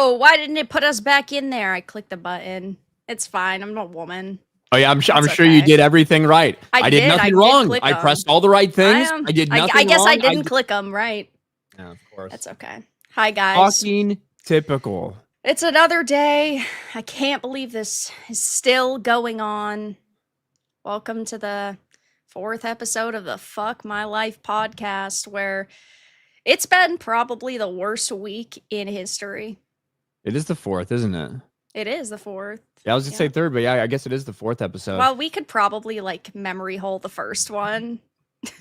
Oh, why didn't it put us back in there? I clicked the button. It's fine. I'm a woman. Oh yeah, I'm That's sure you okay. did everything right. I did nothing wrong. Click I 'em. pressed all the right things. I did nothing I guess wrong. I didn't click them right. Yeah, of course. That's okay. Hi guys. Fucking typical. It's another day. I can't believe this is still going on. Welcome to the 4th episode of the Fuck My Life podcast, where it's been probably the worst week in history. It is the 4th, isn't it? It is the 4th. Yeah, I was gonna say 3rd, but yeah, I guess it is the 4th episode. Well, we could probably like memory hole the first one.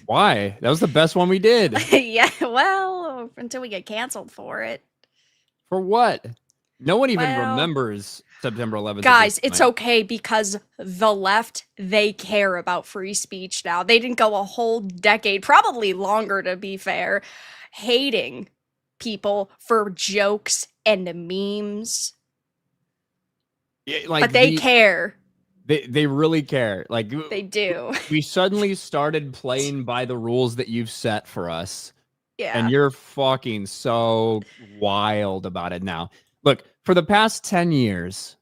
Why? That was the best one we did. Yeah, well, until we get canceled for it. For what? No one even remembers September 11th. Guys, it's okay because the left, they care about free speech now. They didn't go a whole decade, probably longer to be fair, hating people for jokes and memes. Yeah, like but they care. They really care. Like they do. We suddenly started playing by the rules that you've set for us. Yeah. And you're fucking so wild about it now. Look, for the past 10 years,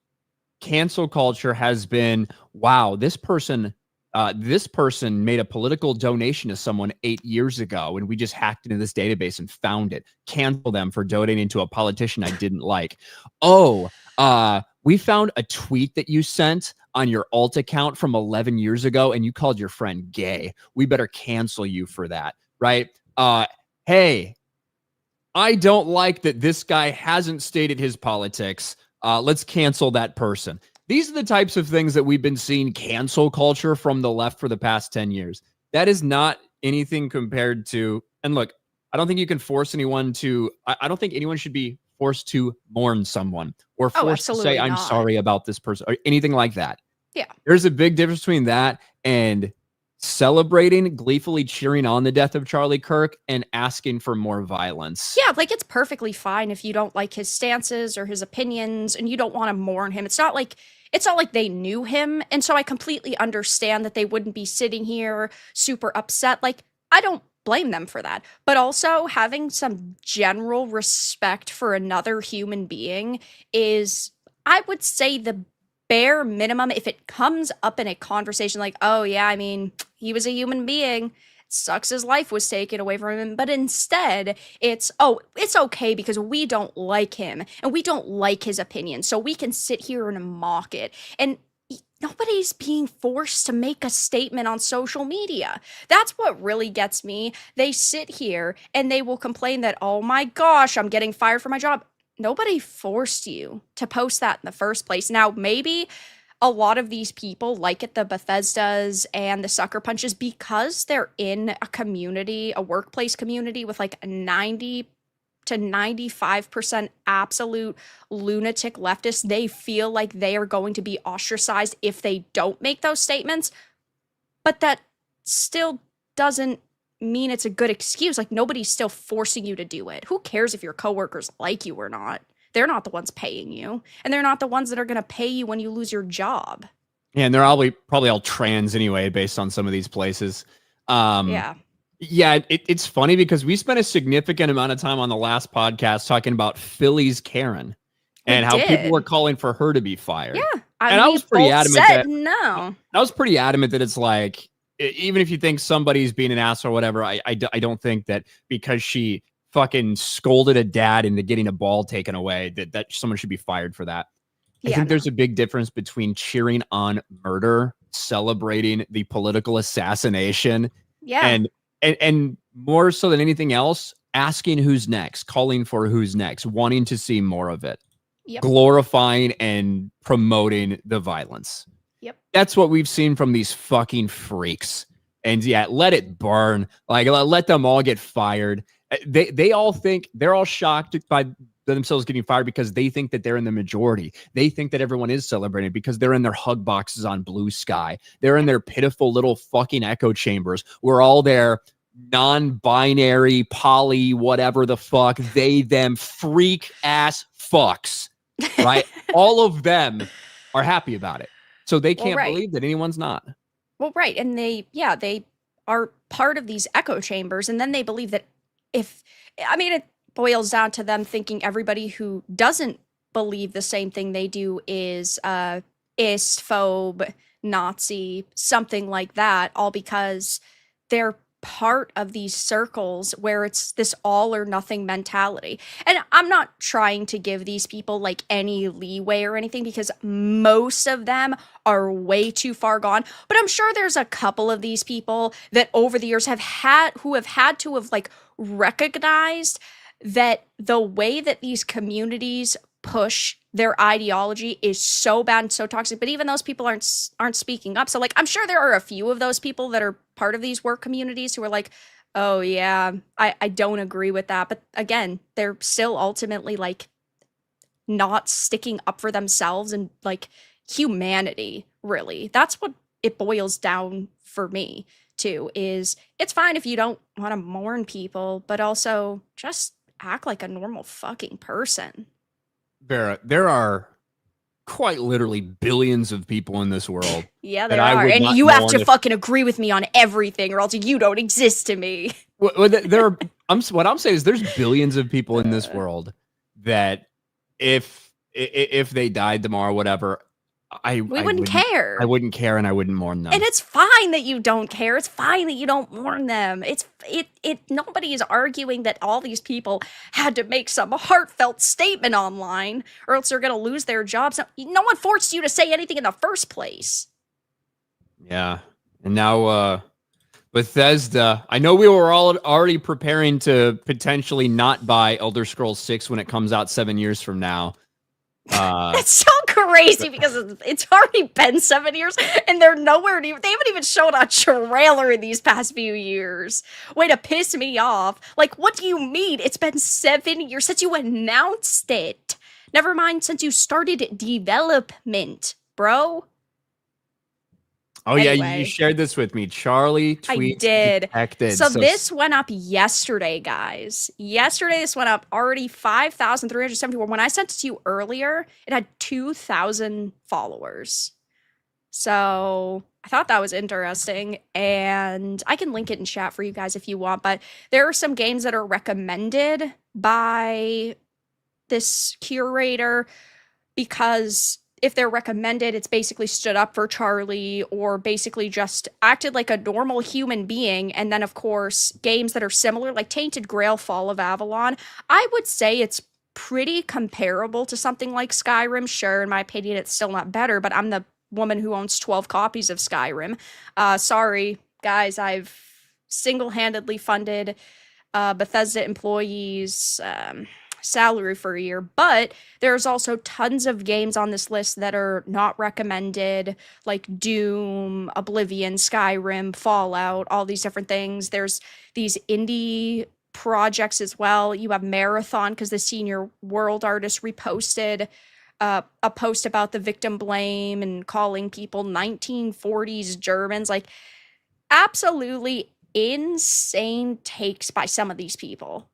cancel culture has been, wow, this person made a political donation to someone 8 years ago, and we just hacked into this database and found it. Cancel them for donating to a politician I didn't like. Oh, we found a tweet that you sent on your alt account from 11 years ago, and you called your friend gay. We better cancel you for that, right? Hey, I don't like that this guy hasn't stated his politics. Let's cancel that person. These are the types of things that we've been seeing cancel culture from the left for the past 10 years. That is not anything compared to, and look, I don't think you can force anyone to, I don't think anyone should be forced to mourn someone or forced to say, I'm sorry about this person or anything like that. Yeah. There's a big difference between that and celebrating, gleefully cheering on the death of Charlie Kirk and asking for more violence. Yeah, like it's perfectly fine if you don't like his stances or his opinions and you don't want to mourn him. It's not like they knew him, and so I completely understand that they wouldn't be sitting here super upset. Like, I don't blame them for that. But also having some general respect for another human being is, I would say, the bare minimum. If it comes up in a conversation like, oh yeah, I mean, he was a human being, it sucks his life was taken away from him, but instead it's okay because we don't like him and we don't like his opinion, so we can sit here and mock it. And nobody's being forced to make a statement on social media. That's what really gets me. They sit here and they will complain that, oh my gosh, I'm getting fired from my job. Nobody forced you to post that in the first place. Now, maybe a lot of these people like it, the Bethesdas and the Sucker Punches, because they're in a community, a workplace community with like 90 to 95% absolute lunatic leftists. They feel like they are going to be ostracized if they don't make those statements. But that still doesn't mean it's a good excuse. Like, nobody's still forcing you to do it. Who cares if your coworkers like you or not? They're not the ones paying you, and they're not the ones that are going to pay you when you lose your job. Yeah, and they're probably all trans anyway, based on some of these places. Yeah, it's funny because we spent a significant amount of time on the last podcast talking about Philly's Karen and how people were calling for her to be fired. Yeah, I was pretty adamant no. I was pretty adamant that it's like, even if you think somebody's being an ass or whatever, I don't think that because she fucking scolded a dad into getting a ball taken away that someone should be fired for that. I think there's a big difference between cheering on murder, celebrating the political assassination, and more so than anything else, asking who's next, calling for who's next, wanting to see more of it, glorifying and promoting the violence. That's what we've seen from these fucking freaks. And yeah, let it burn. Like, let them all get fired. They all think, they're all shocked by themselves getting fired because they think that they're in the majority. They think that everyone is celebrating because they're in their hug boxes on Blue Sky. They're in their pitiful little fucking echo chambers where all their non-binary, poly, whatever the fuck, they, them, freak ass fucks, right? All of them are happy about it. So they can't believe that anyone's not. Well, right. And they are part of these echo chambers. And then they believe that it boils down to them thinking everybody who doesn't believe the same thing they do is istphobe, Nazi, something like that, all because they're part of these circles where it's this all or nothing mentality. And I'm not trying to give these people like any leeway or anything because most of them are way too far gone. But I'm sure there's a couple of these people that over the years have had to have like recognized that the way that these communities push their ideology is so bad and so toxic, but even those people aren't speaking up. So like I'm sure there are a few of those people that are part of these work communities who are like, oh yeah, I don't agree with that. But again, they're still ultimately like not sticking up for themselves and like humanity, really. That's what it boils down for me too, is it's fine if you don't want to mourn people, but also just act like a normal fucking person. Vera, there are quite literally billions of people in this world. Yeah, that there I are. would And not you have mourn to if- fucking agree with me on everything or else you don't exist to me. There are. What I'm saying is, there's billions of people in this world that if they died tomorrow, whatever, We wouldn't care. I wouldn't care, and I wouldn't mourn them. And it's fine that you don't care. It's fine that you don't mourn them. Nobody is arguing that all these people had to make some heartfelt statement online or else they're gonna lose their jobs. No one forced you to say anything in the first place. Yeah, and now Bethesda. I know we were all already preparing to potentially not buy Elder Scrolls 6 when it comes out 7 years from now. It's so crazy because it's already been 7 years and they're nowhere near. They haven't even shown a trailer in these past few years. Way to piss me off. Like, what do you mean? It's been 7 years since you announced it. Never mind since you started development, bro. Oh Anyway. yeah, you shared this with me. Charlie tweets I did. detected. So this went up yesterday, guys. Yesterday, this went up already 5,374. When I sent it to you earlier, it had 2,000 followers. So I thought that was interesting. And I can link it in chat for you guys if you want. But there are some games that are recommended by this curator because if they're recommended, it's basically stood up for Charlie or basically just acted like a normal human being. And then, of course, games that are similar, like Tainted Grail, Fall of Avalon, I would say it's pretty comparable to something like Skyrim. Sure, in my opinion, it's still not better, but I'm the woman who owns 12 copies of Skyrim. Sorry, guys, I've single-handedly funded Bethesda employees' salary for a year, but there's also tons of games on this list that are not recommended, like Doom, Oblivion, Skyrim, Fallout, all these different things. There's these indie projects as well. You have Marathon because the senior world artist reposted a post about the victim blame and calling people 1940s Germans. Like, absolutely insane takes by some of these people.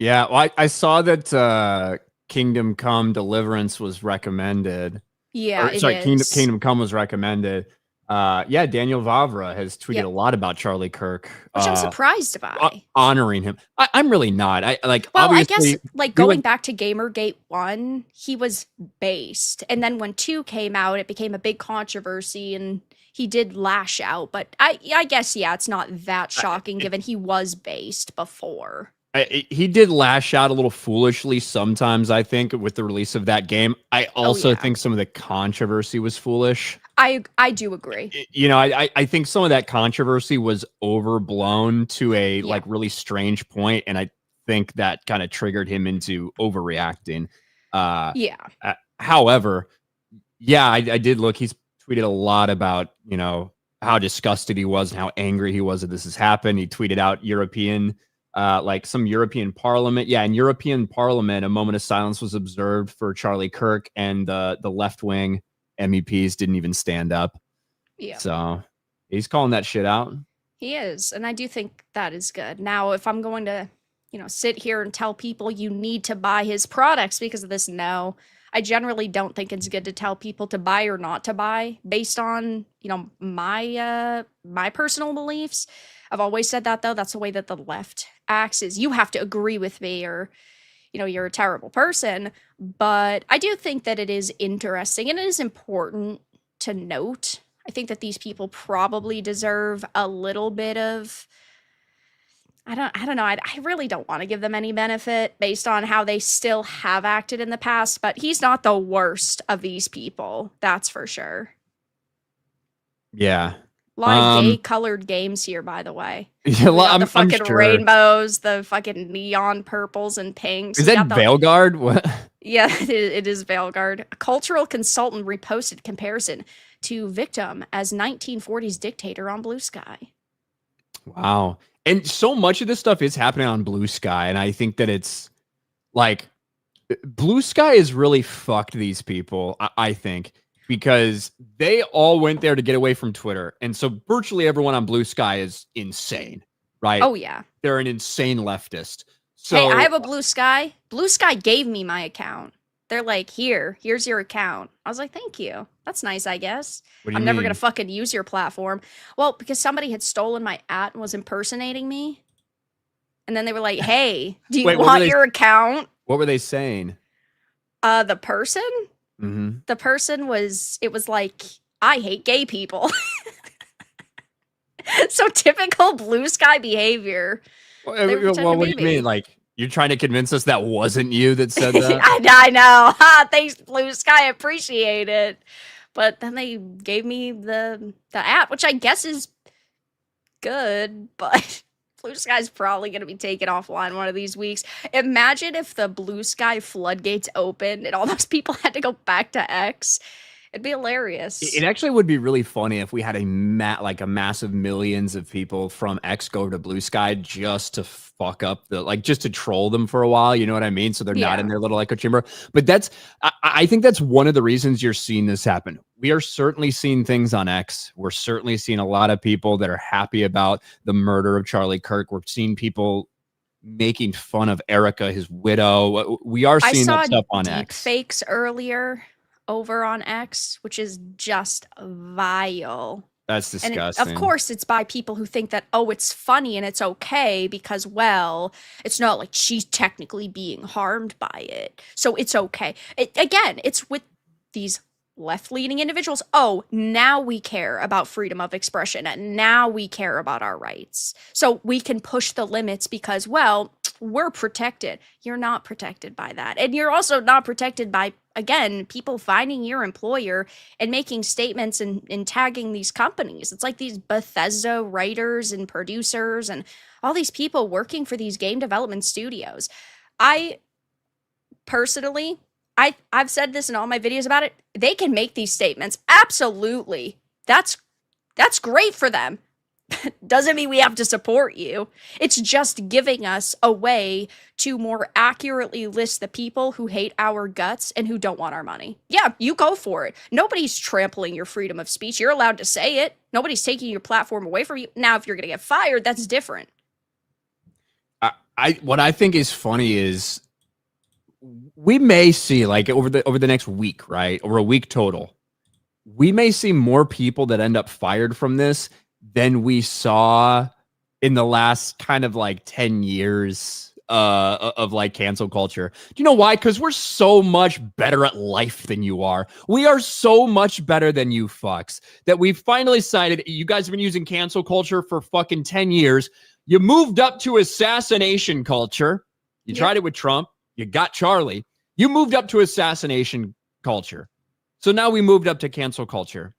Yeah, well, I saw that Kingdom Come Deliverance was recommended. Yeah, Kingdom Come was recommended. Yeah, Daniel Vavra has tweeted a lot about Charlie Kirk, which I'm surprised by. Honoring him. I'm really not. Well, I guess like going back to Gamergate 1, he was based, and then when 2 came out, it became a big controversy, and he did lash out. But I guess it's not that shocking given he was based before. He did lash out a little foolishly sometimes, I think, with the release of that game. I also think some of the controversy was foolish. I do agree. You know, I think some of that controversy was overblown to a like really strange point, and I think that kind of triggered him into overreacting. However, I did look. He's tweeted a lot about, you know, how disgusted he was and how angry he was that this has happened. He tweeted out European. Like some European Parliament. Yeah, in European Parliament, a moment of silence was observed for Charlie Kirk, and the left-wing MEPs didn't even stand up. Yeah. So he's calling that shit out. He is, and I do think that is good. Now, if I'm going to, sit here and tell people you need to buy his products because of this, no. I generally don't think it's good to tell people to buy or not to buy based on, my personal beliefs. I've always said that, though. That's the way that the left acts, is you have to agree with me or, you're a terrible person. But I do think that it is interesting and it is important to note. I think that these people probably deserve a little bit of I don't know. I really don't want to give them any benefit based on how they still have acted in the past, but he's not the worst of these people. That's for sure. Yeah. A lot of gay colored games here, by the way. Yeah, We got the fucking I'm sure. rainbows, the fucking neon purples and pinks. Is that Veilguard? What? Yeah, it is Veilguard. A cultural consultant reposted comparison to Victim as 1940s dictator on Blue Sky. Wow. And so much of this stuff is happening on Blue Sky. And I think that it's like Blue Sky has really fucked these people, I think, because they all went there to get away from Twitter. And so virtually everyone on Blue Sky is insane, right? Oh, yeah. They're an insane leftist. So, hey, I have a Blue Sky. Blue Sky gave me my account. They're like, here's your account. I was like, thank you. That's nice, I guess. I'm never going to fucking use your platform. Well, because somebody had stolen my @ and was impersonating me. And then they were like, hey, do you want your account? What were they saying? The person? Mm-hmm. The person was like, I hate gay people. So typical Blue Sky behavior. Well, what do you mean? Like, you're trying to convince us that wasn't you that said that? I know. Ha, thanks, Blue Sky. I appreciate it. But then they gave me the app, which I guess is good, but Blue Sky's probably going to be taken offline one of these weeks. Imagine if the Blue Sky floodgates opened and all those people had to go back to X. It'd be hilarious. It actually would be really funny if we had a massive millions of people from X go to Blue Sky just to fuck up just to troll them for a while. You know what I mean? So they're not in their little echo chamber. But I think that's one of the reasons you're seeing this happen. We are certainly seeing things on X. We're certainly seeing a lot of people that are happy about the murder of Charlie Kirk. We're seeing people making fun of Erica, his widow. We are seeing that stuff on X. Fakes earlier over on X, which is just vile. That's disgusting. And of course, it's by people who think that, oh, it's funny and it's okay because, well, it's not like she's technically being harmed by it. So it's okay. Again, it's with these left-leaning individuals. Oh, now we care about freedom of expression and now we care about our rights. So we can push the limits because, well, we're protected. You're not protected by that. And you're also not protected by, again, people finding your employer and making statements and tagging these companies. It's like these Bethesda writers and producers and all these people working for these game development studios. I personally, I've said this in all my videos about it. They can make these statements. Absolutely. That's great for them. Doesn't mean we have to support you. It's just giving us a way to more accurately list the people who hate our guts and who don't want our money. Yeah, you go for it. Nobody's trampling your freedom of speech. You're allowed to say it. Nobody's taking your platform away from you. Now, if you're going to get fired, that's different. What I think is funny is we may see, like, over the next week, right? Over a week total, we may see more people that end up fired from this than we saw in the last kind of like 10 years of like cancel culture. Do you know why? Because we're so much better at life than you are. We are so much better than you fucks that we finally decided. You guys have been using cancel culture for fucking 10 years. You moved up to assassination culture. You tried it with Trump. You got Charlie. You moved up to assassination culture. So now we moved up to cancel culture.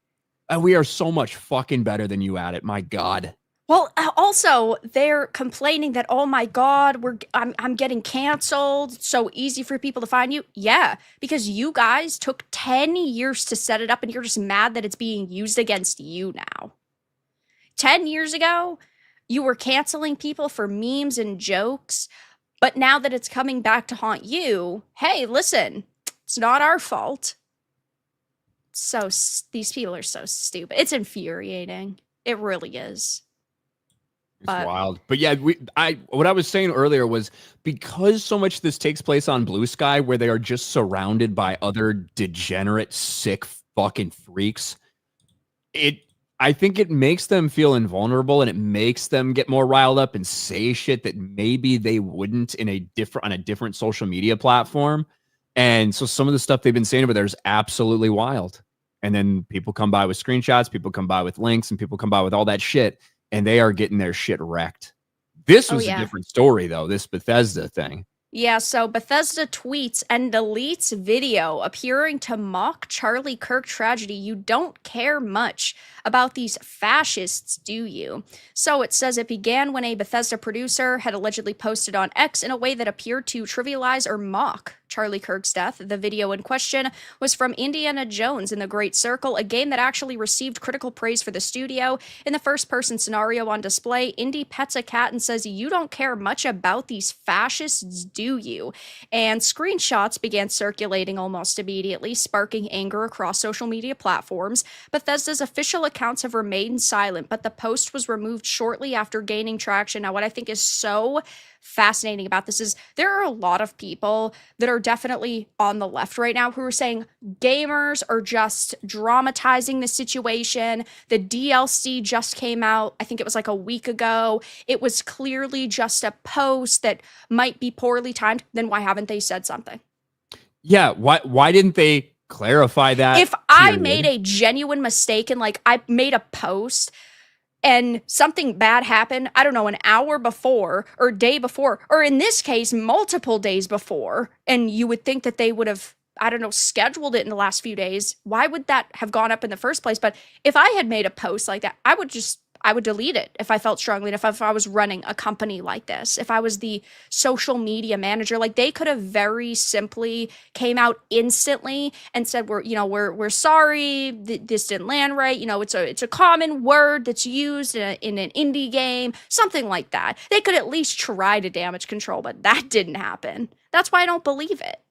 And we are so much fucking better than you at it. My God. Well, also, they're complaining that, oh my God, I'm getting canceled. It's so easy for people to find you. Yeah, because you guys took 10 years to set it up and you're just mad that it's being used against you now. 10 years ago, you were canceling people for memes and jokes. But now that it's coming back to haunt you, hey, listen, it's not our fault. So these people are so stupid. It's infuriating. It really is. It's wild. But yeah, what I was saying earlier was because so much of this takes place on Blue Sky where they are just surrounded by other degenerate, sick fucking freaks, I think it makes them feel invulnerable, and it makes them get more riled up and say shit that maybe they wouldn't on a different social media platform. And so some of the stuff they've been saying over there is absolutely wild. And then people come by with screenshots, people come by with links, and people come by with all that shit, and they are getting their shit wrecked. This Oh was a yeah. different story though, this Bethesda thing. Yeah, so Bethesda tweets and deletes video appearing to mock Charlie Kirk tragedy. You don't care much about these fascists, do you? So it says it began when a Bethesda producer had allegedly posted on X in a way that appeared to trivialize or mock Charlie Kirk's death. The video in question was from Indiana Jones in the Great Circle, a game that actually received critical praise for the studio. In the first-person scenario on display, Indy pets a cat and says, "You don't care much about these fascists, do you?" And screenshots began circulating almost immediately, sparking anger across social media platforms. Bethesda's official accounts have remained silent, but the post was removed shortly after gaining traction. Now, what I think is so fascinating about this is there are a lot of people that are definitely on the left right now who are saying gamers are just dramatizing the situation. The DLC just came out. I think it was like a week ago. It was clearly just a post that might be poorly timed. Then why haven't they said something? Yeah, why didn't they clarify that? If I made a genuine mistake and like I made a post and something bad happened, I don't know, an hour before or day before, or in this case, multiple days before, and you would think that they would have, I don't know, scheduled it in the last few days, why would that have gone up in the first place? But if I had made a post like that, I would delete it if I felt strongly enough. If I was running a company like this, if I was the social media manager, like they could have very simply came out instantly and said, we're sorry, this didn't land right. It's a common word that's used in an indie game, something like that. They could at least try to damage control, but that didn't happen. That's why I don't believe it.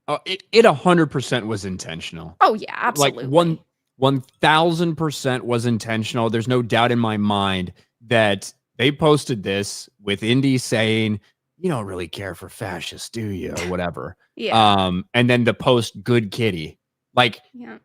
Oh, it 100% was intentional. Oh yeah, absolutely. Like 1000% was intentional. There's no doubt in my mind that they posted this with Indy saying, "You don't really care for fascists, do you?" or whatever. Yeah. And then the post, "Good kitty." Like, Yeah.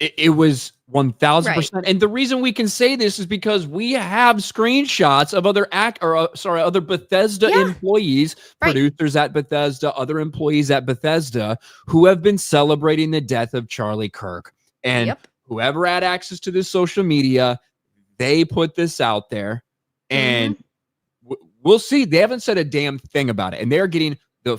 it was 1000%. Right. And the reason we can say this is because we have screenshots of other Bethesda Yeah. employees, Right. producers at Bethesda, other employees at Bethesda who have been celebrating the death of Charlie Kirk. And Yep. whoever had access to this social media, they put this out there, and Mm-hmm. we'll see. They haven't said a damn thing about it, and they're getting the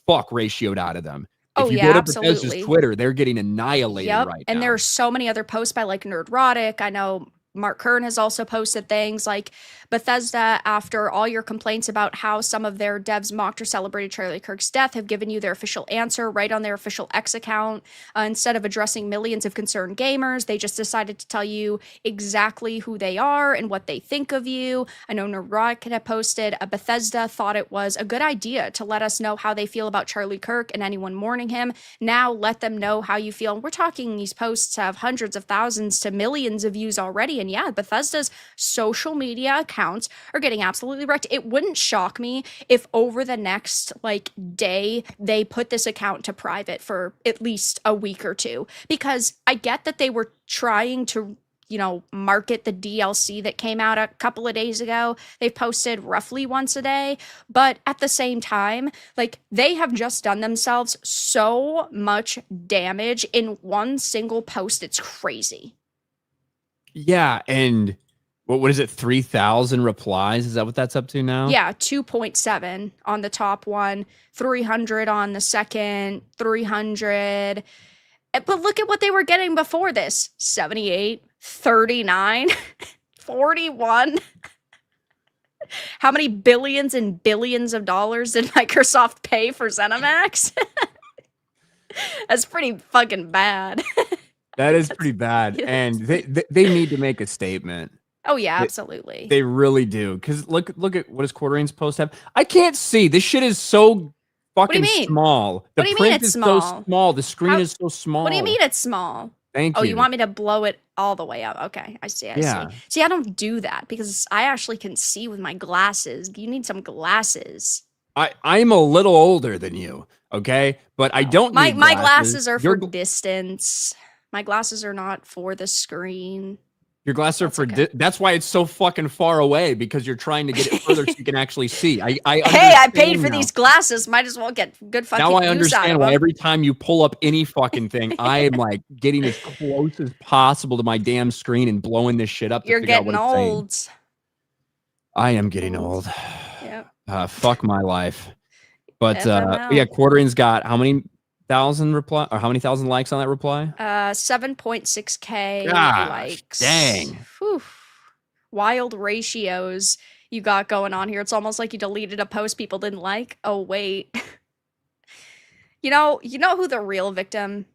fuck ratioed out of them. Oh If you yeah, go to Bethesda's absolutely. Twitter, they're getting annihilated right And now. there are so many other posts by like Nerdrotic. I know Mark Kern has also posted things like Bethesda, after all your complaints about how some of their devs mocked or celebrated Charlie Kirk's death, have given you their official answer right on their official X account. Instead of addressing millions of concerned gamers, they just decided to tell you exactly who they are and what they think of you. I know Nerdrotic had posted, Bethesda thought it was a good idea to let us know how they feel about Charlie Kirk and anyone mourning him. Now let them know how you feel. And we're talking, these posts have hundreds of thousands to millions of views already. And yeah, Bethesda's social media accounts are getting absolutely wrecked. It wouldn't shock me if over the next like day they put this account to private for at least a week or two, because I get that they were trying to market the DLC that came out a couple of days ago. They've posted roughly once a day, but at the same time, like they have just done themselves so much damage in one single post. It's crazy. Yeah, and what is it? 3,000 replies? Is that what that's up to now? Yeah, 2.7 on the top one, 300 on the second, 300. But look at what they were getting before this: 78, 39, 41. How many billions and billions of dollars did Microsoft pay for ZeniMax? That's pretty fucking bad. That is pretty bad, and they need to make a statement. Oh yeah, absolutely. They really do, because look at what does Quartering's post have? I can't see. This shit is so fucking small. The What do you mean print it's is small? so small. The screen is so small. What do you mean it's small? Thank you. Oh, you want me to blow it all the way up? Okay, I see. I see. See, I don't do that because I actually can see with my glasses. You need some glasses. I'm a little older than you, okay? But I don't need my glasses are for distance. My glasses are not for the screen. Your glasses are That's for okay. that's why it's so fucking far away, because you're trying to get it further so you can actually see. I Hey, I paid understand for now. these glasses. Might as well get good Now fucking I use out understand of why them. every time you pull up any fucking thing, I am like getting as close as possible to my damn screen and blowing this shit up to You're figure out what getting it's saying. old. I am getting old. Yep. Fuck my life. But FML. yeah, Quartering's got how many thousand reply or how many thousand likes on that reply? 7.6K Gosh, likes. dang. Whew. Wild ratios you got going on here. It's almost like you deleted a post people didn't like. Oh wait. You know who the real victim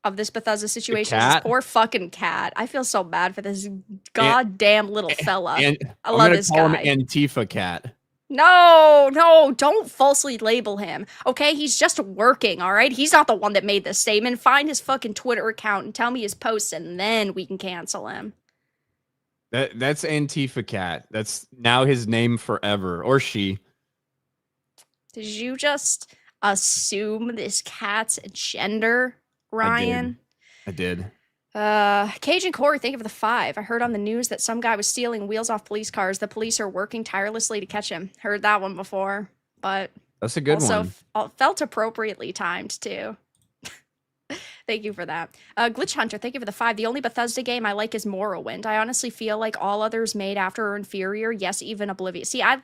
of this Bethesda The situation is? This cat. poor fucking cat. I feel so bad for this goddamn little fella. And I I'm love gonna this call guy. him Antifa Cat. No, don't falsely label him. Okay, he's just working, all right? He's not the one that made this statement. Find his fucking Twitter account and tell me his posts, and then we can cancel him. That's Antifa Cat. That's now his name forever, or she. Did you just assume this cat's gender, Ryan? I did. Cajun Corey, thank you for the 5. I heard on the news that some guy was stealing wheels off police cars. The police are working tirelessly to catch him. Heard that one before, but That's a good also one. felt appropriately timed too. Thank you for that. Glitch Hunter, thank you for the 5. The only Bethesda game I like is Morrowind. I honestly feel like all others made after are inferior. Yes, even Oblivion. See, I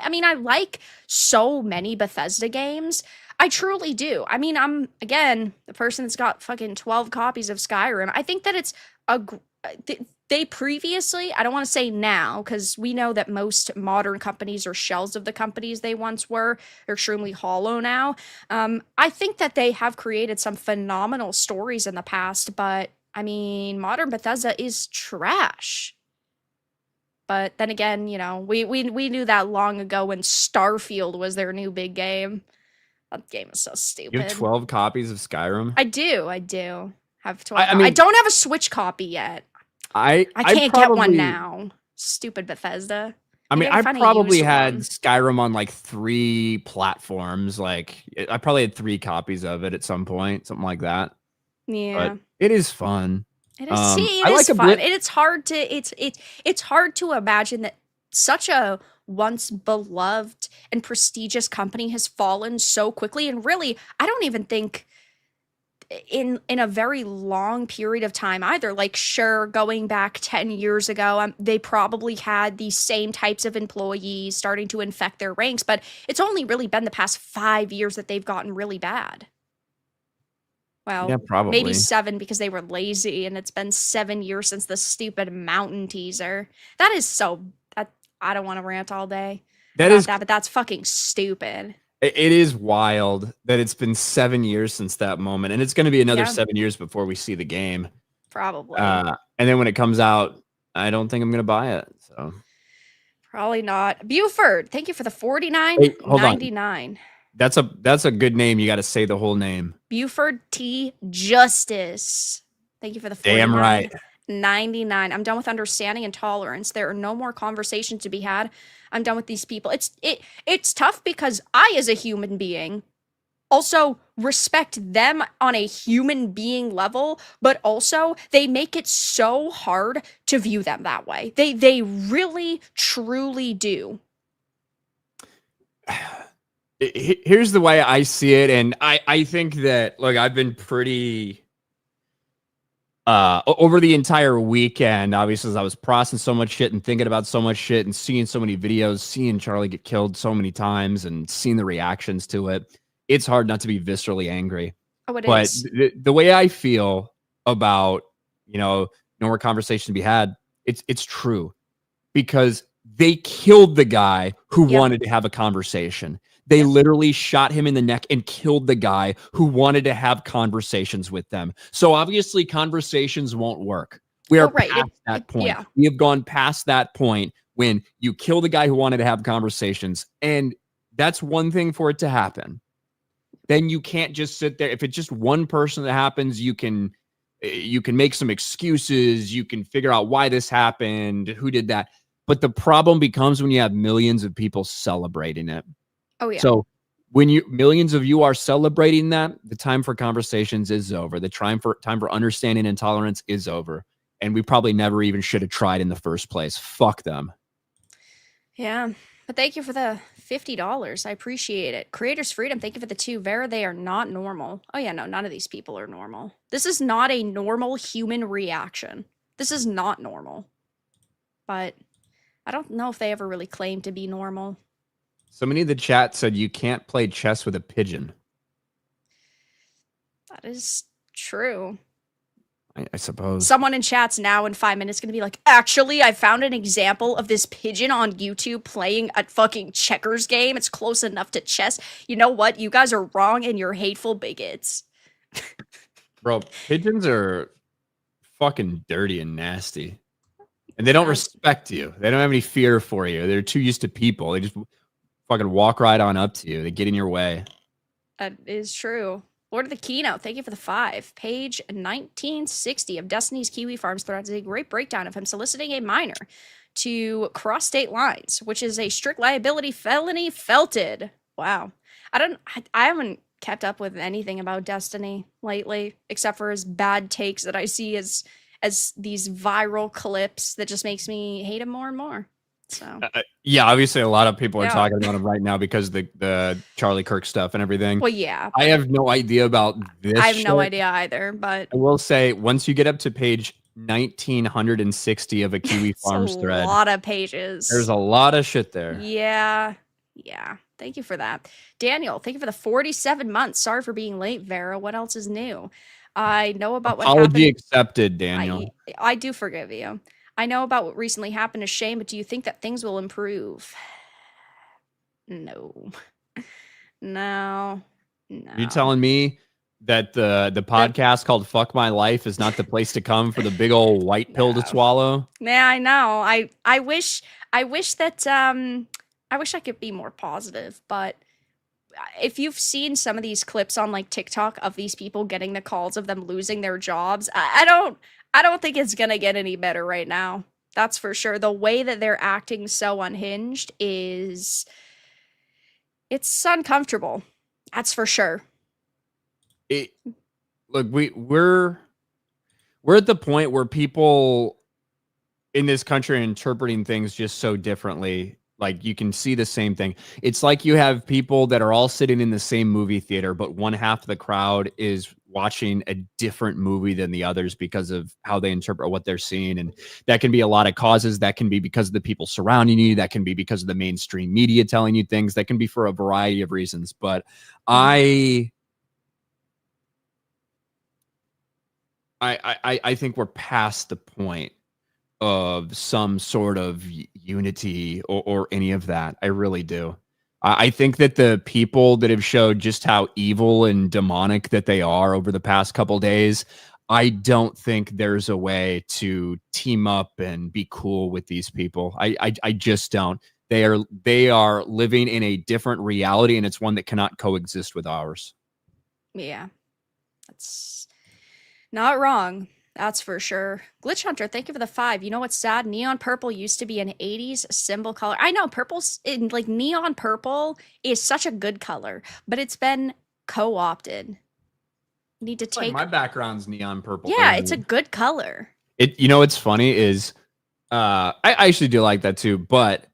mean, I like so many Bethesda games. I truly do. I mean, I'm, again, the person that's got fucking 12 copies of Skyrim. I think that it's they previously, I don't want to say now, because we know that most modern companies are shells of the companies they once were. They're extremely hollow now. I think that they have created some phenomenal stories in the past, but I mean, modern Bethesda is trash. But then again, you know, we knew that long ago when Starfield was their new big game. That game is so stupid. You have 12 copies of Skyrim? I do. Have 12. I mean, I don't have a Switch copy yet. I can't get one now. Stupid Bethesda. I mean, I probably had Skyrim on like 3 platforms. Like, I probably had 3 copies of it at some point, something like that. Yeah, but it is fun. It is. See, it is fun, and it's hard to it's hard to imagine that such a once beloved and prestigious company has fallen so quickly. And really, I don't even think in a very long period of time either. Like, sure, going back 10 years ago, they probably had these same types of employees starting to infect their ranks, but it's only really been the past 5 years that they've gotten really bad. Well, yeah, probably. Maybe 7 because they were lazy, and it's been 7 years since the stupid mountain teaser. That is so... I don't want to rant all day about that, but that's fucking stupid. It is wild that it's been 7 years since that moment, and it's going to be another 7 years before we see the game. Probably. And then when it comes out, I don't think I'm going to buy it. So probably not. Buford, thank you for the $49.99. That's a good name. You got to say the whole name. Buford T. Justice. Thank you for the $49. Damn right. 99. I'm done with understanding and tolerance. There are no more conversations to be had. I'm done with these people. It's tough because I, as a human being, also respect them on a human being level, but also they make it so hard to view them that way. They really, truly do. Here's the way I see it, and I think that, look, I've been pretty... over the entire weekend, obviously, as I was processing so much shit and thinking about so much shit and seeing so many videos, seeing Charlie get killed so many times and seeing the reactions to it, it's hard not to be viscerally angry. Oh, it but is. The way I feel about, no more conversation to be had, it's true, because they killed the guy who wanted to have a conversation. They literally shot him in the neck and killed the guy who wanted to have conversations with them. So obviously conversations won't work. We are past that point. Yeah. We have gone past that point when you kill the guy who wanted to have conversations. And that's one thing for it to happen. Then you can't just sit there. If it's just one person that happens, you can make some excuses. You can figure out why this happened, who did that. But the problem becomes when you have millions of people celebrating it. Oh, yeah. So when millions of you are celebrating that, the time for conversations is over. The time for understanding and tolerance is over. and we probably never even should have tried in the first place. Fuck them. Yeah. But thank you for the $50. I appreciate it. Creators Freedom, thank you for the 2. Vera, they are not normal. Oh yeah, no, none of these people are normal. This is not a normal human reaction. This is not normal. But I don't know if they ever really claim to be normal. Somebody in the chat said you can't play chess with a pigeon. That is true. I suppose. Someone in chat's now in 5 minutes going to be like, actually, I found an example of this pigeon on YouTube playing a fucking checkers game. It's close enough to chess. You know what? You guys are wrong and you're hateful bigots. Bro, pigeons are fucking dirty and nasty. And they don't respect you. They don't have any fear for you. They're too used to people. They just fucking walk right on up to you. They get in your way. That is true. Lord of the Keynote, thank you for the 5. Page 1960 of Destiny's Kiwi Farms threads a great breakdown of him soliciting a minor to cross state lines, which is a strict liability felony felted. Wow. I haven't kept up with anything about Destiny lately, except for his bad takes that I see as these viral clips that just makes me hate him more and more. So yeah, obviously a lot of people are talking about him right now because the Charlie Kirk stuff and everything. Well, yeah. I have no idea about this. I have no idea either, but I will say once you get up to page 1960 of a Kiwi Farms thread, a lot of pages. There's a lot of shit there. Yeah. Thank you for that. Daniel, thank you for the 47 months. Sorry for being late, Vera. What else is new? I know about what happened. Apology accepted, Daniel. I do forgive you. I know about what recently happened to Shane, but do you think that things will improve? No. No. You telling me that the podcast called Fuck My Life is not the place to come for the big old white pill to swallow? Yeah, I know. I wish that I wish I could be more positive, but if you've seen some of these clips on like TikTok of these people getting the calls of them losing their jobs, I don't think it's gonna get any better right now. That's for sure. The way that they're acting so unhinged it's uncomfortable. That's for sure. Look, we're at the point where people in this country are interpreting things just so differently. Like you can see the same thing. It's like you have people that are all sitting in the same movie theater, but one half of the crowd is watching a different movie than the others because of how they interpret what they're seeing. And that can be a lot of causes. That can be because of the people surrounding you. That can be because of the mainstream media telling you things. That can be for a variety of reasons. But I think we're past the point of some sort of unity or any of that. I really do. I think that the people that have showed just how evil and demonic that they are over the past couple days, I don't think there's a way to team up and be cool with these people. I just don't. They are living in a different reality, and it's one that cannot coexist with ours. Yeah, that's not wrong. That's for sure. Glitch Hunter, thank you for the 5. You know what's sad? Neon purple used to be an 80s symbol color. I know purple's in like neon purple is such a good color, but it's been co-opted. Need to take my background's neon purple. Yeah, it's a good color. You know what's funny is I actually do like that too, but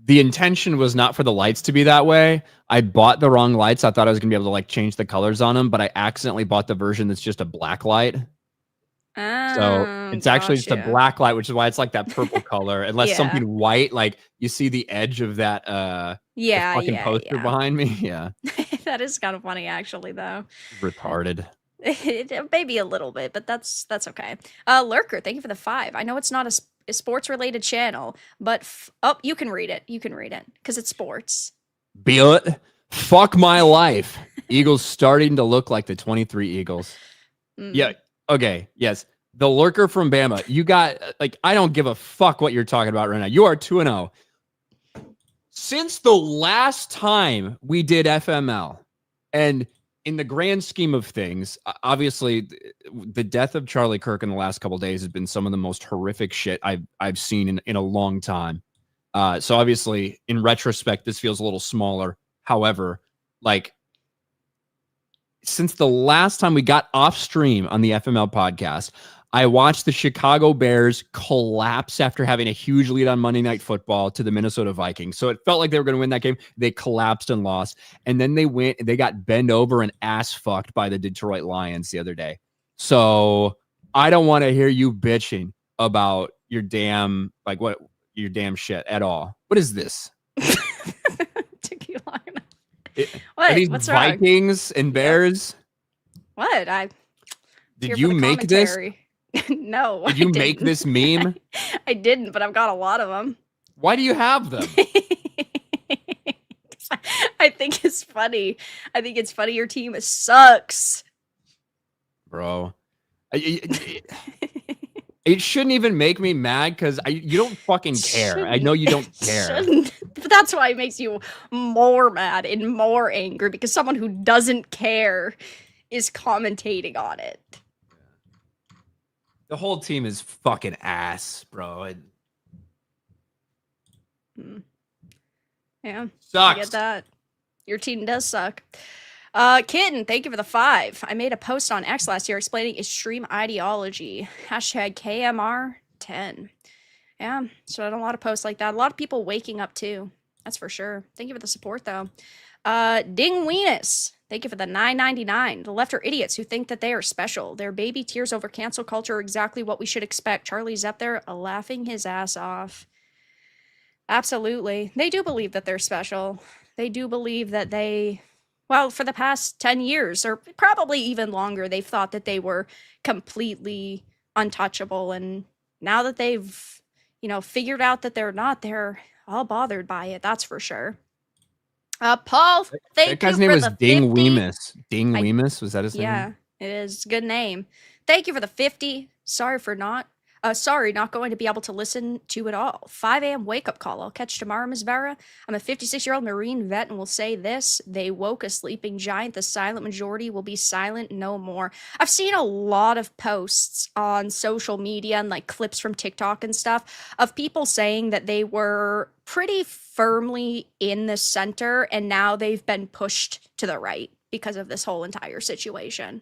the intention was not for the lights to be that way. I bought the wrong lights. I thought I was gonna be able to like change the colors on them, but I accidentally bought the version that's just a black light. So it's actually just a black light, which is why it's like that purple color. Unless something white, like you see the edge of that fucking poster behind me. Yeah. That is kind of funny actually though. Retarded. Maybe a little bit, but that's okay. Lurker, thank you for the 5. I know it's not a sports related channel, but you can read it. You can read it because it's sports. Fuck my life. Eagles starting to look like the 23 Eagles. Yeah. Okay, yes. The Lurker from Bama. You got, like, I don't give a fuck what you're talking about right now. You are 2-0. Since the last time we did FML, and in the grand scheme of things, obviously, the death of Charlie Kirk in the last couple of days has been some of the most horrific shit I've seen in a long time. So obviously, in retrospect, this feels a little smaller. However, like, since the last time we got off stream on the FML podcast, I watched the Chicago Bears collapse after having a huge lead on Monday Night Football to the Minnesota Vikings. So it felt like they were going to win that game. They collapsed and lost. And then they got bent over and ass fucked by the Detroit Lions the other day. So I don't want to hear you bitching about your damn shit at all. What is this? Tequila. Are these What's Vikings wrong? and Bears? What? Did you make this? No. Did you make this meme? I didn't, but I've got a lot of them. Why do you have them? I think it's funny. I think it's funny. Your team sucks. Bro. It shouldn't even make me mad because you don't fucking care. I know you don't care. But that's why it makes you more mad and more angry, because someone who doesn't care is commentating on it. The whole team is fucking ass, bro. Yeah. Sucks. I get that. Your team does suck. Kitten, thank you for the 5. I made a post on X last year explaining extreme ideology. Hashtag KMR10. Yeah, so I done a lot of posts like that. A lot of people waking up too. That's for sure. Thank you for the support though. Ding Weenus. Thank you for the $9.99. The left are idiots who think that they are special. Their baby tears over cancel culture are exactly what we should expect. Charlie's up there laughing his ass off. Absolutely. They do believe that they're special. They do believe that well, for the past 10 years, or probably even longer, they've thought that they were completely untouchable. And now that they've, figured out that they're not, they're all bothered by it. That's for sure. Paul, thank you for the 50. That guy's name was Ding Weemus. Ding Weemus? Was that his name? Yeah, it is. Good name. Thank you for the 50. Sorry, not going to be able to listen to it all. 5 a.m. wake-up call. I'll catch tomorrow, Ms. Vera. I'm a 56-year-old Marine vet and will say this. They woke a sleeping giant. The silent majority will be silent no more. I've seen a lot of posts on social media and like clips from TikTok and stuff of people saying that they were pretty firmly in the center and now they've been pushed to the right because of this whole entire situation.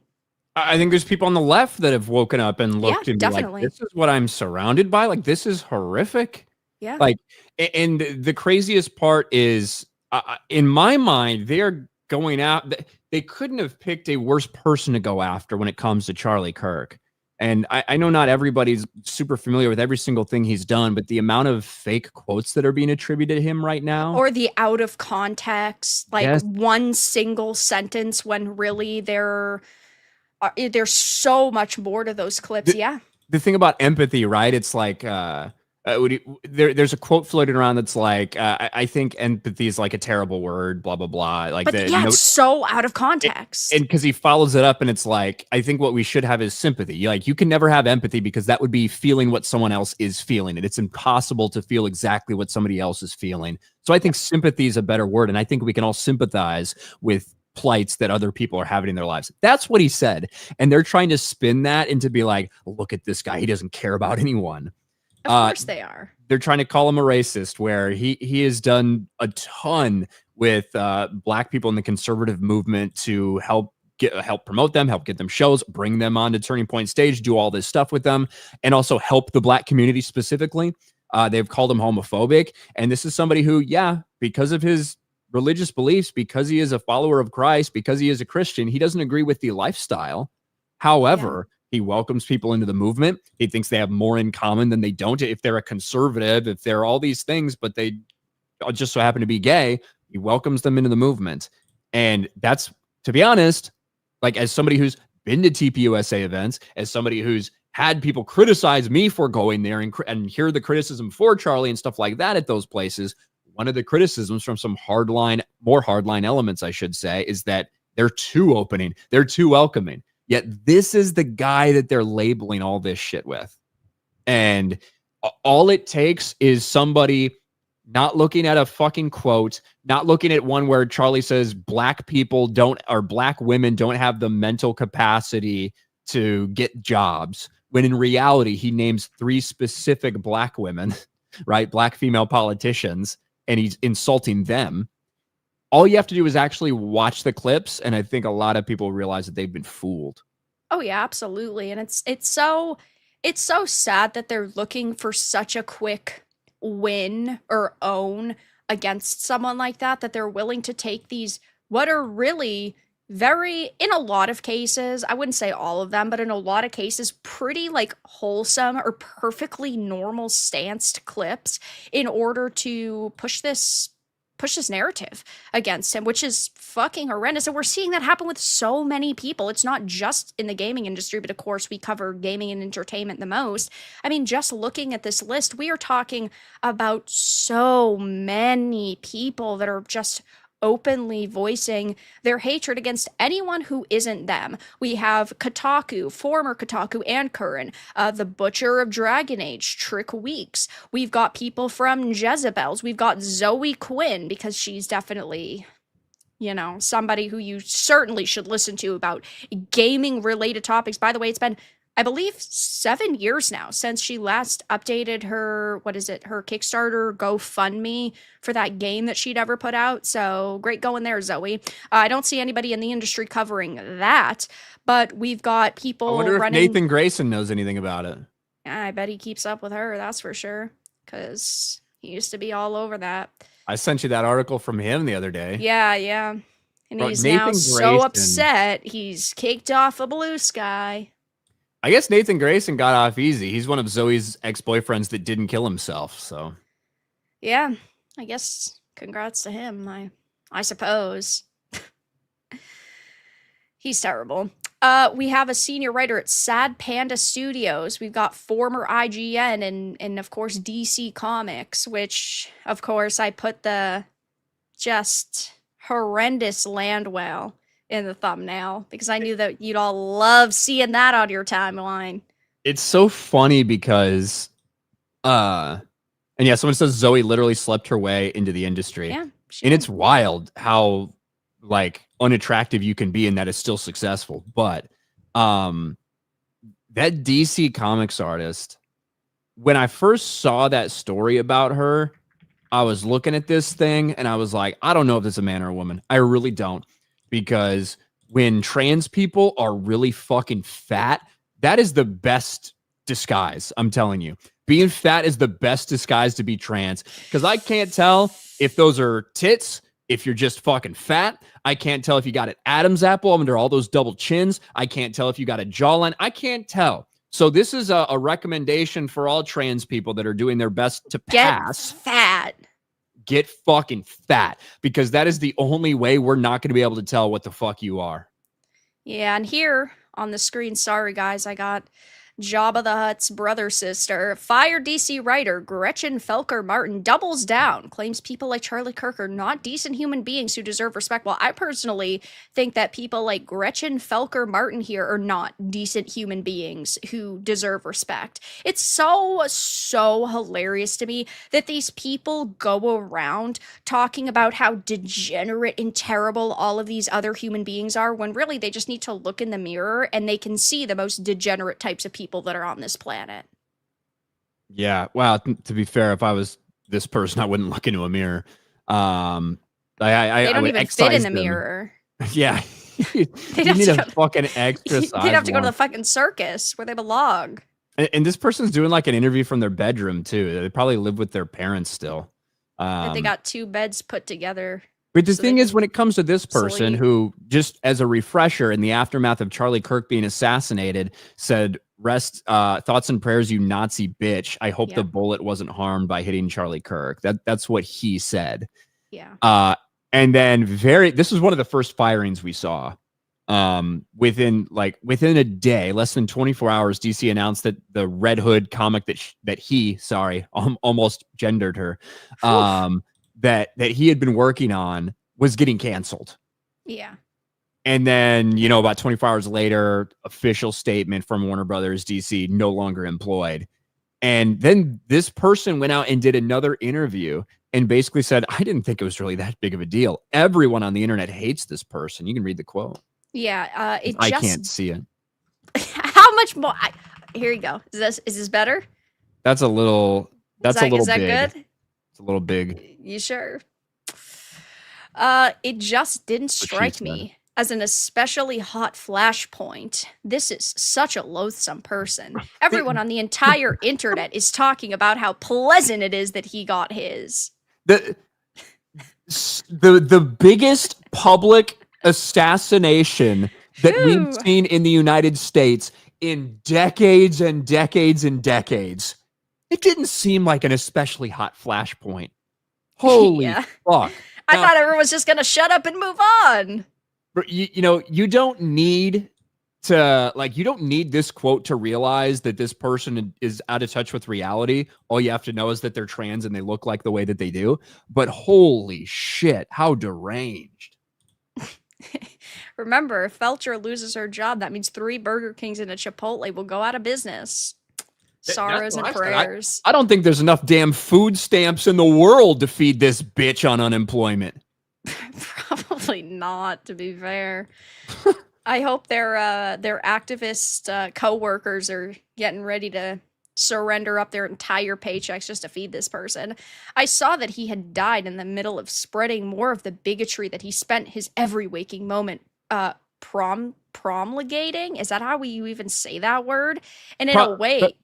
I think there's people on the left that have woken up and looked and definitely. like, this is what I'm surrounded by. Like, this is horrific. Yeah. Like, and the craziest part is, in my mind, they're going out. They couldn't have picked a worse person to go after when it comes to Charlie Kirk. And I know not everybody's super familiar with every single thing he's done, but the amount of fake quotes that are being attributed to him right now. Or the out of context, like one single sentence when really there's so much more to those clips. The thing about empathy, right? It's like there's a quote floating around that's like, I think empathy is like a terrible word, blah blah blah. Like, but it's so out of context. And because he follows it up, and it's like, I think what we should have is sympathy. Like, you can never have empathy because that would be feeling what someone else is feeling, and it's impossible to feel exactly what somebody else is feeling. So I think sympathy is a better word, and I think we can all sympathize with plights that other people are having in their lives. That's what he said. And they're trying to spin that into be like, look at this guy. He doesn't care about anyone. Of course they are. They're trying to call him a racist, where he has done a ton with Black people in the conservative movement to help promote them, help get them shows, bring them onto Turning Point stage, do all this stuff with them, and also help the Black community specifically. They've called him homophobic. And this is somebody who, because of his religious beliefs, because he is a follower of Christ, because he is a Christian, he doesn't agree with the lifestyle. However, he welcomes people into the movement. He thinks they have more in common than they don't. If they're a conservative, if they're all these things, but they just so happen to be gay, he welcomes them into the movement. And that's, to be honest, like, as somebody who's been to TPUSA events, as somebody who's had people criticize me for going there and hear the criticism for Charlie and stuff like that at those places, one of the criticisms from some more hardline elements, I should say, is that they're too opening, they're too welcoming. Yet this is the guy that they're labeling all this shit with. And all it takes is somebody not looking at a fucking quote, not looking at one where Charlie says Black women don't have the mental capacity to get jobs, when in reality, he names 3 specific Black women, right? Black female politicians, and he's insulting them. All you have to do is actually watch the clips, and I think a lot of people realize that they've been fooled. Oh yeah, absolutely. And it's so It's so sad that they're looking for such a quick win or own against someone like that, that they're willing to take these, what are really very, in a lot of cases, I wouldn't say all of them, but in a lot of cases, pretty like wholesome or perfectly normal stanced clips in order to push this narrative against him, which is fucking horrendous. And we're seeing that happen with so many people. It's not just in the gaming industry, but of course we cover gaming and entertainment the most. I mean, just looking at this list, we are talking about so many people that are just openly voicing their hatred against anyone who isn't them. We have Kotaku, former Kotaku and current, the Butcher of Dragon Age, Trick Weeks. We've got people from Jezebels. We've got Zoe Quinn, because she's definitely, somebody who you certainly should listen to about gaming related topics. By the way, it's been, I believe, 7 years now since she last updated her, her Kickstarter GoFundMe for that game that she'd ever put out. So great going there, Zoe. I don't see anybody in the industry covering that, but we've got people I wonder if running. Nathan Grayson knows anything about it. I bet he keeps up with her, that's for sure, because he used to be all over that. I sent you that article from him the other day. Yeah. And Bro, he's Nathan now so Grayson. upset, he's kicked off a Blue Sky. I guess Nathan Grayson got off easy. He's one of Zoe's ex-boyfriends that didn't kill himself, so. Yeah, I guess congrats to him, I suppose. He's terrible. We have a senior writer at Sad Panda Studios. We've got former IGN and of course DC Comics, which of course I put the just horrendous land whale in the thumbnail because I knew that you'd all love seeing that on your timeline. It's so funny because and yeah, someone says Zoe literally slept her way into the industry. Yeah. And it's wild how like unattractive you can be and that is still successful. But that DC Comics artist, when I first saw that story about her, I was looking at this thing and I was like, I don't know if it's a man or a woman. I really don't. Because when trans people are really fucking fat, that is the best disguise. I'm telling you, being fat is the best disguise to be trans. Because I can't tell if those are tits, if you're just fucking fat. I can't tell if you got an Adam's apple under all those double chins. I can't tell if you got a jawline. I can't tell. So this is a recommendation for all trans people that are doing their best to pass. Get fat. Get fucking fat, because that is the only way we're not going to be able to tell what the fuck you are. Yeah, and here on the screen, sorry guys, I got Jabba the Hutt's brother sister. Fired DC writer Gretchen Felker Martin doubles down, claims people like Charlie Kirk are not decent human beings who deserve respect. Well, I personally think that people like Gretchen Felker Martin here are not decent human beings who deserve respect. It's so hilarious to me that these people go around talking about how degenerate and terrible all of these other human beings are, when really they just need to look in the mirror and they can see the most degenerate types of people that are on this planet. Yeah. Wow. To be fair, if I was this person, I wouldn't look into a mirror. They don't even fit in the mirror. Yeah. You need a fucking extra size. They'd have to go to the fucking circus where they belong. And this person's doing like an interview from their bedroom too. They probably live with their parents still. They got 2 beds put together. But the thing is, when it comes to this person who, just as a refresher, in the aftermath of Charlie Kirk being assassinated, said, "Rest, thoughts and prayers, you Nazi bitch. I hope the bullet wasn't harmed by hitting Charlie Kirk." That's what he said. Yeah. And then this was one of the first firings we saw. Within a day, less than 24 hours, DC announced that the Red Hood comic that he almost gendered her, that he had been working on was getting canceled. Yeah. And then, about 24 hours later, official statement from Warner Brothers DC, no longer employed. And then this person went out and did another interview and basically said, I didn't think it was really that big of a deal. Everyone on the internet hates this person. You can read the quote. Yeah. I can't see it. How much more? Here you go. Is this better? That's a little big. Is that good? It's a little big. You sure? It just didn't strike me As an especially hot flashpoint, this is such a loathsome person. Everyone on the entire internet is talking about how pleasant it is that he got his. The biggest public assassination that we've seen in the United States in decades and decades and decades. It didn't seem like an especially hot flashpoint. Holy fuck. I thought everyone was just going to shut up and move on. You know, you don't need to, like, you don't need this quote to realize that this person is out of touch with reality. All you have to know is that they're trans and they look like the way that they do. But holy shit, how deranged. Remember, if Felcher loses her job, that means 3 Burger Kings and a Chipotle will go out of business. Sorrows and prayers. I don't think there's enough damn food stamps in the world to feed this bitch on unemployment. Probably not, to be fair. I hope their activist co-workers are getting ready to surrender up their entire paychecks just to feed this person. I saw that he had died in the middle of spreading more of the bigotry that he spent his every waking moment promulgating. Is that how you even say that word? And in a way...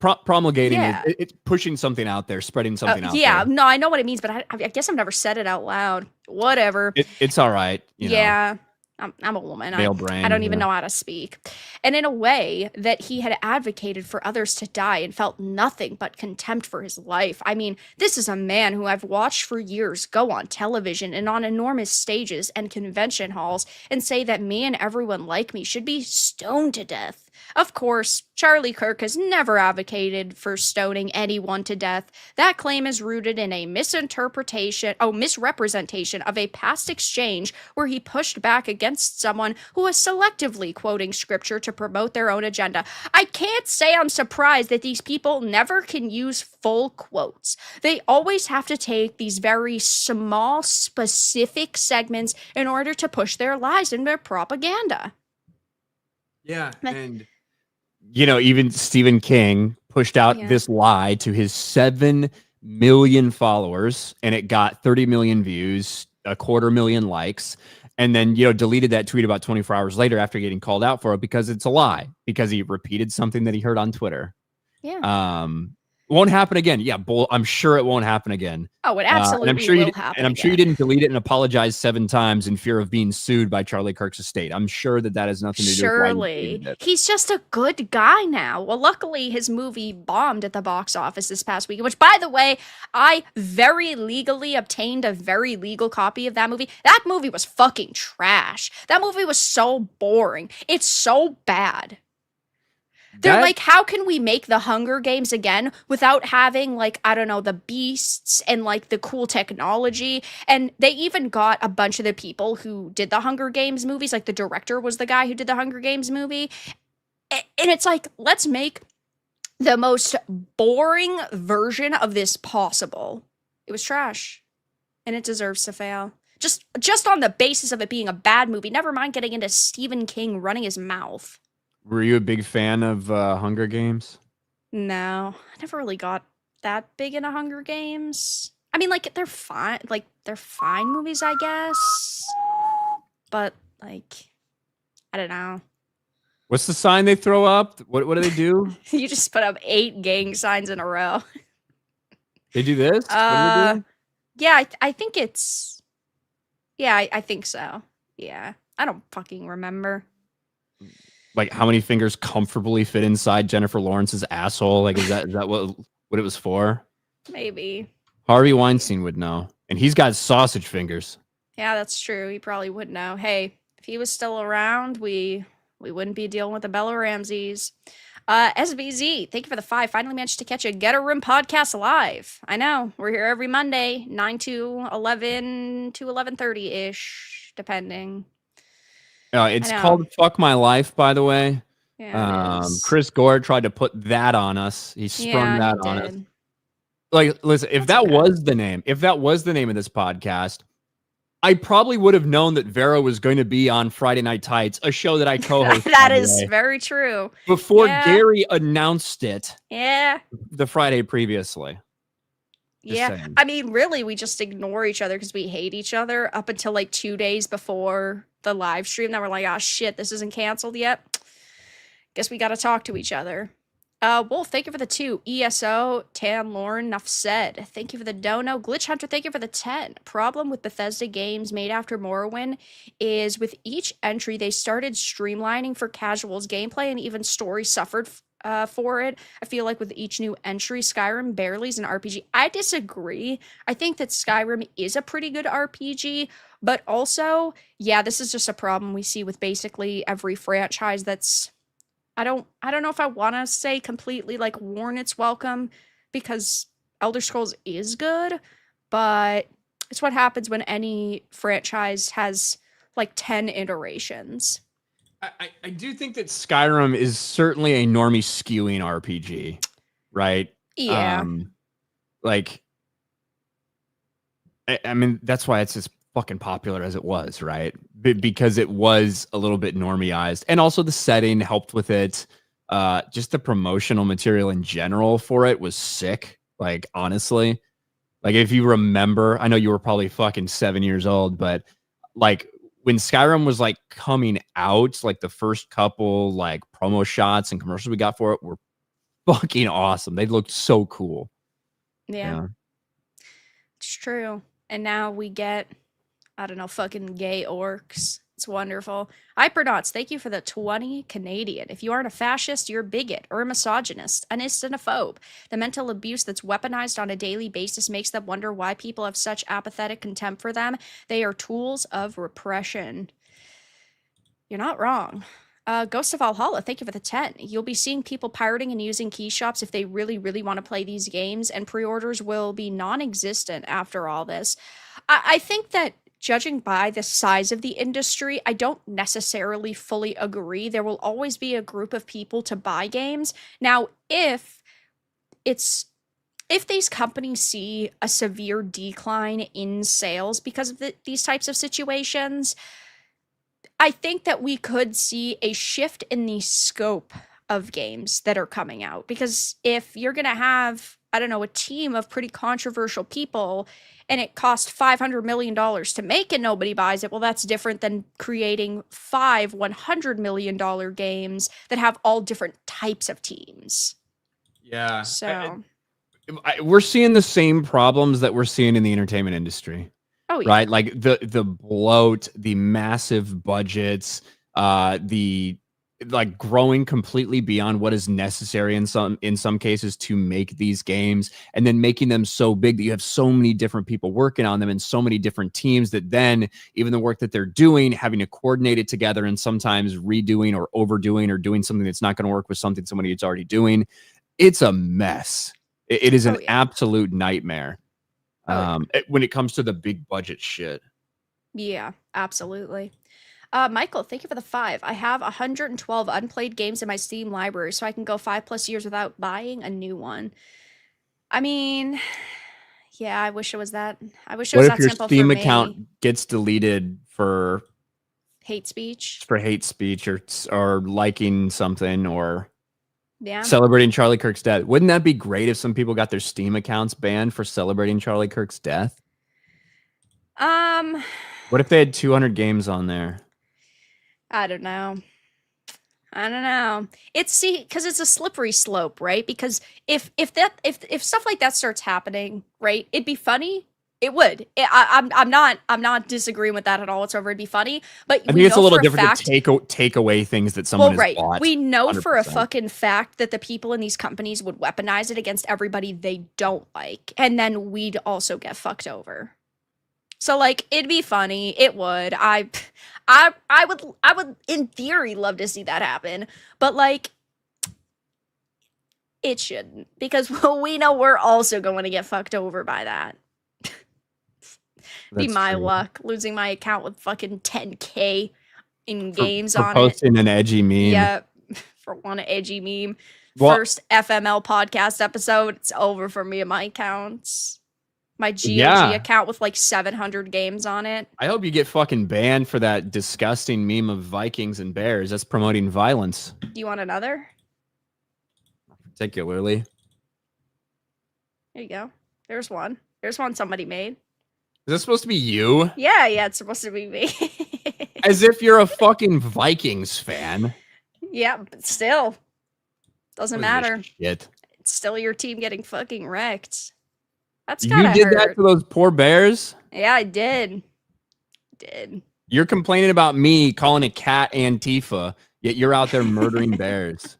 Promulgating it's pushing something out there, spreading something out there. Yeah, no, I know what it means, but I guess I've never said it out loud. Whatever. It's all right. You know. I'm a woman. Male brain, I don't even know how to speak. And in a way that he had advocated for others to die and felt nothing but contempt for his life. I mean, this is a man who I've watched for years go on television and on enormous stages and convention halls and say that me and everyone like me should be stoned to death. Of course, Charlie Kirk has never advocated for stoning anyone to death. That claim is rooted in a misrepresentation of a past exchange where he pushed back against someone who was selectively quoting scripture to promote their own agenda. I can't say I'm surprised that these people never can use full quotes. They always have to take these very small, specific segments in order to push their lies and their propaganda. Yeah, and you know, even Stephen King pushed out this lie to his 7 million followers, and it got 30 million views, 250,000 likes, and then, you know, deleted that tweet about 24 hours later after getting called out for it because it's a lie, because he repeated something that he heard on Twitter. Yeah. Won't happen again. Yeah, I'm sure it won't happen again. Oh, it absolutely will happen. And I'm sure you didn't delete it and apologize 7 times in fear of being sued by Charlie Kirk's estate. I'm sure that has nothing to do with why you did it. He's just a good guy now. Well, luckily his movie bombed at the box office this past week, which, by the way, I very legally obtained a very legal copy of that movie. That movie was fucking trash. That movie was so boring. It's so bad. They're like, how can we make the Hunger Games again without having, like, I don't know, the beasts and, like, the cool technology? And they even got a bunch of the people who did the Hunger Games movies. Like, the director was the guy who did the Hunger Games movie. And it's like, let's make the most boring version of this possible. It was trash. And it deserves to fail. Just on the basis of it being a bad movie. Never mind getting into Stephen King running his mouth. Were you a big fan of Hunger Games? No, I never really got that big into Hunger Games. I mean, like, they're fine. Like, they're fine movies, I guess. But, like, I don't know. What's the sign they throw up? What do they do? You just put up 8 gang signs in a row. They do this? What do they do? Yeah, I think it's... Yeah, I think so. Yeah. I don't fucking remember. Like, how many fingers comfortably fit inside Jennifer Lawrence's asshole? Like, is that what it was for? Maybe. Harvey Weinstein would know. And he's got sausage fingers. Yeah, that's true. He probably would know. Hey, if he was still around, we wouldn't be dealing with the Bella Ramseys. SVZ, thank you for the 5. Finally managed to catch a Get a Room podcast live. I know. We're here every Monday, 9 to 11 to 11:30-ish, depending. It's called Fuck My Life, by the way. Yeah, Chris Gore tried to put that on us. He sprung that on us. Like, listen, if that was the name of this podcast, I probably would have known that Vera was going to be on Friday Night Tights, a show that I co-host. That is very true. Before Gary announced it. Yeah. The Friday previously. Just Yeah. saying. I mean, really, we just ignore each other because we hate each other up until like 2 days before the live stream. Then we're like, oh shit, this isn't canceled yet. Guess we got to talk to each other. Wolf, thank you for the 2. ESO, Tan Lauren, enough said. Thank you for the dono. Glitch Hunter, thank you for the 10. Problem with Bethesda games made after Morrowind is with each entry, they started streamlining for casuals gameplay and even story suffered for it. I feel like with each new entry, Skyrim barely is an RPG. I disagree. I think that Skyrim is a pretty good RPG, but also, yeah, this is just a problem we see with basically every franchise that's I don't know if I want to say completely like worn its welcome because Elder Scrolls is good, but it's what happens when any franchise has like 10 iterations. I do think that Skyrim is certainly a normie skewing RPG, right? Yeah. Like, I mean, that's why it's as fucking popular as it was, right? Because it was a little bit normieized, and also the setting helped with it. Just the promotional material in general for it was sick. Like, honestly, like if you remember, I know you were probably fucking 7 years old, but like when Skyrim was like coming out, like the first couple like promo shots and commercials we got for it were fucking awesome. They looked so cool. Yeah. It's true. And now we get, I don't know, fucking gay orcs. It's wonderful. Hypernauts, thank you for the 20 Canadian. If you aren't a fascist, you're a bigot or a misogynist, an islamophobe. The mental abuse that's weaponized on a daily basis makes them wonder why people have such apathetic contempt for them. They are tools of repression. You're not wrong. Ghost of Valhalla, thank you for the 10. You'll be seeing people pirating and using key shops if they really, really want to play these games, and pre-orders will be non-existent after all this. I think that judging by the size of the industry, I don't necessarily fully agree. There will always be a group of people to buy games. Now, if these companies see a severe decline in sales because of these types of situations, I think that we could see a shift in the scope of games that are coming out. Because if you're going to have, I don't know, a team of pretty controversial people and it costs $500 million to make and nobody buys it, well, that's different than creating 5 $100 million games that have all different types of teams. Yeah. So we're seeing the same problems that we're seeing in the entertainment industry. oh yeah. Right? Like the bloat, the massive budgets, the like growing completely beyond what is necessary in some cases to make these games, and then making them so big that you have so many different people working on them and so many different teams that then even the work that they're doing, having to coordinate it together and sometimes redoing or overdoing or doing something that's not going to work with something somebody is already doing. It's a mess. It is an absolute nightmare. When it comes to the big budget shit. Yeah, absolutely. Michael, thank you for the 5. I have 112 unplayed games in my Steam library, so I can go 5+ years without buying a new one. I mean, yeah, I wish it was that. I wish it was that simple for me. What if your Steam account gets deleted for hate speech? For hate speech or liking something or yeah, celebrating Charlie Kirk's death. Wouldn't that be great if some people got their Steam accounts banned for celebrating Charlie Kirk's death? What if they had 200 games on there? I don't know. It's because it's a slippery slope, right? Because if stuff like that starts happening, right, it'd be funny. It would. I'm not disagreeing with that at all whatsoever. It'd be funny, but I think it's a little different to take away things that someone has bought. We know 100%. For a fucking fact that the people in these companies would weaponize it against everybody they don't like, and then we'd also get fucked over. So like, it'd be funny. It would. I would in theory love to see that happen, but like, it shouldn't, because we know we're also going to get fucked over by that. Be my luck, losing my account with fucking 10K in games on it. Posting an edgy meme. Yeah, for one edgy meme. First FML podcast episode, it's over for me and my accounts. My GOG account with like 700 games on it. I hope you get fucking banned for that disgusting meme of Vikings and bears. That's promoting violence. Do you want another? Particularly. There you go. There's one. There's one somebody made. Is this supposed to be you? Yeah, it's supposed to be me. As if you're a fucking Vikings fan. Yeah, but still. Doesn't What is this matter. shit? It's still your team getting fucking wrecked. That's You gotta did hurt. that to those poor Bears? Yeah, I did. Did. You're complaining about me calling a cat Antifa, yet you're out there murdering bears.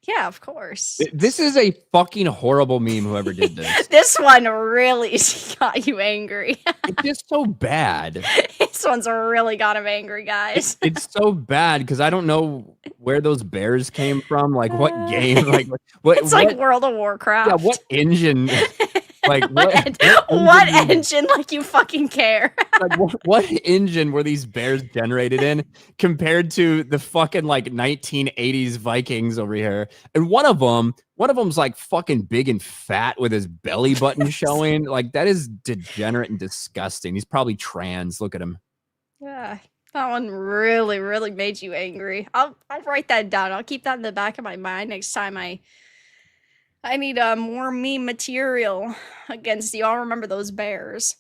Yeah, of course. This is a fucking horrible meme, whoever did this. This one really got you angry. It's just so bad. This one's really got him angry, guys. It's so bad because I don't know where those bears came from. Like what game? Like what? It's like World of Warcraft. Yeah, what engine? Like what engine? Like you fucking care? Like what engine were these bears generated in compared to the fucking like 1980s Vikings over here? And one of them's like fucking big and fat with his belly button showing. Like that is degenerate and disgusting. He's probably trans. Look at him. Yeah, that one really made you angry. I'll write that down. I'll keep that in the back of my mind next time I need more meme material against you. I'll remember those bears.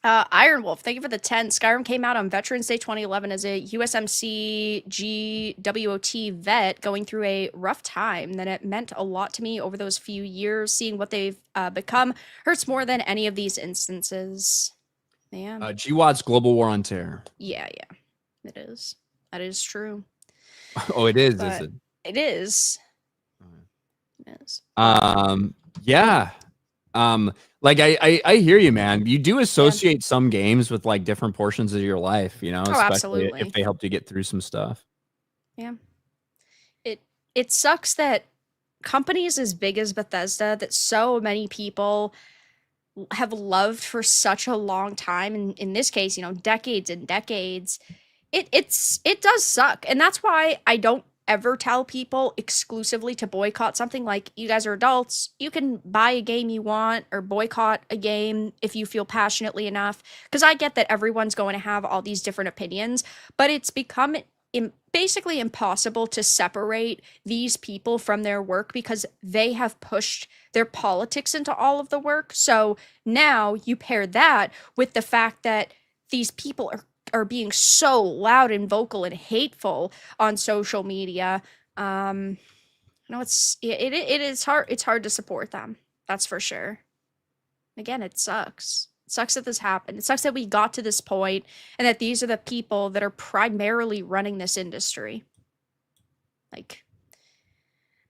Iron Wolf, thank you for the 10. Skyrim came out on Veterans Day 2011 as a USMC GWOT vet going through a rough time. Then it meant a lot to me over those few years. Seeing what they've become hurts more than any of these instances. Yeah. GWOT's Global War on Terror. Yeah. It is. That is true. Oh, it is, But is it? It is. It is. Yeah. Like I hear you, man. You do associate some games with like different portions of your life, you know, especially absolutely. if they helped you get through some stuff. Yeah. It sucks that companies as big as Bethesda, that so many people have loved for such a long time, and in this case, you know, decades and decades, it does suck. And that's why I don't ever tell people exclusively to boycott something. Like, you guys are adults, you can buy a game you want or boycott a game if you feel passionately enough, because I get that everyone's going to have all these different opinions, but it's become basically impossible to separate these people from their work because they have pushed their politics into all of the work. So now you pair that with the fact that these people are being so loud and vocal and hateful on social media. You know, it is hard. It's hard to support them. That's for sure. Again, it sucks. It sucks that this happened. It sucks that we got to this point and that these are the people that are primarily running this industry. Like,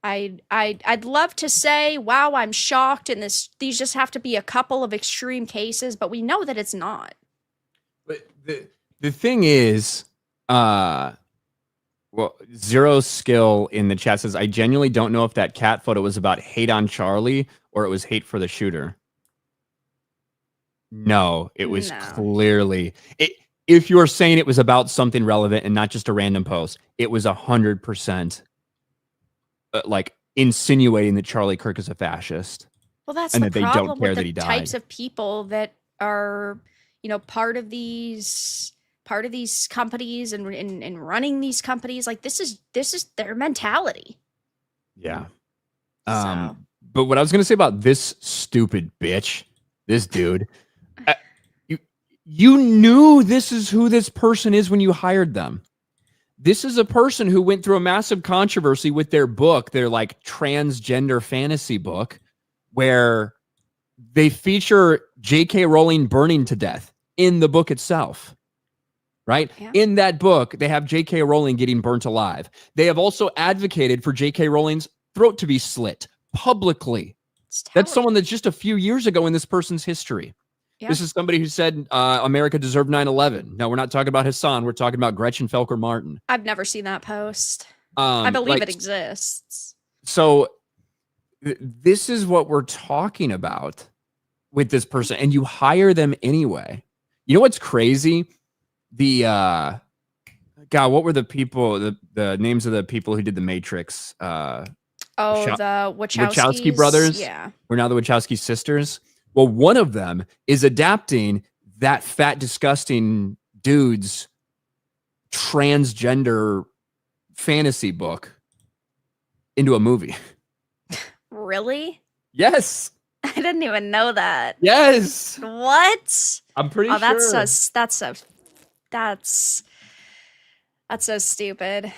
I'd love to say, wow, I'm shocked, and these just have to be a couple of extreme cases, but we know that it's not. But the thing is, well, Zero Skill in the chat says, I genuinely don't know if that cat photo was about hate on Charlie or it was hate for the shooter. No, it was clearly if you're saying it was about something relevant and not just a random post, it was 100% like insinuating that Charlie Kirk is a fascist. Well, that's and the that they problem don't care with that the he died. types of people that are, you know, part of these companies and running these companies. Like, this is their mentality. Yeah. So. But what I was going to say about this stupid bitch, this dude, you knew this is who this person is when you hired them. This is a person who went through a massive controversy with their book, their like transgender fantasy book, where they feature J.K. Rowling burning to death in the book itself. Right? Yeah. In that book, they have J.K. Rowling getting burnt alive. They have also advocated for J.K. Rowling's throat to be slit publicly. That's someone that's just a few years ago in this person's history. Yeah. This is somebody who said America deserved 9/11. No, we're not talking about Hassan. We're talking about Gretchen Felker Martin. I've never seen that post. I believe it exists. So this is what we're talking about with this person, and you hire them anyway. You know what's crazy? The God, what were the people? The names of the people who did the Matrix? The Wachowski brothers. Yeah, we're now the Wachowski sisters. Well, one of them is adapting that fat, disgusting dude's transgender fantasy book into a movie. Really? Yes. I didn't even know that. Yes, What? I'm pretty Oh, sure. That's so stupid.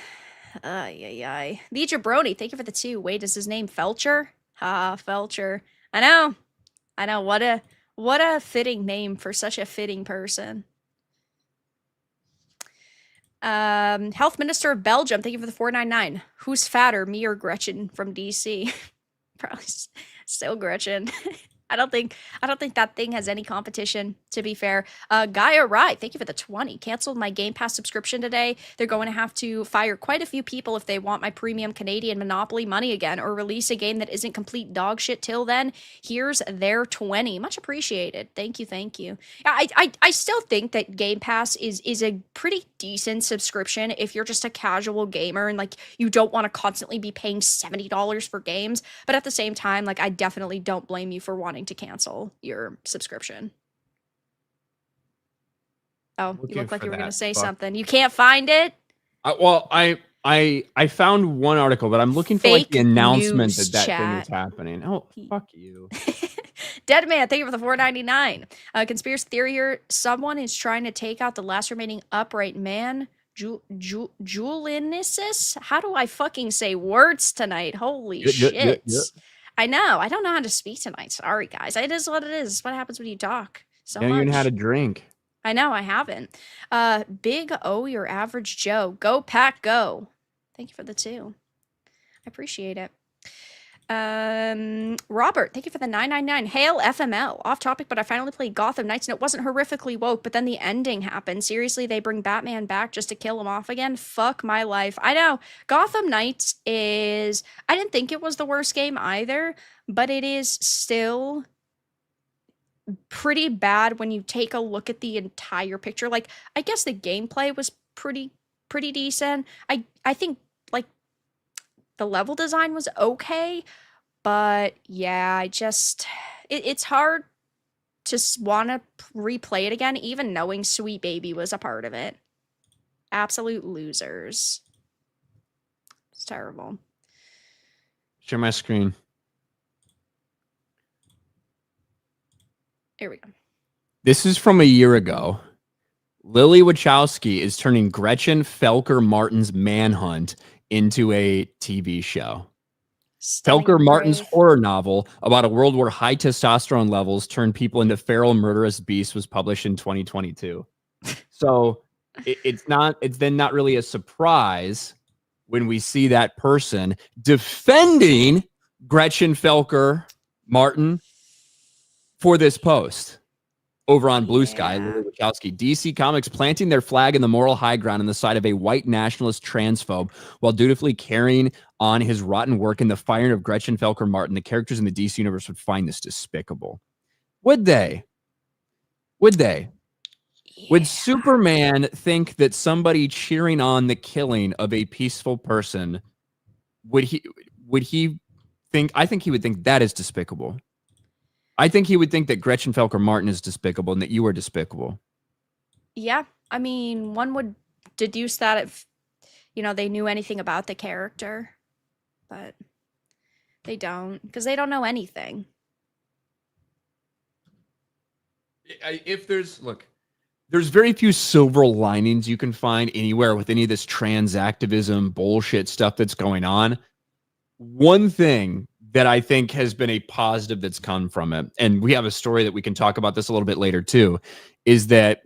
Yeah. The Jabroni, thank you for the 2. Wait, is his name Felcher? Felcher. I know. What a fitting name for such a fitting person. Health Minister of Belgium, thank you for the 499. Who's fatter, me or Gretchen from DC? Probably still Gretchen. I don't think that thing has any competition, to be fair. Gaia Rye, thank you for the 20. Canceled my Game Pass subscription today. They're going to have to fire quite a few people if they want my premium Canadian Monopoly money again, or release a game that isn't complete dog shit till then. Here's their 20. Much appreciated. Thank you. I still think that Game Pass is a pretty decent subscription if you're just a casual gamer and like you don't want to constantly be paying $70 for games. But at the same time, like I definitely don't blame you for wanting to cancel your subscription. Oh, you look like you were going to say something. You can't find it? I found one article, but I'm looking for like the announcement that thing is happening. Oh, fuck you. Dead Man, thank you for the 499. Conspiracy theory here. Someone is trying to take out the last remaining upright man. Julianisis? How do I fucking say words tonight? Holy shit. Yeah. I know. I don't know how to speak tonight. Sorry, guys. It is what it is. It's what happens when you talk so much. You even had a drink. I know. I haven't. Big O, your average Joe. Go Pack, go. Thank you for the 2. I appreciate it. Robert, thank you for the 999. Hail FML. Off topic, but I finally played Gotham Knights and it wasn't horrifically woke, but then the ending happened. Seriously, they bring Batman back just to kill him off again? Fuck my life. I know. Gotham Knights is... I didn't think it was the worst game either, but it is still pretty bad when you take a look at the entire picture. Like, I guess the gameplay was pretty decent. I think, like, the level design was okay, but yeah, it's hard to want to replay it again, even knowing Sweet Baby was a part of it. Absolute losers. It's terrible. Share my screen. Here we go. This is from a year ago. Lily Wachowski is turning Gretchen Felker Martin's Manhunt into a TV show. Felker Martin's horror novel about a world where high testosterone levels turn people into feral murderous beasts was published in 2022. So it's then not really a surprise when we see that person defending Gretchen Felker Martin for this post. Over on Blue Sky, Lily Wachowski, DC Comics planting their flag in the moral high ground on the side of a white nationalist transphobe while dutifully carrying on his rotten work in the firing of Gretchen Felker Martin. The characters in the DC universe would find this despicable. Would they? Yeah. Would Superman think that somebody cheering on the killing of a peaceful person, would he think, I think he would think that is despicable. I think he would think that Gretchen Felker Martin is despicable and that you are despicable. Yeah. I mean, one would deduce that if, they knew anything about the character. But they don't, because they don't know anything. There's very few silver linings you can find anywhere with any of this trans activism bullshit stuff that's going on. One thing that I think has been a positive that's come from it, and we have a story that we can talk about this a little bit later too, is that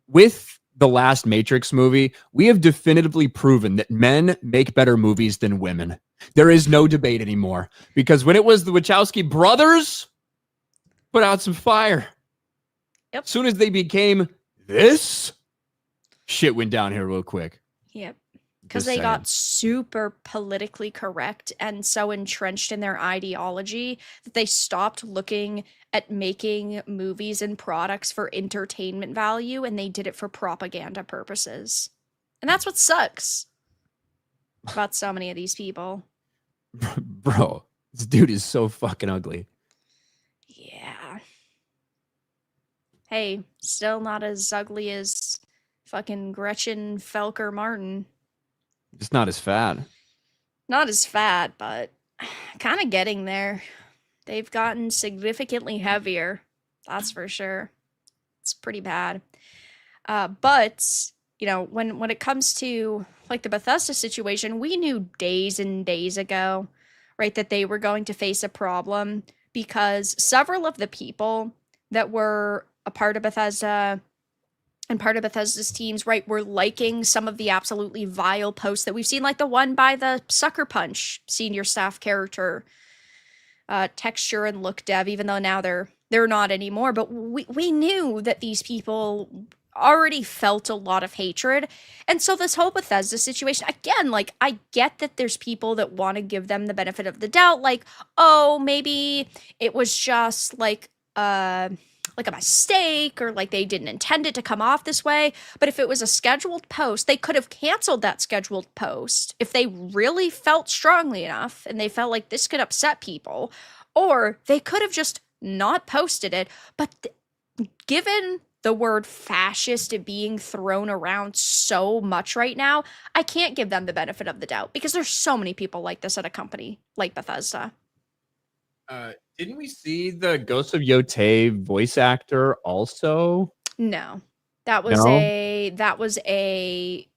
with the last Matrix movie, we have definitively proven that men make better movies than women. There is no debate anymore, because when it was the Wachowski brothers put out some fire. Yep. As soon as they became this, shit went down here real quick. Yep. Because they got super politically correct and so entrenched in their ideology that they stopped looking at making movies and products for entertainment value, and they did it for propaganda purposes. And that's what sucks about so many of these people. Bro, this dude is so fucking ugly. Yeah. Hey, still not as ugly as fucking Gretchen Felker Martin. Just not as fat. Not as fat, but kind of getting there. They've gotten significantly heavier. That's for sure. It's pretty bad. But you know, when it comes to like the Bethesda situation, we knew days and days ago, right, that they were going to face a problem because several of the people that were a part of Bethesda and part of Bethesda's teams, right, were liking some of the absolutely vile posts that we've seen, like the one by the Sucker Punch senior staff character, texture and look dev, even though now they're not anymore. But we knew that these people already felt a lot of hatred. And so this whole Bethesda situation, again, like I get that there's people that want to give them the benefit of the doubt, like, oh, maybe it was just like a mistake, or like they didn't intend it to come off this way. But if it was a scheduled post, they could have canceled that scheduled post if they really felt strongly enough and they felt like this could upset people, or they could have just not posted it. But given the word fascist being thrown around so much right now, I can't give them the benefit of the doubt because there's so many people like this at a company like Bethesda. Didn't we see the Ghost of Yotei voice actor also? No. That was No? that was a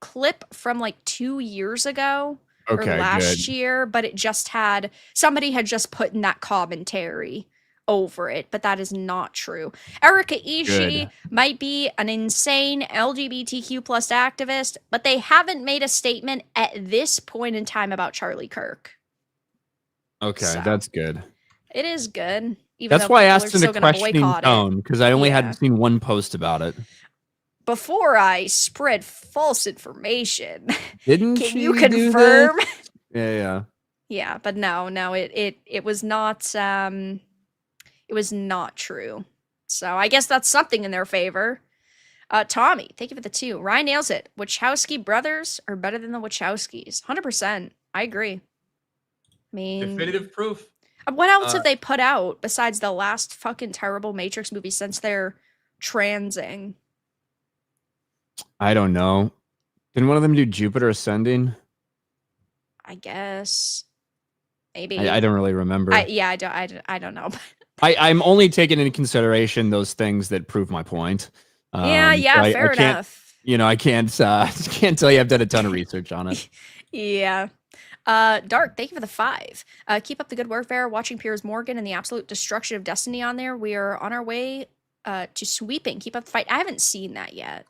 clip from like 2 years ago or Okay, last good. year, but it just had somebody had just put in that commentary over it, but that is not true. Erika Ishii Good. might be an insane LGBTQ plus activist, but they haven't made a statement at this point in time about Charlie Kirk. Okay, So, that's good. it is good. Even That's though why I people asked are in a still going to questioning boycott tone, because I only Yeah. had seen one post about it. Before I spread false information, Didn't can she you do confirm? this? Yeah. Yeah, but no, it was not it was not true. So I guess that's something in their favor. Tommy, thank you for the 2. Ryan nails it. Wachowski brothers are better than the Wachowskis. 100%. I agree. I mean, Definitive proof. what else have they put out besides the last fucking terrible Matrix movie since they're transing? I don't know. Didn't one of them do Jupiter Ascending? I guess. Maybe. I don't really remember. I don't know. I'm only taking into consideration those things that prove my point. Yeah, so fair I can't, enough. you know, I can't tell you I've done a ton of research on it. Yeah. Dark, thank you for the 5. Keep up the good work there. Watching Piers Morgan and the absolute destruction of Destiny on there. We are on our way to sweeping. Keep up the fight. I haven't seen that yet.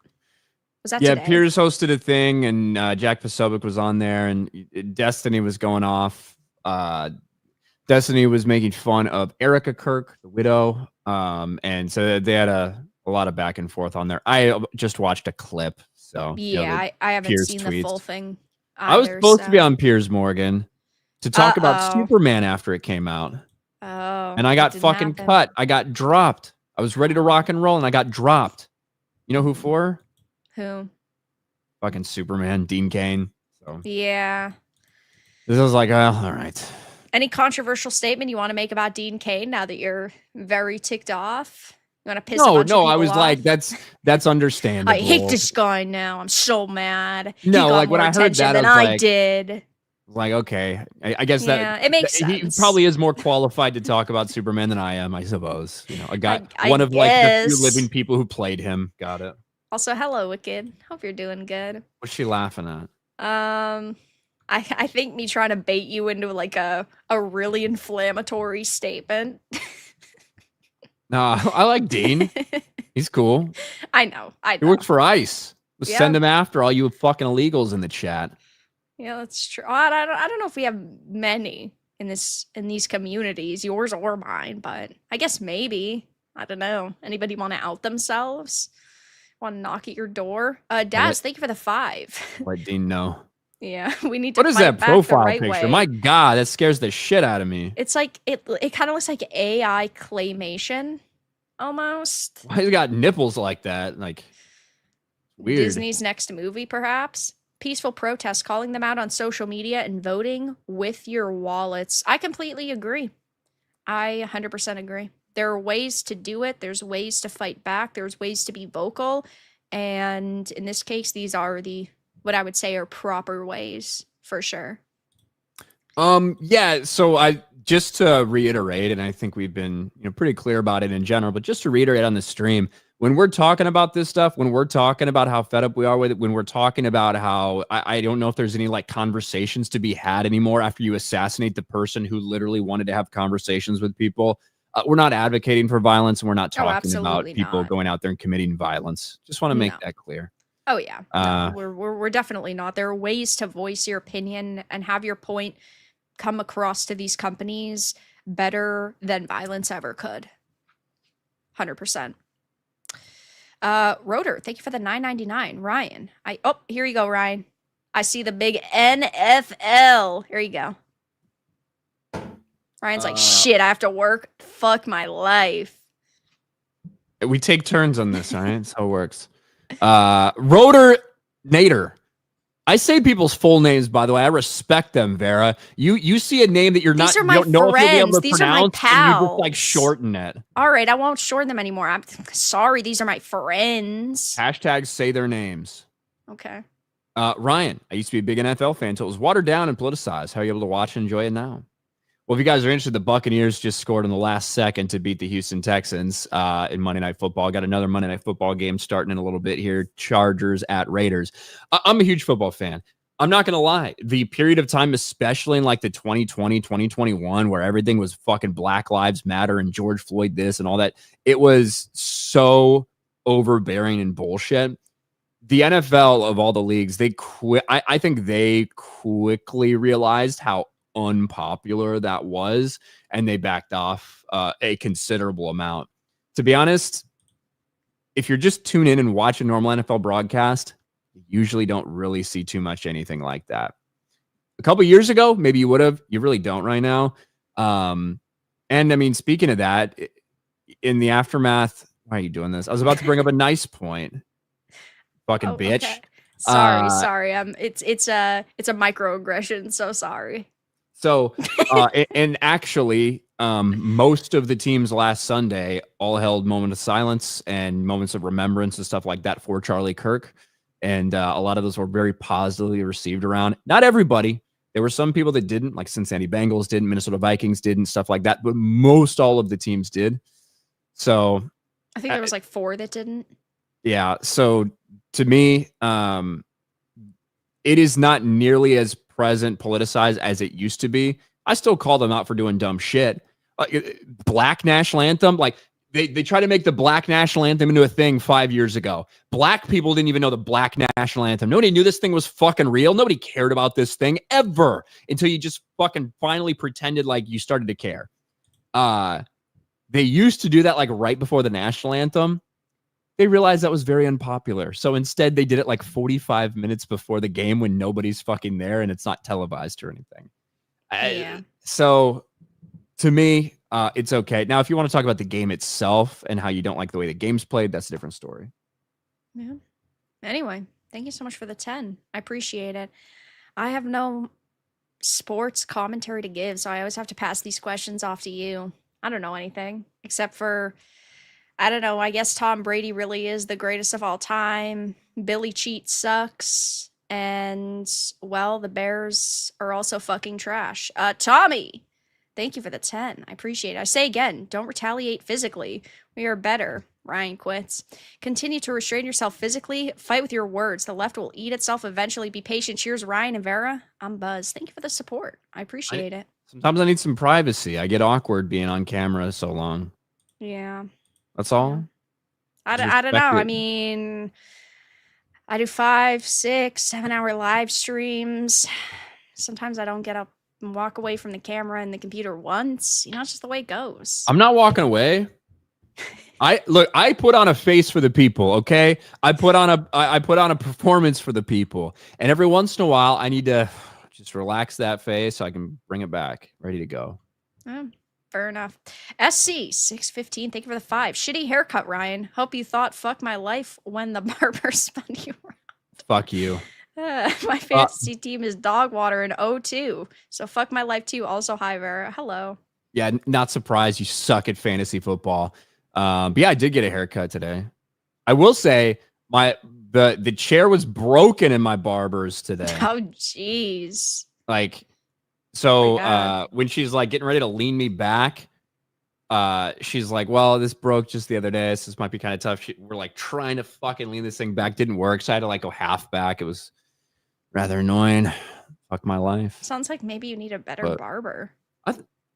Was that today? Piers hosted a thing, and Jack Posobiec was on there, and Destiny was going off. Destiny was making fun of Erica Kirk, the widow, and so they had a lot of back and forth on there. I just watched a clip, so yeah, I haven't Piers seen tweets. the full thing. I was supposed to be on Piers Morgan to talk about Superman after it came out. Oh, and I got fucking cut. I got dropped. I was ready to rock and roll, and I got dropped. You know who for? Who? Fucking Superman, Dean Cain. So yeah. This was like, all right. Any controversial statement you want to make about Dean Cain now that you're very ticked off? You want to piss a bunch of people I was off? like, that's understandable. I hate this guy now. I'm so mad. No, he got like when more I heard that, than I did. Like, okay, I guess that it makes sense. He probably is more qualified to talk about Superman than I am, I suppose. You know, a guy, I one of like the few guess. living people who played him. Got it. Also, hello, Wicked. Hope you're doing good. What's she laughing at? I think me trying to bait you into like a really inflammatory statement. No, I like Dean. He's cool. I know. He works for ICE. Let's Yeah. send him after all you fucking illegals in the chat. Yeah, that's true. I don't know if we have many in these communities, yours or mine, but I guess maybe. I don't know. Anybody want to out themselves? Want to knock at your door? Daz, thank you for the 5. Let Dean know. Yeah, we need to. What is fight that back profile the right picture? way. My God, that scares the shit out of me. It's like it kind of looks like AI claymation, almost. Why he got nipples like that? Like weird. Disney's next movie, perhaps. Peaceful protests, calling them out on social media and voting with your wallets. I completely agree. I 100% agree. There are ways to do it. There's ways to fight back. There's ways to be vocal. And in this case, these are what I would say are proper ways, for sure. Yeah, so I just to reiterate, and I think we've been pretty clear about it in general, but just to reiterate on the stream, when we're talking about this stuff, when we're talking about how fed up we are with it, when we're talking about how I don't know if there's any like conversations to be had anymore after you assassinate the person who literally wanted to have conversations with people. We're not advocating for violence, and we're not talking about people going out there and committing violence. Just want to make that clear. Oh yeah, no, we're definitely not. There are ways to voice your opinion and have your point come across to these companies better than violence ever could. 100%. Rotor, thank you for the $9.99. Ryan, here you go, Ryan. I see the big NFL. Here you go. Ryan's like, shit, I have to work. Fuck my life. We take turns on this, all right? That's how it works. Rotor Nader. I say people's full names, by the way. I respect them, Vera. You see a name that you don't know if you'll be able to pronounce, and you just like shorten it. All right, I won't shorten them anymore. I'm sorry, these are my friends. Hashtag say their names. Okay. Ryan, I used to be a big NFL fan until it was watered down and politicized. How are you able to watch and enjoy it now? Well, if you guys are interested, the Buccaneers just scored in the last second to beat the Houston Texans in Monday Night Football. Got another Monday Night Football game starting in a little bit here. Chargers at Raiders. I'm a huge football fan. I'm not going to lie. The period of time, especially in like the 2020, 2021, where everything was fucking Black Lives Matter and George Floyd this and all that, it was so overbearing and bullshit. The NFL of all the leagues, I think they quickly realized how unpopular that was, and they backed off a considerable amount. To be honest, if you're just tuning in and watch a normal NFL broadcast, you usually don't really see too much anything like that. A couple years ago, maybe you would have. You really don't right now. And I mean, speaking of that, in the aftermath, why are you doing this? I was about to bring up a nice point. Fucking bitch. Okay. Sorry. It's a microaggression. So sorry. So, and actually, most of the teams last Sunday all held moments of silence and moments of remembrance and stuff like that for Charlie Kirk. And a lot of those were very positively received around. Not everybody. There were some people that didn't, like Cincinnati Bengals didn't, Minnesota Vikings didn't, stuff like that. But most all of the teams did. So I think there was like 4 that didn't. Yeah. So to me, it is not nearly as present politicized as it used to be. I still call them out for doing dumb shit. Black national anthem, like they try to make the Black national anthem into a thing 5 years ago. Black people didn't even know the Black national anthem. Nobody knew this thing was fucking real. Nobody cared about this thing ever until you just fucking finally pretended like you started to care. They used to do that like right before the national anthem. They realized that was very unpopular. So instead they did it like 45 minutes before the game when nobody's fucking there and it's not televised or anything. Yeah. So to me, it's okay. Now, if you want to talk about the game itself and how you don't like the way the game's played, that's a different story. Yeah. Anyway, thank you so much for the 10. I appreciate it. I have no sports commentary to give, so I always have to pass these questions off to you. I don't know anything except for, I don't know, I guess Tom Brady really is the greatest of all time. Billy Cheat sucks. And, well, the Bears are also fucking trash. Tommy, thank you for the 10. I appreciate it. I say again, don't retaliate physically. We are better. Ryan quits. Continue to restrain yourself physically. Fight with your words. The left will eat itself eventually. Be patient. Cheers, Ryan and Vera. I'm Buzz. Thank you for the support. I appreciate it. Sometimes I need some privacy. I get awkward being on camera so long. Yeah. That's all. I don't know. I mean, I do 5, 6, 7 hour live streams. Sometimes I don't get up and walk away from the camera and the computer once. You know, it's just the way it goes. I'm not walking away. I put on a face for the people, okay? I put on a performance for the people. And every once in a while I need to just relax that face so I can bring it back, ready to go. Fair enough. SC 615, thank you for the 5. Shitty haircut, Ryan. Hope you thought fuck my life when the barber spun you around. Fuck you. My fantasy team is Dogwater and O2. So fuck my life too. Also, hi Vera. Hello. Yeah, not surprised you suck at fantasy football. But yeah, I did get a haircut today. I will say the chair was broken in my barber's today. Oh jeez. Like, So God. when she's like getting ready to lean me back, she's like, well, this broke just the other day, so this might be kind of tough. We're like trying to fucking lean this thing back. Didn't work. So I had to like go half back. It was rather annoying. Fuck my life. Sounds like maybe you need a better But barber.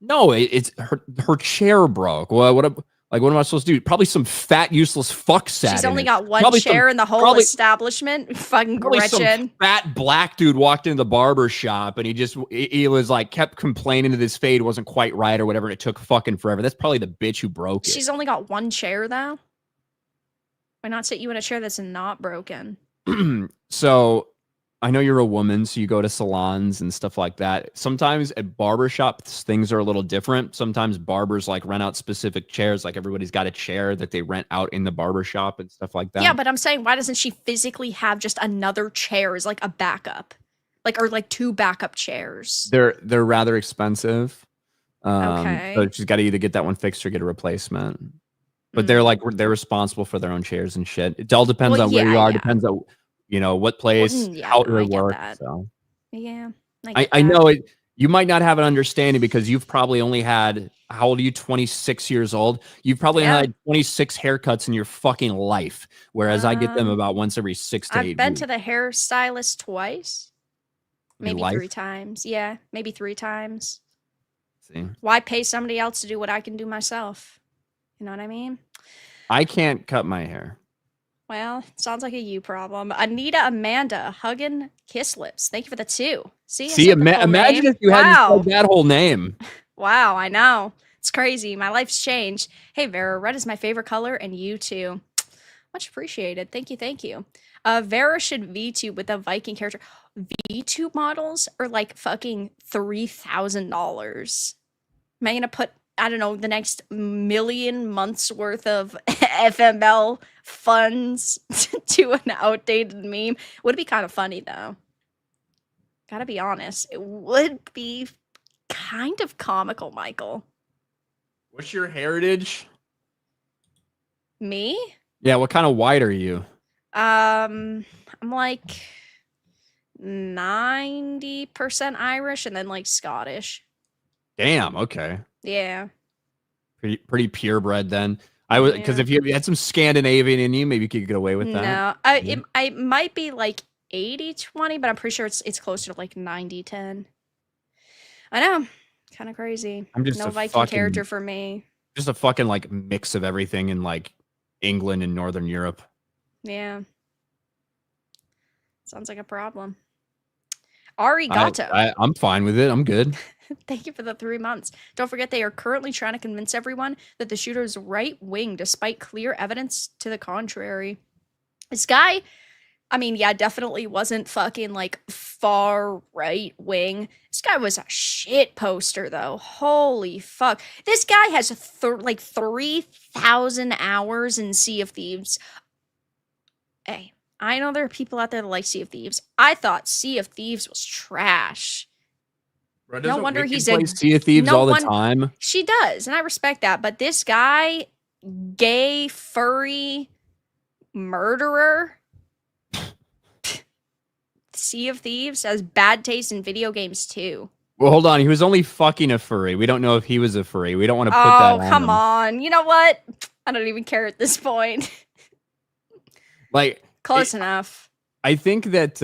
no, it's her chair broke. Well, what am I supposed to do? Probably some fat, useless fuck sat She's in only it. got one Probably chair in the whole establishment. Fucking some Gretchen. fat black dude walked into the barber shop and he was like kept complaining that his fade wasn't quite right or whatever, and it took fucking forever. That's probably the bitch who broke it. She's only got one chair though. Why not sit you in a chair that's not broken? So I know you're a woman, so you go to salons and stuff like that. Sometimes at barber shops, things are a little different. Sometimes barbers like rent out specific chairs. Like everybody's got a chair that they rent out in the barber shop and stuff like that. Yeah, but I'm saying, why doesn't she physically have just another chair as like a backup? Like, or like two backup chairs? They're rather expensive. Okay. So she's got to either get that one fixed or get a replacement. But they're responsible for their own chairs and shit. It all depends on where you are. Depends on what place, how it works. So yeah, I know it. You might not have an understanding because you've probably only had, how old are you? 26 years old. You've probably had 26 haircuts in your fucking life, whereas I get them about once every 6 to 8 weeks. I've been to the hairstylist twice, maybe 3 times. Yeah, maybe 3 times. See, why pay somebody else to do what I can do myself? You know what I mean? I can't cut my hair. Well, sounds like a you problem. Anita Amanda, Huggin Kiss Lips. Thank you for the 2. See, imagine if you hadn't said that whole name. Wow, I know. It's crazy. My life's changed. Hey, Vera, red is my favorite color, and you too. Much appreciated. Thank you, thank you. Vera should VTube with a Viking character. VTube models are like fucking $3,000. Am I gonna put, I don't know, the next million months worth of FML funds to an outdated meme? Would be kind of funny though. Gotta be honest. It would be kind of comical, Michael. What's your heritage? Me? Yeah, what kind of white are you? I'm like 90% Irish and then like Scottish. Damn, okay. Yeah. Pretty purebred then. I would, because if you had some Scandinavian in you, maybe you could get away with that. No, I might be like 80-20, but I'm pretty sure it's closer to like 90-10. I know, kind of crazy. I'm just no Viking character for me. Just a fucking like mix of everything in like England and Northern Europe. Yeah, sounds like a problem. Arigato. I'm fine with it. I'm good. Thank you for the 3 months. Don't forget they are currently trying to convince everyone that the shooter is right wing, despite clear evidence to the contrary. This guy, I mean, yeah, definitely wasn't fucking like far right wing. This guy was a shit poster though. Holy fuck. This guy has like 3,000 hours in Sea of Thieves. Hey, I know there are people out there that like Sea of Thieves. I thought Sea of Thieves was trash. Bro, no wonder he's a Sea of Thieves all the time. She does, and I respect that. But this guy, gay, furry, murderer, Sea of Thieves has bad taste in video games too. Well, hold on. He was only fucking a furry. We don't know if he was a furry. We don't want to put that on him. Oh, come on. You know what? I don't even care at this point. Like, close enough. I think that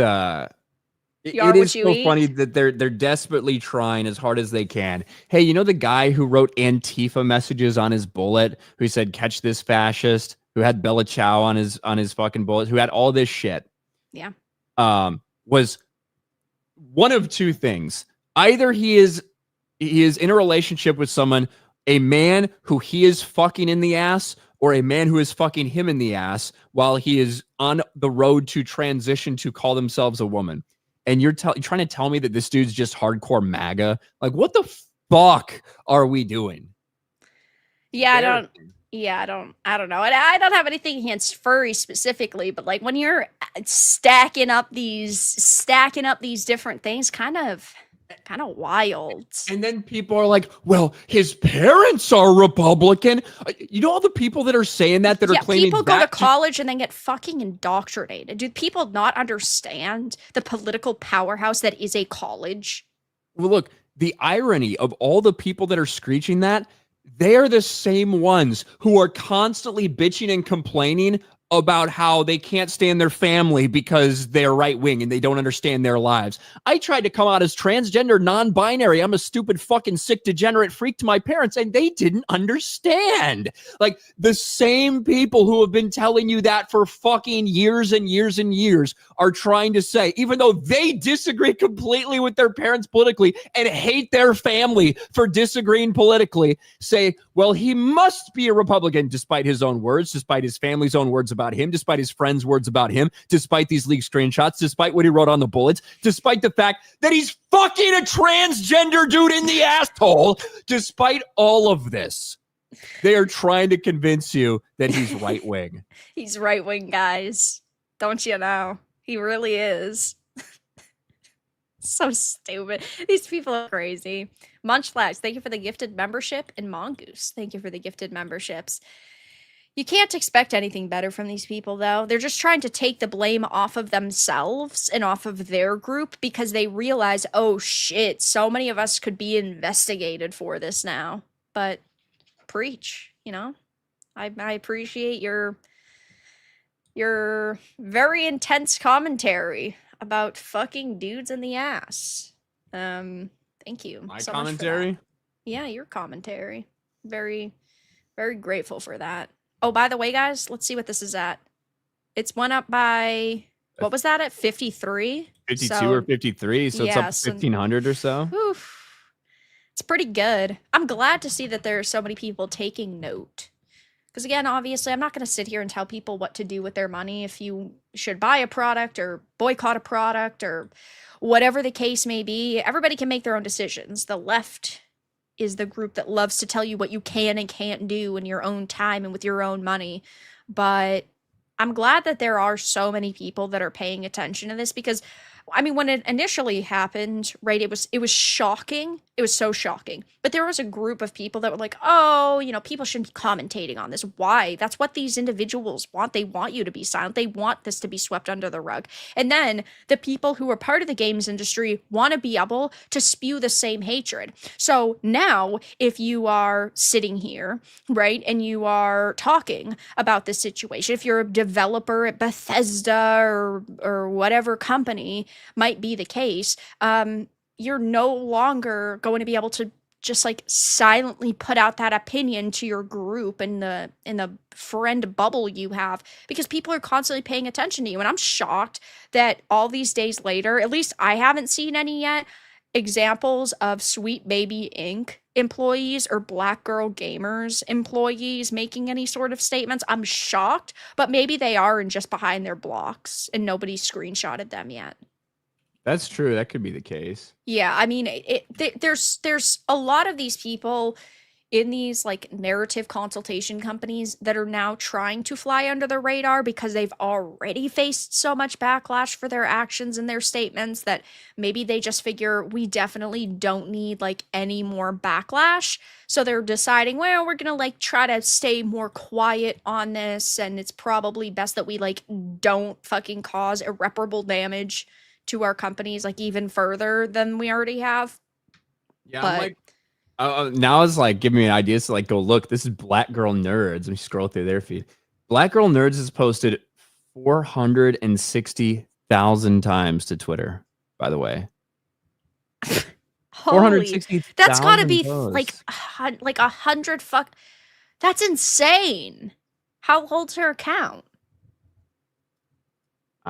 it is so funny that they're desperately trying as hard as they can. Hey, you know the guy who wrote Antifa messages on his bullet, who said "catch this fascist," who had Bella Ciao on his fucking bullet, who had all this shit. Yeah. Was one of two things. Either he is in a relationship with someone, a man who he is fucking in the ass, or a man who is fucking him in the ass while he is on the road to transition to call themselves a woman. And you're trying to tell me that this dude's just hardcore MAGA? Like, what the fuck are we doing? Yeah, I don't know. And I don't have anything against furry specifically, but like when you're stacking up these different things, kind of wild. And then people are like, well, his parents are Republican. You know all the people that are saying that are claiming people go to college and then get fucking indoctrinated. Do people not understand the political powerhouse that is a college? Well, look, the irony of all the people that are screeching that, they are the same ones who are constantly bitching and complaining about how they can't stand their family because they're right wing and they don't understand their lives. I tried to come out as transgender, non-binary. I'm a stupid fucking sick degenerate freak to my parents, and they didn't understand. Like, the same people who have been telling you that for fucking years and years and years are trying to say, even though they disagree completely with their parents politically and hate their family for disagreeing politically, say, well, he must be a Republican, despite his own words, despite his family's own words about him, despite his friends' words about him, despite these leaked screenshots, despite what he wrote on the bullets, despite the fact that he's fucking a transgender dude in the asshole. Despite all of this, they are trying to convince you that he's right wing. He's right wing, guys. Don't you know? He really is. So stupid. These people are crazy. Munch Flags, thank you for the gifted membership. And Mongoose, thank you for the gifted memberships. You can't expect anything better from these people, though. They're just trying to take the blame off of themselves and off of their group because they realize, oh shit, so many of us could be investigated for this now. But preach, you know? I appreciate your very intense commentary about fucking dudes in the ass. Thank you. My so commentary? Yeah, your commentary. Very, very grateful for that. Oh, by the way, guys, let's see what this is at. It's went up by, what was that at? 53? 52 or 53, so yeah, it's up 1,500 or so. Oof. It's pretty good. I'm glad to see that there are so many people taking note. Because again, obviously, I'm not going to sit here and tell people what to do with their money. If you should buy a product or boycott a product or whatever the case may be, everybody can make their own decisions. The left is the group that loves to tell you what you can and can't do in your own time and with your own money. But I'm glad that there are so many people that are paying attention to this because, I mean, when it initially happened, right, it was shocking. It was so shocking. But there was a group of people that were like, oh, you know, people shouldn't be commentating on this. Why? That's what these individuals want. They want you to be silent. They want this to be swept under the rug. And then the people who are part of the games industry want to be able to spew the same hatred. So now, if you are sitting here, right, and you are talking about this situation, if you're a developer at Bethesda or whatever company might be the case, you're no longer going to be able to just like silently put out that opinion to your group in the friend bubble you have because people are constantly paying attention to you. And I'm shocked that all these days later, at least I haven't seen any yet, examples of Sweet Baby Inc. employees or Black Girl Gamers employees making any sort of statements. I'm shocked, but maybe they are and just behind their blocks and nobody's screenshotted them yet. That's true. That could be the case. Yeah, I mean, there's a lot of these people in these like narrative consultation companies that are now trying to fly under the radar because they've already faced so much backlash for their actions and their statements that maybe they just figure we definitely don't need like any more backlash. So they're deciding, well, we're gonna like try to stay more quiet on this, and it's probably best that we like don't fucking cause irreparable damage to our companies like even further than we already have. Yeah, but, I'm like, now it's like giving me an idea to like go look. This is Black Girl Nerds. Let me scroll through their feed. Black Girl Nerds has posted 460,000 times to Twitter. By the way, holy, that's got to be posts. like 100 fuck. That's insane. How old's her account?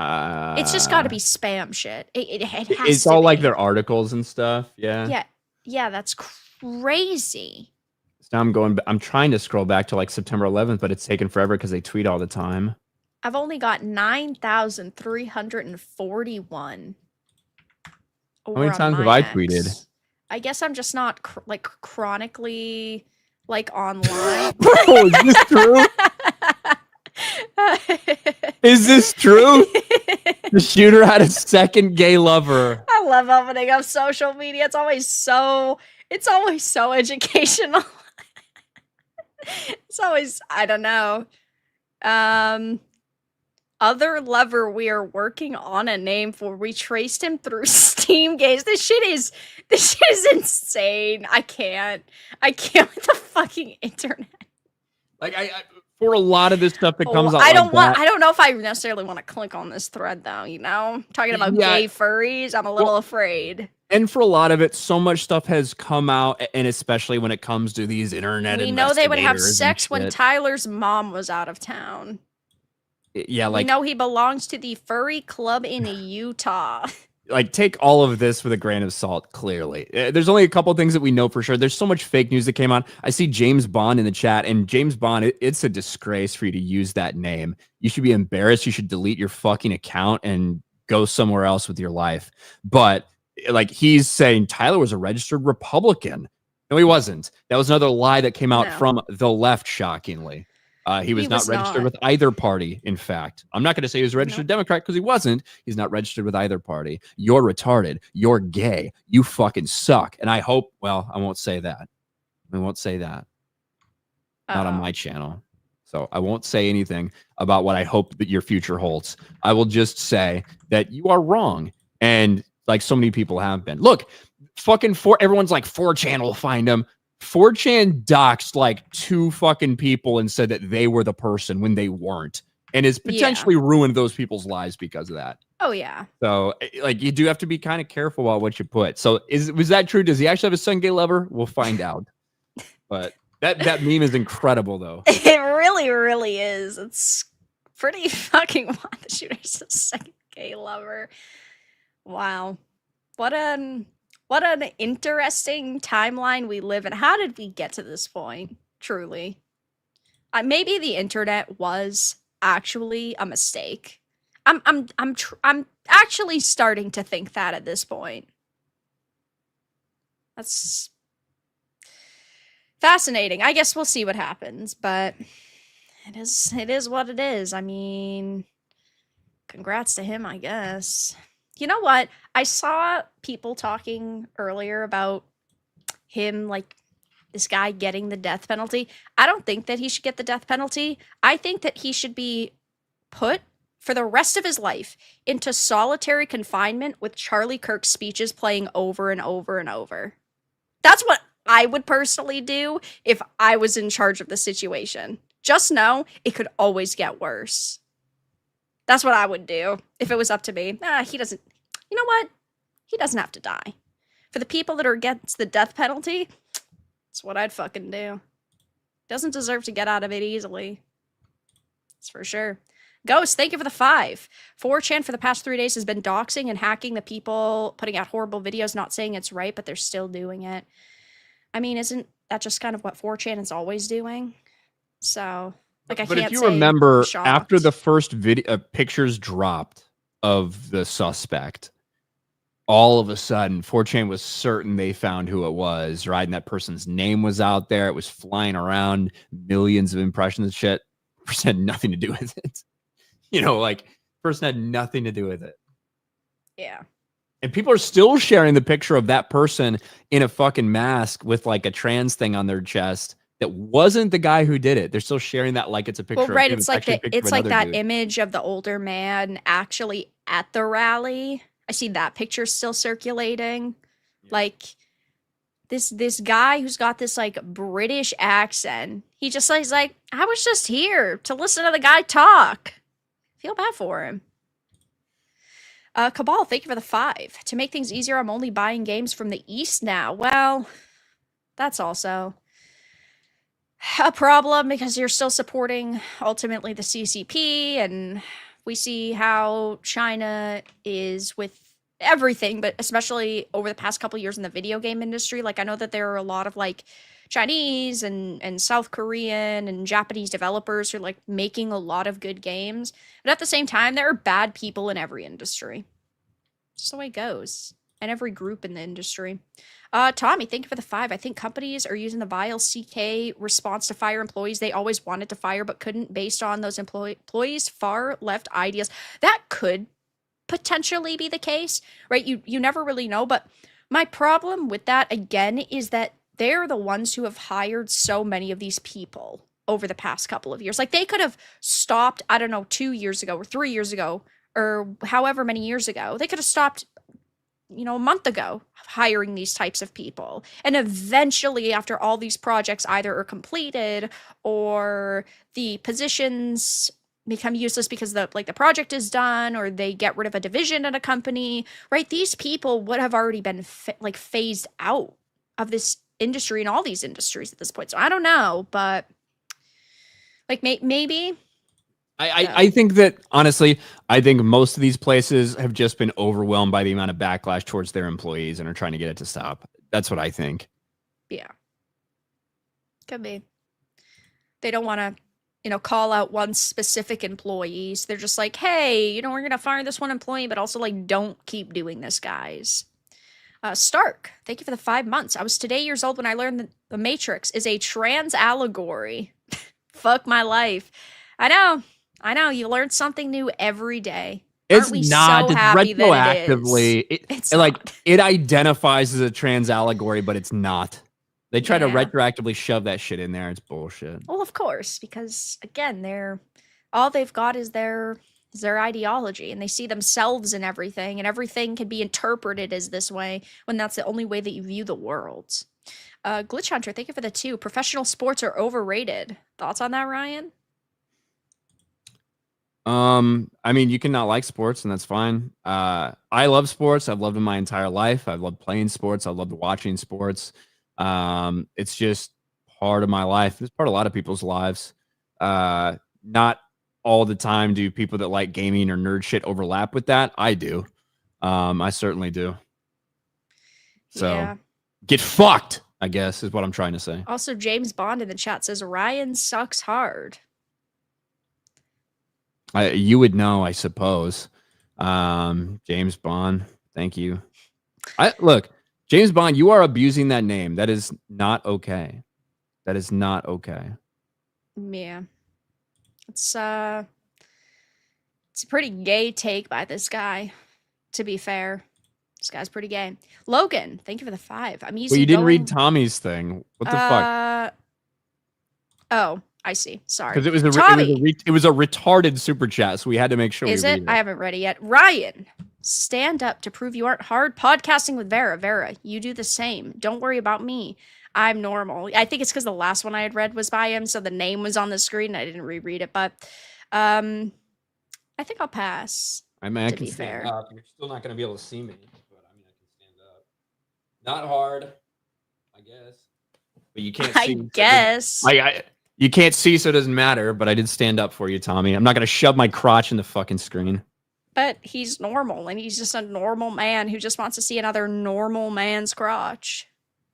It's just got to be spam shit. It has it's to all be. like their articles and stuff. Yeah, that's crazy. So now I'm trying to scroll back to like September 11th, but it's taken forever because they tweet all the time. I've only got 9,341. How many times have I tweeted? I guess I'm just not like chronically like online. Bro, is this true? Is this true? The shooter had a second gay lover. I love opening up social media. It's always so educational. It's always, I don't know. other lover we are working on a name for. We traced him through Steam games. This shit is insane. I can't with the fucking internet. Like I for a lot of this stuff that comes out, I don't know if I necessarily want to click on this thread though, you know? Talking about gay furries, I'm a little afraid. And for a lot of it, so much stuff has come out, and especially when it comes to these internet we know they would have sex when Tyler's mom was out of town. Yeah, like... We know he belongs to the furry club in Utah. Like, take all of this with a grain of salt, clearly. There's only a couple things that we know for sure. There's so much fake news that came on. I see James Bond in the chat, and James Bond, it's a disgrace for you to use that name. You should be embarrassed. You should delete your fucking account and go somewhere else with your life. But, like, he's saying Tyler was a registered Republican. No, he wasn't. That was another lie that came out from the left, shockingly. He was not registered with either party, in fact. I'm not going to say he was a registered Democrat because he wasn't. He's not registered with either party. You're retarded. You're gay. You fucking suck. And I hope, well, I won't say that. I won't say that. Not on my channel. So I won't say anything about what I hope that your future holds. I will just say that you are wrong. And like so many people have been. Look, fucking everyone's like 4chan will find him. 4chan doxed like 2 fucking people and said that they were the person when they weren't, and has potentially ruined those people's lives because of that. Oh yeah. So like you do have to be kind of careful about what you put. So was that true? Does he actually have a son gay lover? We'll find out. But that meme is incredible though. It really, really is. It's pretty fucking wild. The shooter's a second gay lover. Wow. What an interesting timeline we live in. How did we get to this point? Truly. Maybe the internet was actually a mistake. I'm actually starting to think that at this point. That's fascinating. I guess we'll see what happens, but it is what it is. I mean, congrats to him, I guess. You know what? I saw people talking earlier about him, like, this guy getting the death penalty. I don't think that he should get the death penalty. I think that he should be put, for the rest of his life, into solitary confinement with Charlie Kirk's speeches playing over and over and over. That's what I would personally do if I was in charge of the situation. Just know it could always get worse. That's what I would do if it was up to me. He doesn't... You know what? He doesn't have to die. For the people that are against the death penalty, that's what I'd fucking do. Doesn't deserve to get out of it easily. That's for sure. Ghost, thank you for the 5. 4chan for the past 3 days has been doxing and hacking the people, putting out horrible videos, not saying it's right, but they're still doing it. I mean, isn't that just kind of what 4chan is always doing? So, like, I can't say But if you remember, after the first video, pictures dropped of the suspect, all of a sudden 4chan was certain they found who it was, right? And that person's name was out there. It was flying around, millions of impressions and shit. Person had nothing to do with it. You know, like, person had nothing to do with it. Yeah. And people are still sharing the picture of that person in a fucking mask with like a trans thing on their chest that wasn't the guy who did it. They're still sharing that like it's a picture. Well, right. of him. It's like that image of the older man actually at the rally. I see that picture still circulating. Yeah. Like this guy who's got this like British accent. He just he's like, I was just here to listen to the guy talk. Feel bad for him. Cabal, thank you for the 5. To make things easier, I'm only buying games from the East now. Well, that's also a problem because you're still supporting ultimately the CCP, and we see how China is with everything, but especially over the past couple years in the video game industry. Like, I know that there are a lot of like Chinese and South Korean and Japanese developers who are like making a lot of good games, but at the same time, there are bad people in every industry. It's just the way it goes, and every group in the industry. Tommy, thank you for the 5. I think companies are using the vile CK response to fire employees they always wanted to fire but couldn't based on those employees' far left ideas. That could potentially be the case, right? You never really know, but my problem with that, again, is that they're the ones who have hired so many of these people over the past couple of years. Like they could have stopped, I don't know, 2 years ago or 3 years ago or however many years ago. They could have stopped, a month ago hiring these types of people. And eventually, after all these projects either are completed or the positions become useless because the project is done or they get rid of a division at a company, right? These people would have already been phased out of this industry and all these industries at this point. So I don't know, but maybe. I think that, honestly, I think most of these places have just been overwhelmed by the amount of backlash towards their employees and are trying to get it to stop. That's what I think. Yeah. Could be. They don't want to, call out one specific employee. So they're just like, hey, we're going to fire this one employee, but also don't keep doing this, guys. Stark, thank you for the 5 months. I was today years old when I learned that the Matrix is a trans allegory. Fuck my life. I know, you learn something new every day. It's not. So it's retroactively. It identifies as a trans allegory, but it's not. They try to retroactively shove that shit in there. It's bullshit. Well, of course, because again, all they've got is their ideology, and they see themselves in everything, and everything can be interpreted as this way when that's the only way that you view the world. Glitch Hunter, thank you for the 2. Professional sports are overrated. Thoughts on that, Ryan? I mean, you can not like sports, and that's fine. I love sports. I've loved them my entire life. I've loved playing sports. I loved watching sports. It's just part of my life. It's part of a lot of people's lives. Not all the time do people that like gaming or nerd shit overlap with that. I do. I certainly do. So get fucked, I guess, is what I'm trying to say. Also, James Bond in the chat says Ryan sucks hard. You would know, I suppose. James Bond, thank you. Look, James Bond, you are abusing that name. That is not okay. That is not okay. Yeah. It's a pretty gay take by this guy, to be fair. This guy's pretty gay. Logan, thank you for the 5. I'm easy. Well, you didn't read Tommy's thing. What the fuck? Oh, I see. Sorry. Because it was a retarded super chat, so we had to make sure. Is it? I haven't read it yet. Ryan, stand up to prove you aren't hard podcasting with Vera. Vera, you do the same. Don't worry about me. I'm normal. I think it's because the last one I had read was by him, so the name was on the screen. I didn't reread it, but I think I'll pass. I mean, I can stand up. You're still not going to be able to see me, but I mean, I can stand up. Not hard, I guess. But you can't see. I guess. You can't see, so it doesn't matter, but I did stand up for you, Tommy. I'm not going to shove my crotch in the fucking screen. But he's normal, and he's just a normal man who just wants to see another normal man's crotch.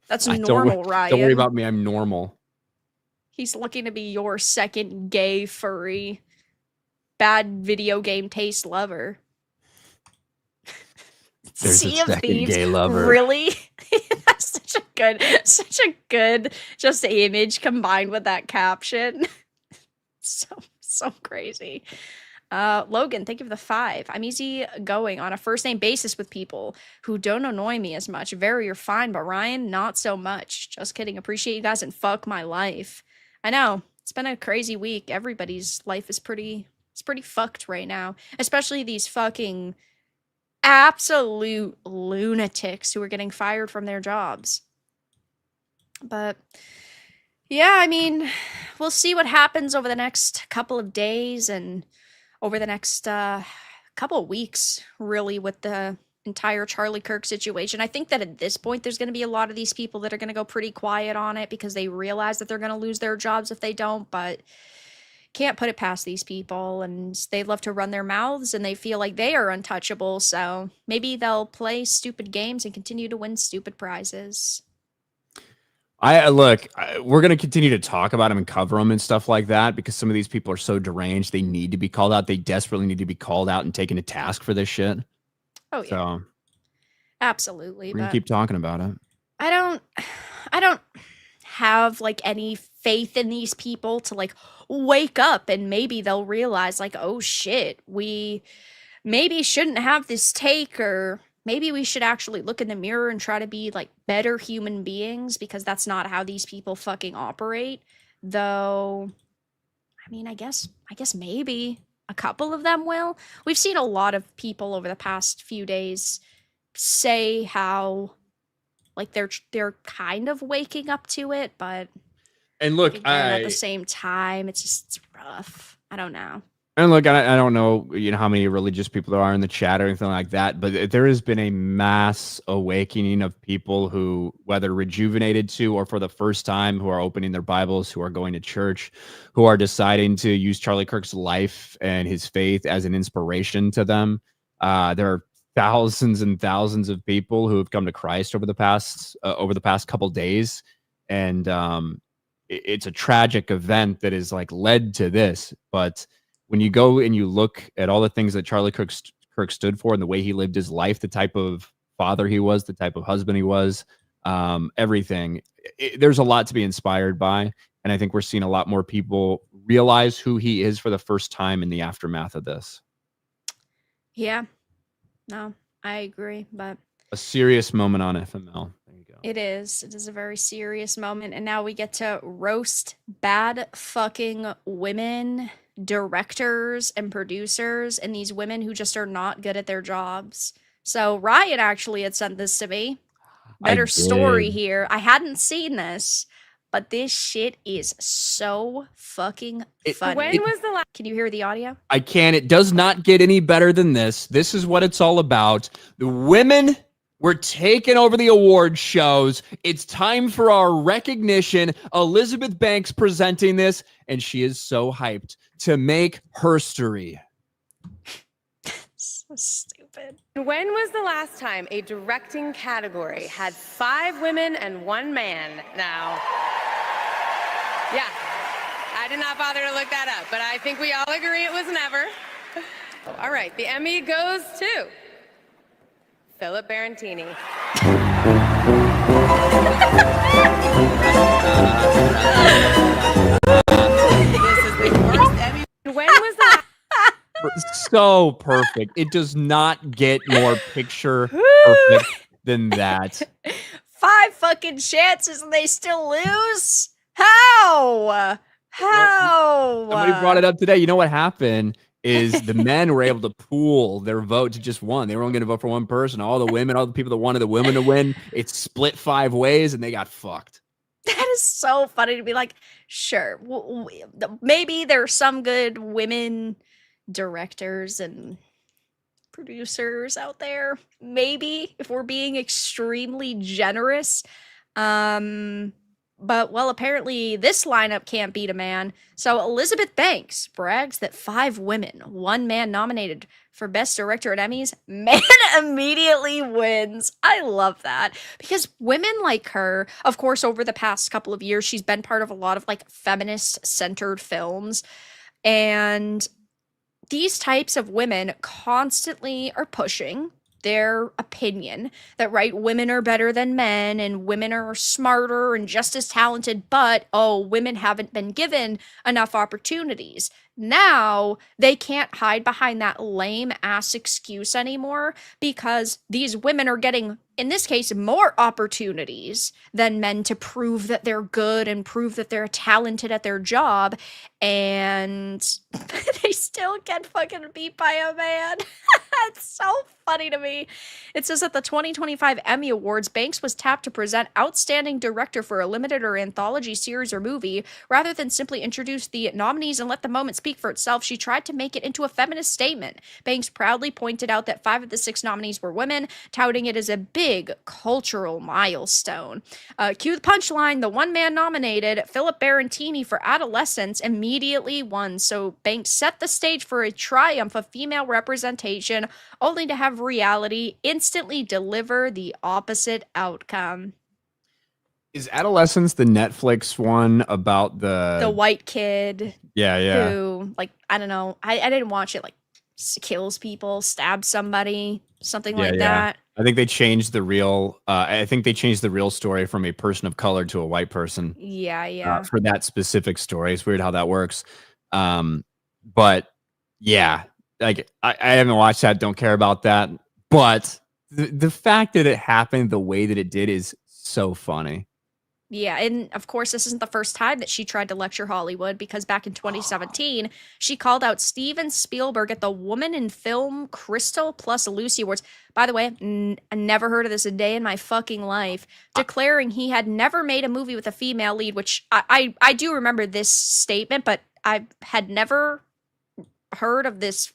That's normal, Ryan. Don't worry about me. I'm normal. He's looking to be your second gay, furry, bad video game taste lover. There's sea a second Thieves. Gay lover. Really? That's such a good just image combined with that caption. So crazy. Logan, thank you for the 5. I'm easy going on a first name basis with people who don't annoy me as much. Very, you're fine, but Ryan, not so much. Just kidding. Appreciate you guys and fuck my life. I know it's been a crazy week. Everybody's life is pretty fucked right now, especially these fucking absolute lunatics who are getting fired from their jobs. But yeah, I mean, we'll see what happens over the next couple of days and over the next couple of weeks, really, with the entire Charlie Kirk situation. I think that at this point, there's going to be a lot of these people that are going to go pretty quiet on it because they realize that they're going to lose their jobs if they don't, but can't put it past these people, and they love to run their mouths, and they feel like they are untouchable, so maybe they'll play stupid games and continue to win stupid prizes. We're going to continue to talk about them and cover them and stuff like that because some of these people are so deranged. They need to be called out. They desperately need to be called out and taken to task for this shit. Oh, yeah. So, absolutely. We're going to keep talking about it. I don't have any faith in these people to wake up and maybe they'll realize oh shit, we maybe shouldn't have this take, or maybe we should actually look in the mirror and try to be better human beings, because that's not how these people fucking operate. Though I mean, I guess maybe a couple of them will. We've seen a lot of people over the past few days say how like they're kind of waking up to it, but And like look, again at the same time, it's rough. I don't know. I don't know, how many religious people there are in the chat or anything like that, but there has been a mass awakening of people who, whether rejuvenated to or for the first time, who are opening their Bibles, who are going to church, who are deciding to use Charlie Kirk's life and his faith as an inspiration to them. There are thousands and thousands of people who have come to Christ over the past couple days, and it's a tragic event that is like led to this, but when you go and you look at all the things that Charlie Kirk stood for and the way he lived his life, the type of father he was, the type of husband he was, everything, there's a lot to be inspired by. And I think we're seeing a lot more people realize who he is for the first time in the aftermath of this. Yeah. No, I agree, but a serious moment on FML. There you go. It is. It is a very serious moment. And now we get to roast bad fucking women directors and producers and these women who just are not good at their jobs. So Ryan actually had sent this to me. Better story here. I hadn't seen this, but this shit is so fucking funny. When was the last? Can you hear the audio? I can. It does not get any better than this. This is what it's all about. The women were taking over the award shows. It's time for our recognition. Elizabeth Banks presenting this, and she is so hyped to make herstory. So stupid. When was the last time a directing category had 5 women and 1 man? Now, yeah, I did not bother to look that up, but I think we all agree it was never. All right, the Emmy goes to Philip Barantini. This is the worst Emmy. When was that? So perfect. It does not get more picture perfect than that. 5 fucking chances and they still lose? How? Somebody brought it up today. You know what happened is the men were able to pool their vote to just one. They were only going to vote for one person. All the women, all the people that wanted the women to win, it's split 5 ways and they got fucked. That is so funny to be like, sure, maybe there's some good women directors and producers out there. Maybe, if we're being extremely generous. But, well, apparently this lineup can't beat a man. So Elizabeth Banks brags that 5 women, 1 man nominated for Best Director at Emmys. Man immediately wins. I love that. Because women like her, of course, over the past couple of years, she's been part of a lot of, like, feminist-centered films. And these types of women constantly are pushing their opinion that, right, women are better than men and women are smarter and just as talented, but, oh, women haven't been given enough opportunities. Now they can't hide behind that lame ass excuse anymore because these women are getting, in this case, more opportunities than men to prove that they're good and prove that they're talented at their job, and they still get fucking beat by a man. It's so funny to me. It says at the 2025 Emmy Awards, Banks was tapped to present Outstanding Director for a limited or anthology series or movie. Rather than simply introduce the nominees and let the moment speak for itself, she tried to make it into a feminist statement. Banks proudly pointed out that 5 of the 6 nominees were women, touting it as a big cultural milestone. Cue the punchline. The 1 man nominated, Philip Barantini for Adolescence, immediately won. So Banks set the stage for a triumph of female representation, only to have reality instantly deliver the opposite outcome. Is Adolescence the Netflix one about the white kid? Yeah. Who, like, I don't know. I didn't watch it. Like, kills people, stabs somebody, something like that. I think they changed the real. I think they changed the real story from a person of color to a white person. Yeah. For that specific story, it's weird how that works. But yeah, like I haven't watched that. Don't care about that. But the fact that it happened the way that it did is so funny. Yeah, and of course, this isn't the first time that she tried to lecture Hollywood because back in 2017, she called out Steven Spielberg at the Woman in Film Crystal plus Lucy Awards. By the way, I never heard of this a day in my fucking life, declaring he had never made a movie with a female lead, which I do remember this statement, but I had never heard of this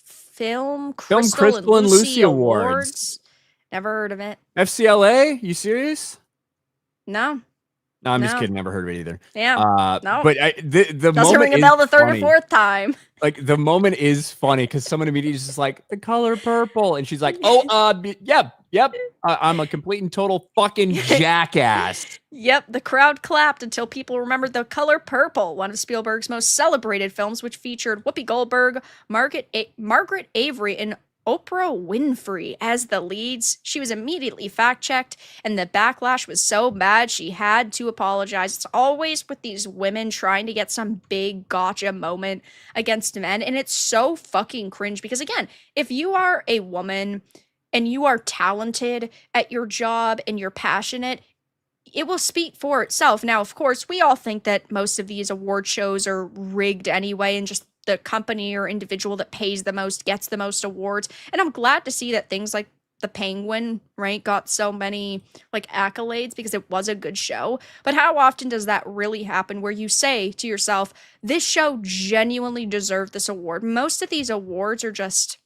Film Crystal and Lucy Awards. Never heard of it. FCLA? You serious? No. No, I'm just No. kidding. Never heard of it either. Yeah. No. But the Doesn't moment ring a is bell the third funny. or fourth time. Like the moment is funny because someone immediately is just like the color purple, and she's like, "Oh, yep. I'm a complete and total fucking jackass." Yep, the crowd clapped until people remembered The Color Purple, one of Spielberg's most celebrated films, which featured Whoopi Goldberg, Margaret Avery, and Oprah Winfrey as the leads. She was immediately fact-checked, and the backlash was so bad she had to apologize. It's always with these women trying to get some big gotcha moment against men, and it's so fucking cringe because, again, if you are a woman and you are talented at your job and you're passionate, it will speak for itself. Now, of course, we all think that most of these award shows are rigged anyway, and just the company or individual that pays the most gets the most awards. And I'm glad to see that things like The Penguin, right, got so many like accolades because it was a good show. But how often does that really happen where you say to yourself, this show genuinely deserved this award? Most of these awards are just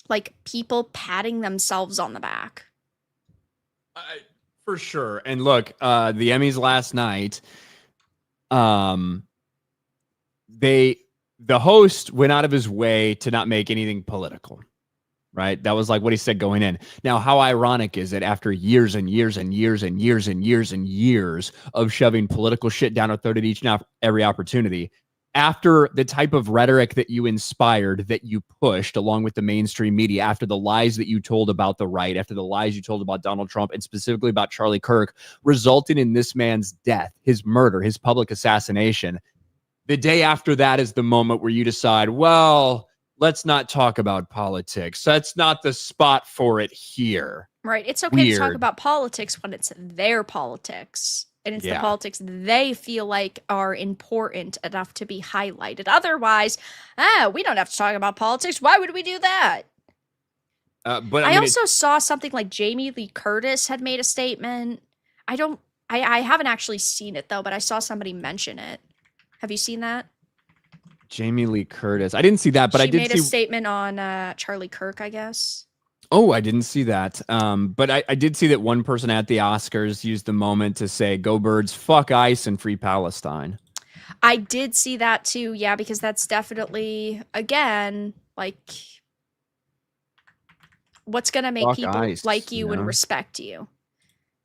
like people patting themselves on the back. For sure. And look, the Emmys last night, the host went out of his way to not make anything political, right? That was like what he said going in. Now, how ironic is it after years and years and years and years and years and years of shoving political shit down our throat at each and every opportunity, after the type of rhetoric that you inspired, that you pushed along with the mainstream media, after the lies that you told about the right, after the lies you told about Donald Trump, and specifically about Charlie Kirk, resulting in this man's death, his murder, his public assassination, the day after that is the moment where you decide, well, let's not talk about politics. That's not the spot for it here. Right. It's okay to talk about politics when it's their politics. And it's the politics they feel like are important enough to be highlighted. Otherwise, we don't have to talk about politics. Why would we do that? But I also saw something like Jamie Lee Curtis had made a statement. I haven't actually seen it though, but I saw somebody mention it. Have you seen that? Jamie Lee Curtis. I didn't see that, but I did see... She made a statement on Charlie Kirk, I guess. Oh, I didn't see that. But I did see that one person at the Oscars used the moment to say, "Go Birds, fuck ICE, and free Palestine." I did see that too, yeah, because that's definitely, again, like, what's going to make people ICE, like you and respect you.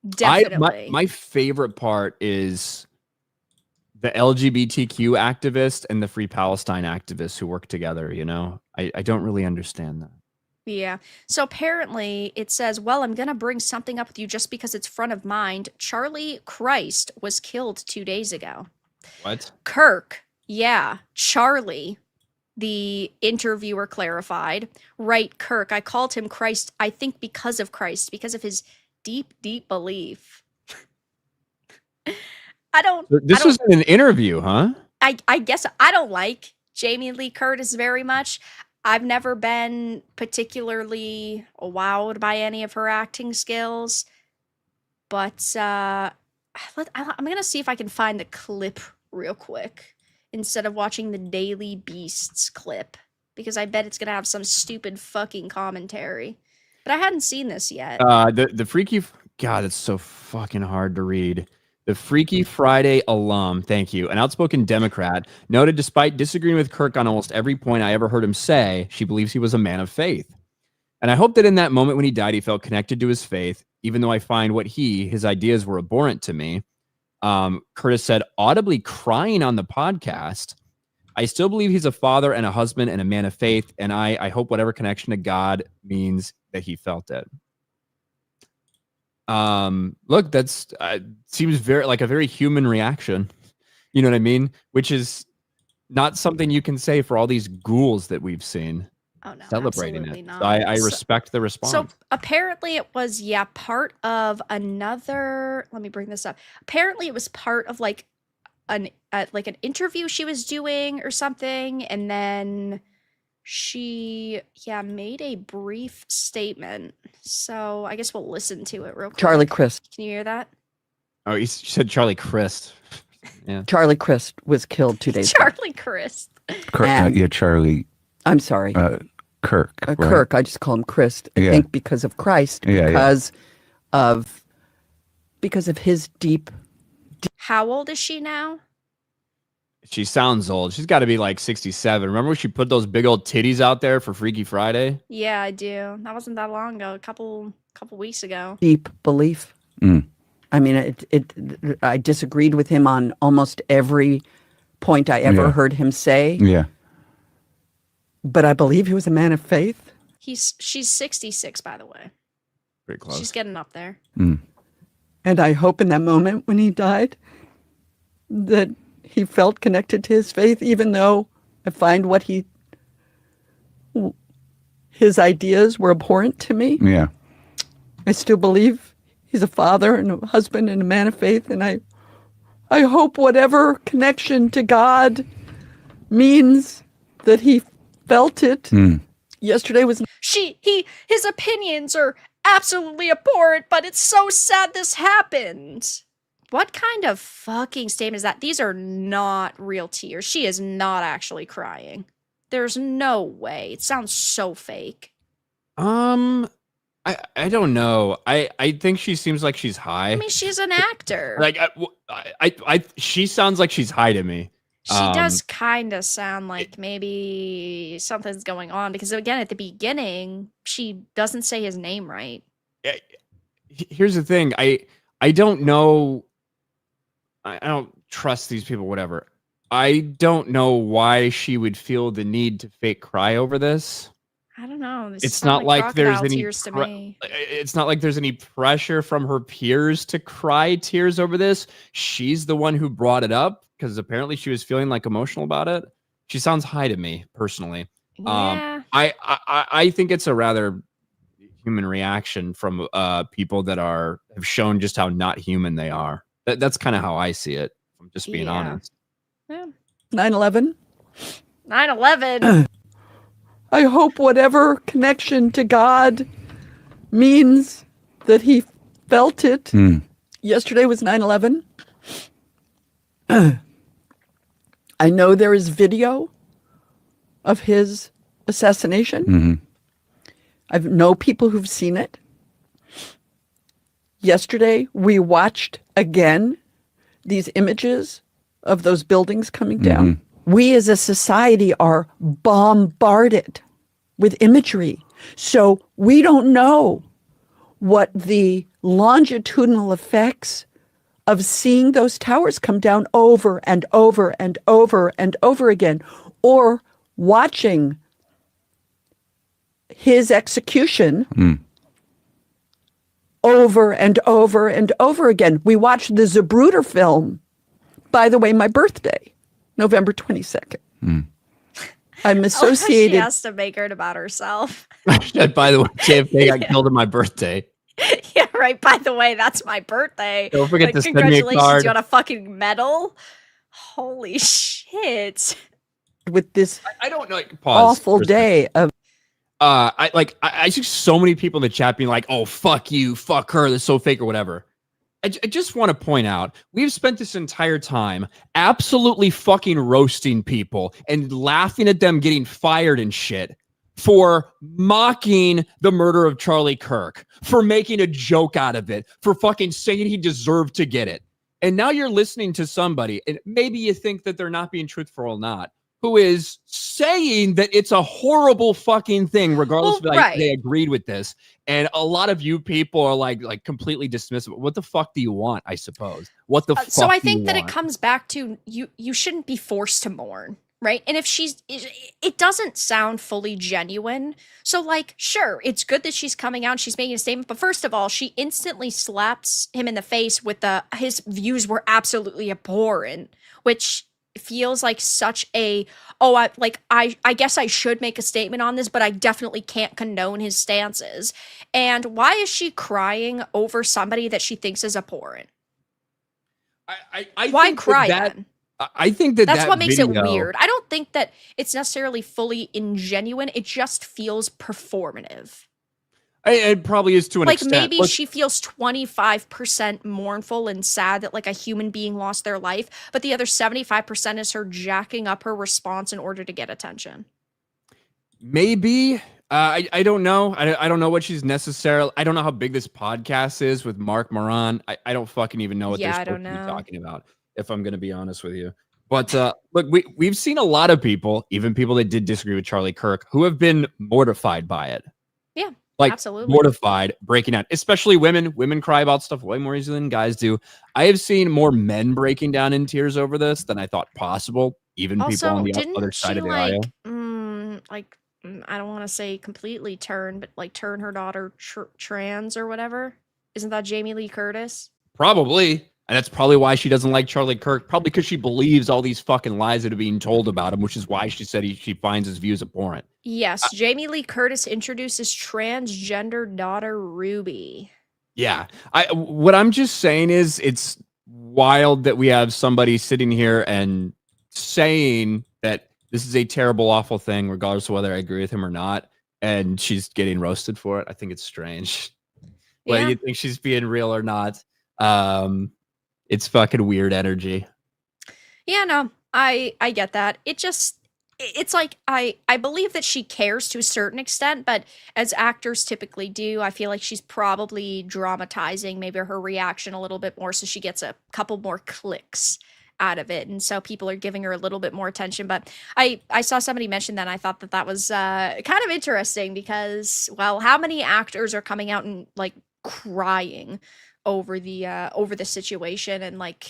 Definitely. My favorite part is the LGBTQ activists and the Free Palestine activists who work together, you know? I don't really understand that. Yeah. So apparently it says, well, I'm going to bring something up with you just because it's front of mind. Charlie Christ was killed 2 days ago. What? Kirk. Yeah. Charlie, the interviewer clarified. Right, Kirk. I called him Christ, I think because of Christ, because of his deep, deep belief. This was an interview, huh? I guess I don't like Jamie Lee Curtis very much. I've never been particularly wowed by any of her acting skills, but I'm going to see if I can find the clip real quick instead of watching the Daily Beasts clip, because I bet it's going to have some stupid fucking commentary. But I hadn't seen this yet. The Freaky... God, it's so fucking hard to read. The Freaky Friday alum, thank you, an outspoken Democrat, noted despite disagreeing with Kirk on almost every point I ever heard him say, she believes he was a man of faith. And I hope that in that moment when he died, he felt connected to his faith, even though I find his ideas were abhorrent to me. Curtis said, audibly crying on the podcast, I still believe he's a father and a husband and a man of faith, and I hope whatever connection to God means that he felt it. Look, that's seems like a very human reaction. You know what I mean? Which is not something you can say for all these ghouls that we've seen. Oh no, celebrating absolutely it. not. So I respect the response. So apparently it was, yeah, part of another. Let me bring this up. Apparently it was part of like an interview she was doing or something, and then she made a brief statement. So I guess we'll listen to it real quick. Charlie Crist. Can you hear that? Oh, you said Charlie Crist. Yeah. Charlie Crist was killed 2 days ago. Charlie Crist. Charlie. I'm sorry. Kirk. Right? Kirk. I just call him Crist. I think because of Christ, because of his deep. How old is she now? She sounds old. She's got to be like 67. Remember when she put those big old titties out there for Freaky Friday? Yeah, I do. That wasn't that long ago. A couple weeks ago. Deep belief. I mean, I disagreed with him on almost every point I ever heard him say. Yeah. But I believe he was a man of faith. She's 66, by the way. Pretty close. She's getting up there. And I hope in that moment when he died that he felt connected to his faith, even though I find his ideas were abhorrent to me. Yeah. I still believe he's a father and a husband and a man of faith. And I hope whatever connection to God means that he felt it. Yesterday was... His opinions are absolutely abhorrent, but it's so sad this happened. What kind of fucking statement is that? These are not real tears. She is not actually crying. There's no way. It sounds so fake. I don't know. I think she seems like she's high. I mean, she's an actor. Like she sounds like she's high to me. She does kind of sound like maybe something's going on because again, at the beginning, she doesn't say his name right. Here's the thing. I don't know. I don't trust these people, whatever. I don't know why she would feel the need to fake cry over this. I don't know. It's not like there's any to me. It's not like there's any pressure from her peers to cry tears over this. She's the one who brought it up because apparently she was feeling like emotional about it. She sounds high to me personally. Yeah. I think it's a rather human reaction from people that have shown just how not human they are. That's kind of how I see it. If I'm just being honest. Yeah. 9/11. 9/11. I hope whatever connection to God means that he felt it. Yesterday was 9/11. I know there is video of his assassination. I know people who've seen it. Yesterday, we watched again these images of those buildings coming down. We as a society are bombarded with imagery. So we don't know what the longitudinal effects of seeing those towers come down over and over and over and over again, or watching his execution over and over and over again. We watched the Zapruder film, by the way, my birthday, November 22nd. I'm associated. She has to make it about herself. By the way, JFK got killed on my birthday. Yeah, right. By the way, that's my birthday. Don't forget to send me a congratulations, card. you got a fucking medal. Holy shit. With this I don't know. Pause awful day of I see so many people in the chat being like, "Oh, fuck you, fuck her, that's so fake," or whatever. I just want to point out, we've spent this entire time absolutely fucking roasting people and laughing at them getting fired and shit for mocking the murder of Charlie Kirk, for making a joke out of it, for fucking saying he deserved to get it. And now you're listening to somebody, and maybe you think that they're not being truthful or not, who is saying that it's a horrible fucking thing, regardless of they agreed with this. And a lot of you people are like completely dismissive. What the fuck do you want, I suppose? What the fuck So I do you think that want? it comes back to you shouldn't be forced to mourn, right? And if it doesn't sound fully genuine. So like, sure, it's good that she's coming out and she's making a statement, but first of all, she instantly slaps him in the face with his views were absolutely abhorrent, which feels like such a I guess I should make a statement on this, but I definitely can't condone his stances. And why is she crying over somebody that she thinks is abhorrent? I Why think cry that, then? I think that That's that what makes it video, weird. I don't think that it's necessarily fully ingenuine. It just feels performative. It probably is to an Like extent. maybe Look, she feels 25% mournful and sad that like a human being lost their life, but the other 75% is her jacking up her response in order to get attention. maybe. I don't know. I don't know what she's necessarily. I don't know how big this podcast is with Mark Moran. I don't fucking even know what they're Yeah, I supposed don't to be know. talking about, if I'm going to be honest with you. But look, we've seen a lot of people, even people that did disagree with Charlie Kirk, who have been mortified by it. Yeah, Like absolutely. mortified, breaking out. Especially women. Women cry about stuff way more easily than guys do. I have seen more men breaking down in tears over this than I thought possible. Even people on Also, the other didn't side she of the aisle. I don't want to say completely turn, but like turn her daughter trans or whatever? Isn't that Jamie Lee Curtis? Probably. And that's probably why she doesn't like Charlie Kirk. Probably because she believes all these fucking lies that are being told about him, which is why she said she finds his views abhorrent. Yes, Jamie Lee Curtis introduces transgender daughter Ruby. Yeah. What I'm just saying is it's wild that we have somebody sitting here and saying that this is a terrible, awful thing, regardless of whether I agree with him or not. And she's getting roasted for it. I think it's strange. Whether Yeah. you think she's being real or not. It's fucking weird energy. Yeah, no, I get that. It's like I believe that she cares to a certain extent, but as actors typically do, I feel like she's probably dramatizing maybe her reaction a little bit more so she gets a couple more clicks out of it, and so people are giving her a little bit more attention. But I saw somebody mention that, and I thought that was kind of interesting because, well, how many actors are coming out and like crying over the situation and like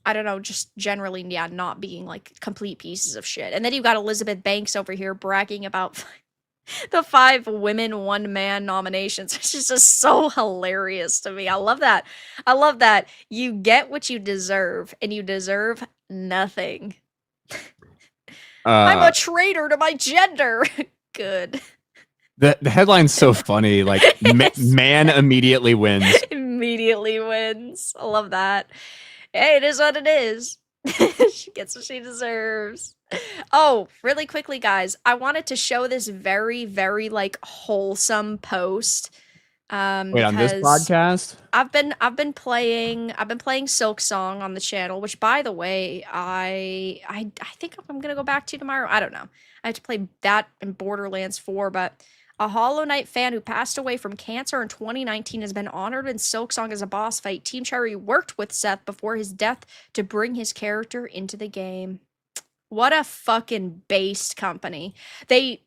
I don't know, just generally, yeah, not being like complete pieces of shit. And then you've got Elizabeth Banks over here bragging about the 5 women, 1 man nominations, which is just so hilarious to me. I love that. I love that you get what you deserve, and you deserve nothing. I'm a traitor to my gender. Good. The headline's so funny. Like, man immediately wins. Immediately wins. I love that. Hey, it is what it is. She gets what she deserves. Oh, really quickly, guys, I wanted to show this very, very like wholesome post. Wait, on this Because podcast? I've been playing Silk Song on the channel, which by the way, I think I'm gonna go back to tomorrow. I don't know. I have to play that in Borderlands 4, but a Hollow Knight fan who passed away from cancer in 2019 has been honored in Silk Song as a boss fight. Team Cherry worked with Seth before his death to bring his character into the game. What a fucking based company. They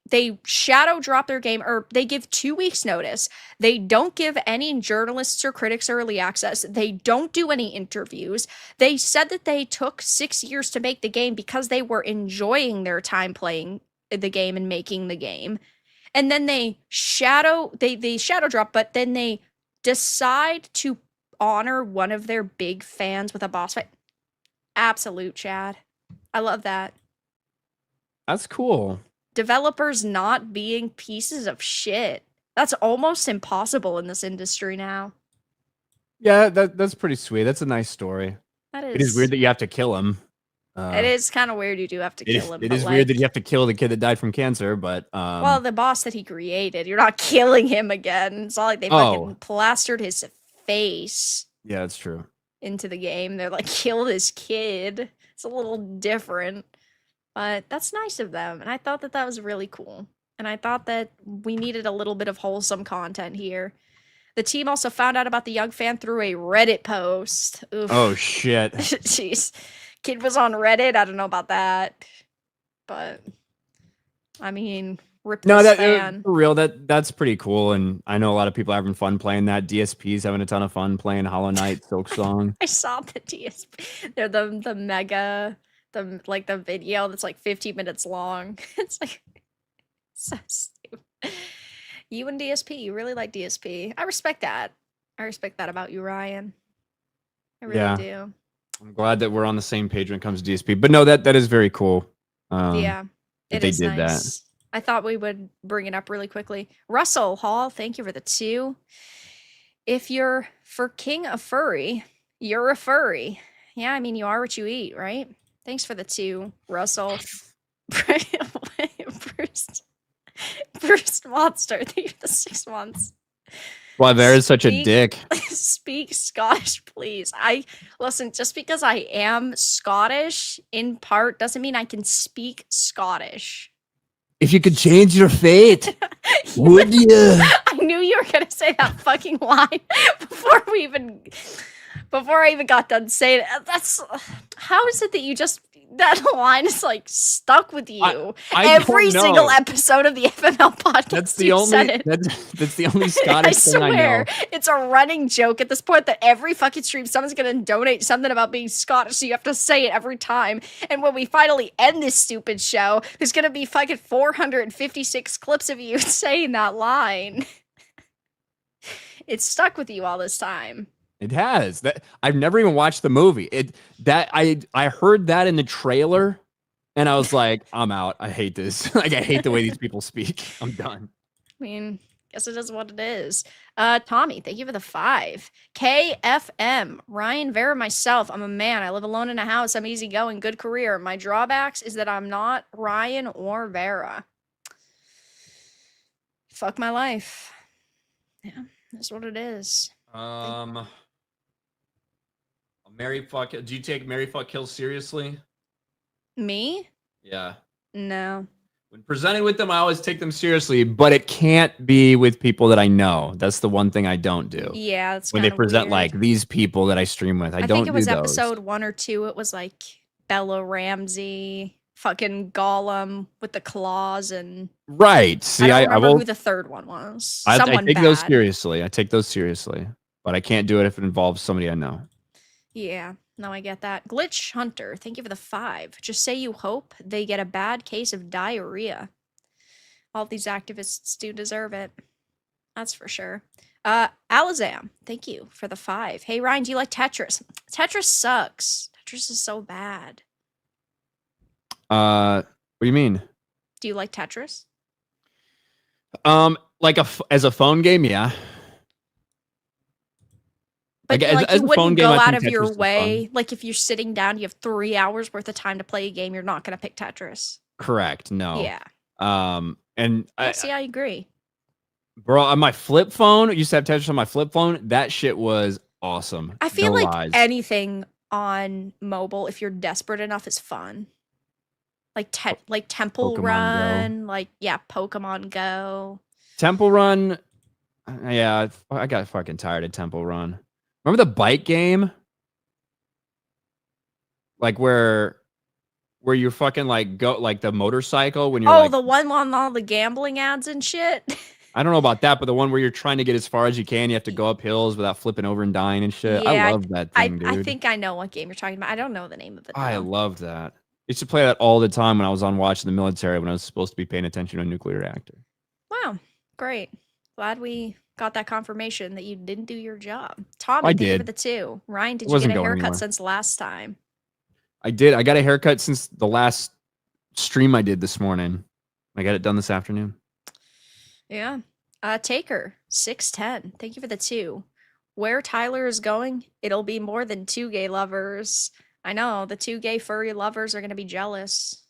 shadow drop their game, or they give 2 weeks notice. They don't give any journalists or critics early access. They don't do any interviews. They said that they took 6 years to make the game because they were enjoying their time playing the game and making the game. And then they shadow drop, but then they decide to honor one of their big fans with a boss fight. Absolute Chad. I love that. That's cool. Developers not being pieces of shit. That's almost impossible in this industry now. Yeah, that's pretty sweet. That's a nice story. That is. It is weird that you have to kill him. It is kind of weird you do have to kill him. It but is like, weird that you have to kill the kid that died from cancer, but well, the boss that he created, you're not killing him again. It's not like they fucking plastered his face yeah, that's true. into the game. They're like, kill this kid. It's a little different. But that's nice of them, and I thought that that was really cool. And I thought that we needed a little bit of wholesome content here. The team also found out about the young fan through a Reddit post. Oof. Oh, shit. Jeez. Kid was on Reddit. I don't know about that. But, I mean, rip No, this that fan. for real. That's pretty cool, and I know a lot of people are having fun playing that. DSP's having a ton of fun playing Hollow Knight, Silk Song. I saw the DSP. They're the mega, the video that's like 15 minutes long. It's like so stupid. You and DSP, you really like DSP. I respect that. I respect that about you, Ryan. I really do. I'm glad that we're on the same page when it comes to DSP. But no, that is very cool. Yeah, that it they is did nice. that. I thought we would bring it up really quickly. Russell Hall, thank you for the 2. If you're for King of Furry, you're a furry. Yeah, I mean, you are what you eat, right? Thanks for the 2, Russell. Bruce Monster, thank you for the 6 months. Wow, there is such a dick. Speak Scottish, please. Listen, just because I am Scottish in part doesn't mean I can speak Scottish. If you could change your fate, would you? I knew you were gonna say that fucking line before I even got done saying it. How is it that that line is like stuck with you? Every single episode of the FML podcast. That's the only Scottish thing I know. It's a running joke at this point that every fucking stream someone's gonna donate something about being Scottish, so you have to say it every time. And when we finally end this stupid show, there's gonna be fucking 456 clips of you saying that line. It's stuck with you all this time. It has. That I've never even watched the movie. I heard that in the trailer, and I was like, I'm out. I hate this. Like, I hate the way these people speak. I'm done. I mean, guess it is what it is. Tommy, thank you for the 5. KFM, Ryan, Vera, myself. I'm a man. I live alone in a house. I'm easygoing. Good career. My drawbacks is that I'm not Ryan or Vera. Fuck my life. Yeah, that's what it is. Marry fuck. Do you take marry fuck kill seriously? Me? Yeah. No. When presented with them, I always take them seriously, but it can't be with people that I know. That's the one thing I don't do. Yeah, that's when they present weird. like these people that I stream with. I don't think it was do those. episode 1 or 2. It was like Bella Ramsey, fucking Gollum with the claws, and right. See, I don't remember will, who the third one was. I take bad. those seriously. I take those seriously, but I can't do it if it involves somebody I know. Yeah, no, I get that. Glitch Hunter, thank you for the 5. Just say you hope they get a bad case of diarrhea. All these activists do deserve it. That's for sure. Alazam, thank you for the 5. Hey, Ryan, do you like Tetris? Tetris sucks. Tetris is so bad. What do you mean? Do you like Tetris? Like as a phone game, yeah. But like you wouldn't go out of your way. Like if you're sitting down, you have 3 hours worth of time to play a game. You're not going to pick Tetris. Correct. No. Yeah. And I agree. Bro, on my flip phone, I used to have Tetris on my flip phone. That shit was awesome. I feel like anything on mobile, if you're desperate enough, is fun. Like Temple Run, Pokemon Go. Temple Run. Yeah, I got fucking tired of Temple Run. Remember the bike game? Like where you fucking like go like the motorcycle when you're the one on all the gambling ads and shit. I don't know about that, but the one where you're trying to get as far as you can, you have to go up hills without flipping over and dying and shit. Yeah, I love that thing, dude. I think I know what game you're talking about. I don't know the name of it. I loved that. I used to play that all the time when I was on watch in the military when I was supposed to be paying attention to a nuclear reactor. Wow, great. Glad we got that confirmation that you didn't do your job. Tom, I did for the 2. Ryan, did you get a haircut since last time? I did. I got a haircut since the last stream I did this morning. I got it done this afternoon. Yeah. Taker 610. Thank you for the 2. Where Tyler is going, it'll be more than 2 gay lovers. I know the 2 gay furry lovers are going to be jealous.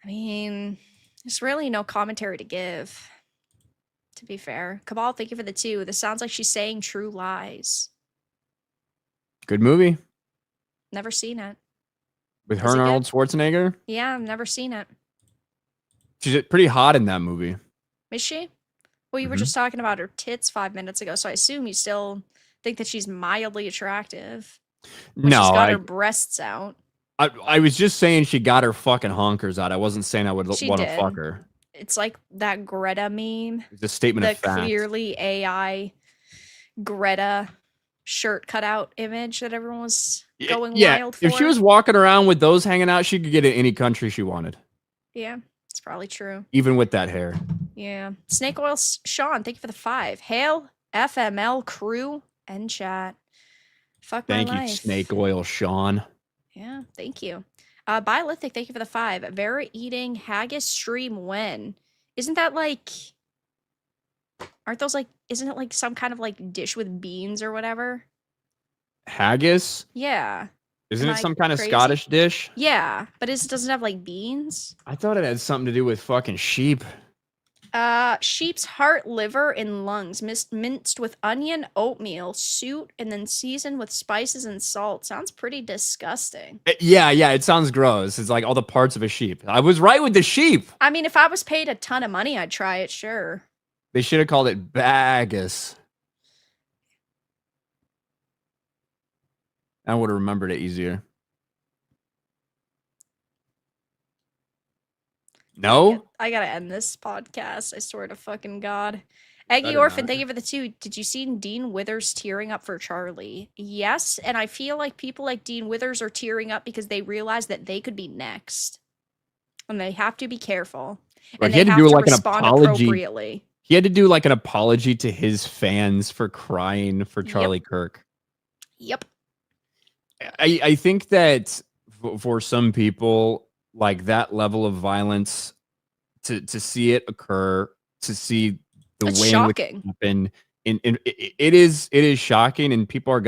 I mean, there's really no commentary to give. To be fair, Cabal, thank you for the 2. This sounds like she's saying true lies. Good movie. Never seen it. With her and Arnold Schwarzenegger? Yeah, I've never seen it. She's pretty hot in that movie. Is she? Well, you were just talking about her tits 5 minutes ago, so I assume you still think that she's mildly attractive. No, she's got her breasts out. I was just saying she got her fucking honkers out. I wasn't saying I would want to fuck her. It's like that Greta meme. It's a statement of fact. The clearly AI Greta shirt cutout image that everyone was going wild for. If she was walking around with those hanging out, she could get in any country she wanted. Yeah, it's probably true. Even with that hair. Yeah. Snake Oil Sean, thank you for the 5. Hail FML crew and chat. Fuck my Thank you, life. Snake Oil Sean. Yeah, thank you. Biolithic, thank you for the 5. Vera eating haggis stream when? Isn't that like... Aren't those like... Isn't it like some kind of like dish with beans or whatever? Haggis? Yeah. Isn't Am it I some kind of crazy? Scottish dish? Yeah, but doesn't it have like beans? I thought it had something to do with fucking sheep. Sheep's heart, liver, and lungs, minced with onion, oatmeal, suet, and then seasoned with spices and salt. Sounds pretty disgusting. Yeah, it sounds gross. It's like all the parts of a sheep. I was right with the sheep. I mean, if I was paid a ton of money, I'd try it, sure. They should have called it Bagus. I would have remembered it easier. No? I gotta end this podcast. I swear to fucking God. Eggy Better Orphan, not. thank you for the 2. Did you see Dean Withers tearing up for Charlie? Yes, and I feel like people like Dean Withers are tearing up because they realize that they could be next. And they have to be careful. Right, And he they had to have do to like an respond apology. appropriately. He had to do like an apology to his fans for crying for Charlie Kirk. Yep. I think that for some people, like that level of violence, to see it occur, to see the It's way in which shocking. it happened, it is shocking, and people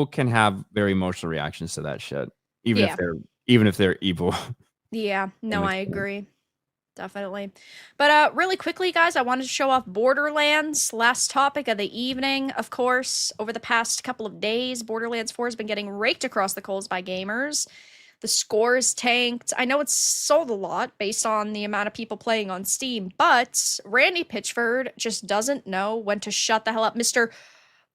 can have very emotional reactions to that shit, even if they're evil. Yeah, no, makes I sense. agree. Definitely. But really quickly, guys, I wanted to show off Borderlands. Last topic of the evening, of course. Over the past couple of days, Borderlands 4 has been getting raked across the coals by gamers. The score is tanked. I know it's sold a lot based on the amount of people playing on Steam, but Randy Pitchford just doesn't know when to shut the hell up. Mr.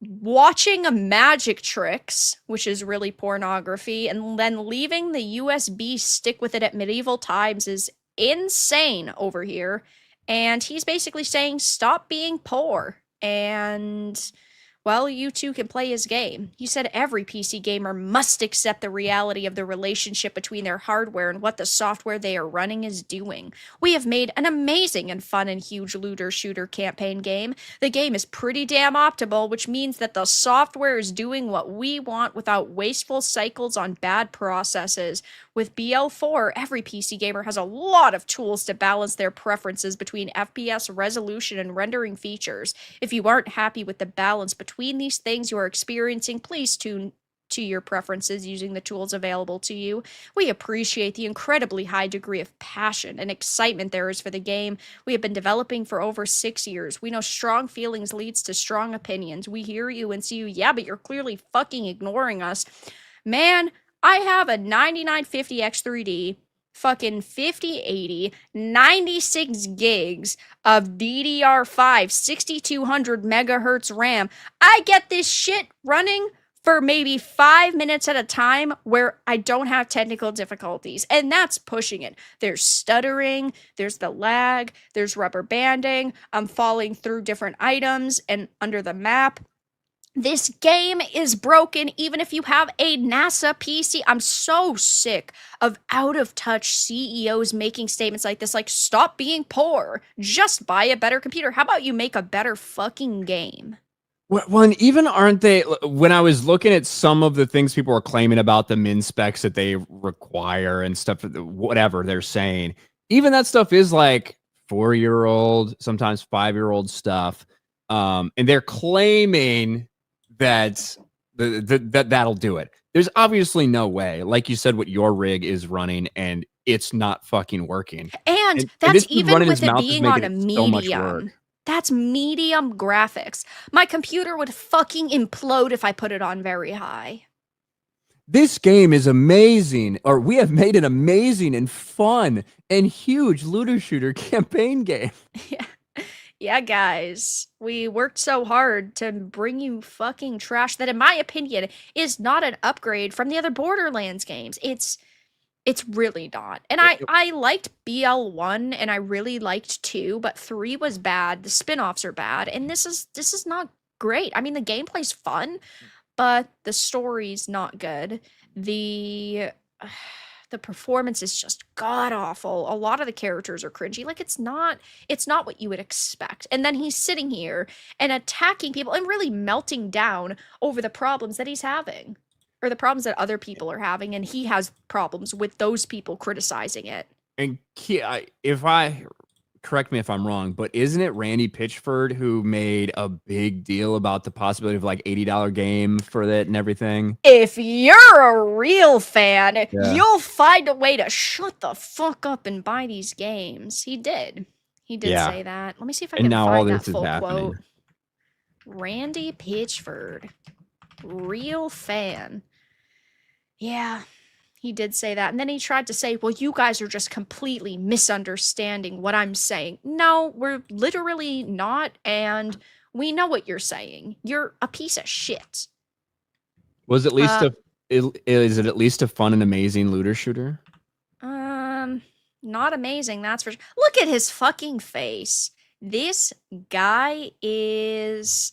Watching magic tricks, which is really pornography, and then leaving the USB stick with it at medieval times is insane over here. And he's basically saying, stop being poor. And, well, you too can play his game. He said every PC gamer must accept the reality of the relationship between their hardware and what the software they are running is doing. We have made an amazing and fun and huge looter shooter campaign game. The game is pretty damn optimal, which means that the software is doing what we want without wasteful cycles on bad processes. With BL4, every PC gamer has a lot of tools to balance their preferences between FPS, resolution, and rendering features. If you aren't happy with the balance between these things you are experiencing, please tune to your preferences using the tools available to you. We appreciate the incredibly high degree of passion and excitement there is for the game. We have been developing for over 6 years. We know strong feelings leads to strong opinions. We hear you and see you. Yeah, but you're clearly fucking ignoring us. Man, I have a 9950X3D, fucking 5080, 96 gigs of DDR5, 6200 megahertz RAM. I get this shit running for maybe 5 minutes at a time where I don't have technical difficulties, and that's pushing it. There's stuttering, there's the lag, there's rubber banding, I'm falling through different items and under the map. This game is broken even if you have a NASA PC. I'm so sick of out-of-touch CEOs making statements like this, like, stop being poor, just buy a better computer. How about you make a better fucking game? Well, and even aren't they, when I was looking at some of the things people were claiming about the min specs that they require and stuff, whatever they're saying, even that stuff is like 4-year-old, sometimes 5-year-old stuff. And they're claiming that that'll do it. There's obviously no way, like you said, what your rig is running and it's not fucking working. And that's even with it being on a so medium. That's medium graphics. My computer would fucking implode if I put it on very high. This game is amazing, or we have made an amazing and fun and huge looter shooter campaign game. Yeah, guys, we worked so hard to bring you fucking trash that, in my opinion, is not an upgrade from the other Borderlands games. It's really not. And I liked BL1 and I really liked 2, but 3 was bad. The spin-offs are bad, and this is not great. I mean, the gameplay's fun, but the story's not good. The the performance is just god awful. A lot of the characters are cringy. Like it's not what you would expect. And then he's sitting here and attacking people and really melting down over the problems that he's having, or the problems that other people are having, and he has problems with those people criticizing it. And if I correct me if I'm wrong, but isn't it Randy Pitchford who made a big deal about the possibility of like $80 game for that and everything? If you're a real fan, Yeah. you'll find a way to shut the fuck up and buy these games. He did Yeah. say that. Let me see if I And can now all find this that is full happening. quote. Randy Pitchford, real fan. Yeah, he did say that. And then he tried to say, well, you guys are just completely misunderstanding what I'm saying. No, we're literally not. And we know what you're saying. You're a piece of shit. Was at least is it at least a fun and amazing looter shooter? Not amazing, that's for sure. Look at his fucking face. This guy is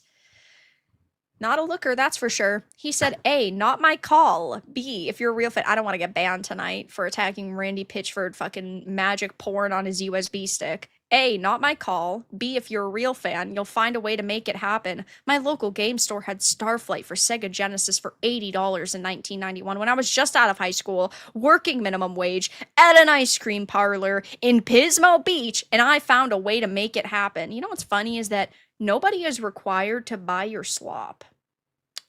not a looker, that's for sure. He said, A, not my call. B, if you're a real fan, I don't want to get banned tonight for attacking Randy Pitchford fucking magic porn on his USB stick. A, not my call. B, if you're a real fan, you'll find a way to make it happen. My local game store had Starflight for Sega Genesis for $80 in 1991 when I was just out of high school, working minimum wage at an ice cream parlor in Pismo Beach, and I found a way to make it happen. You know what's funny is that nobody is required to buy your slop.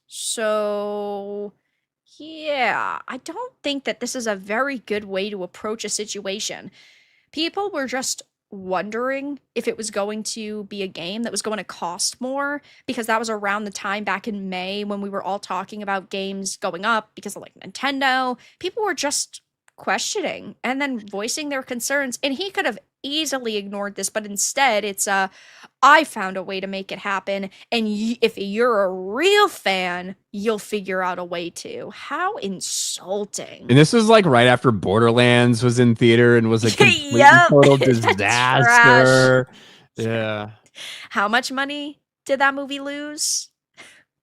So, yeah, I don't think that this is a very good way to approach a situation. People were just wondering if it was going to be a game that was going to cost more, because that was around the time back in May when we were all talking about games going up because of like Nintendo. People were just questioning and then voicing their concerns, and he could have easily ignored this, but instead it's I found a way to make it happen, and if you're a real fan, you'll figure out a way to. How insulting. And this was like right after Borderlands was in theater and was a complete Yep. total Trash. disaster. Yeah. How much money did that movie lose?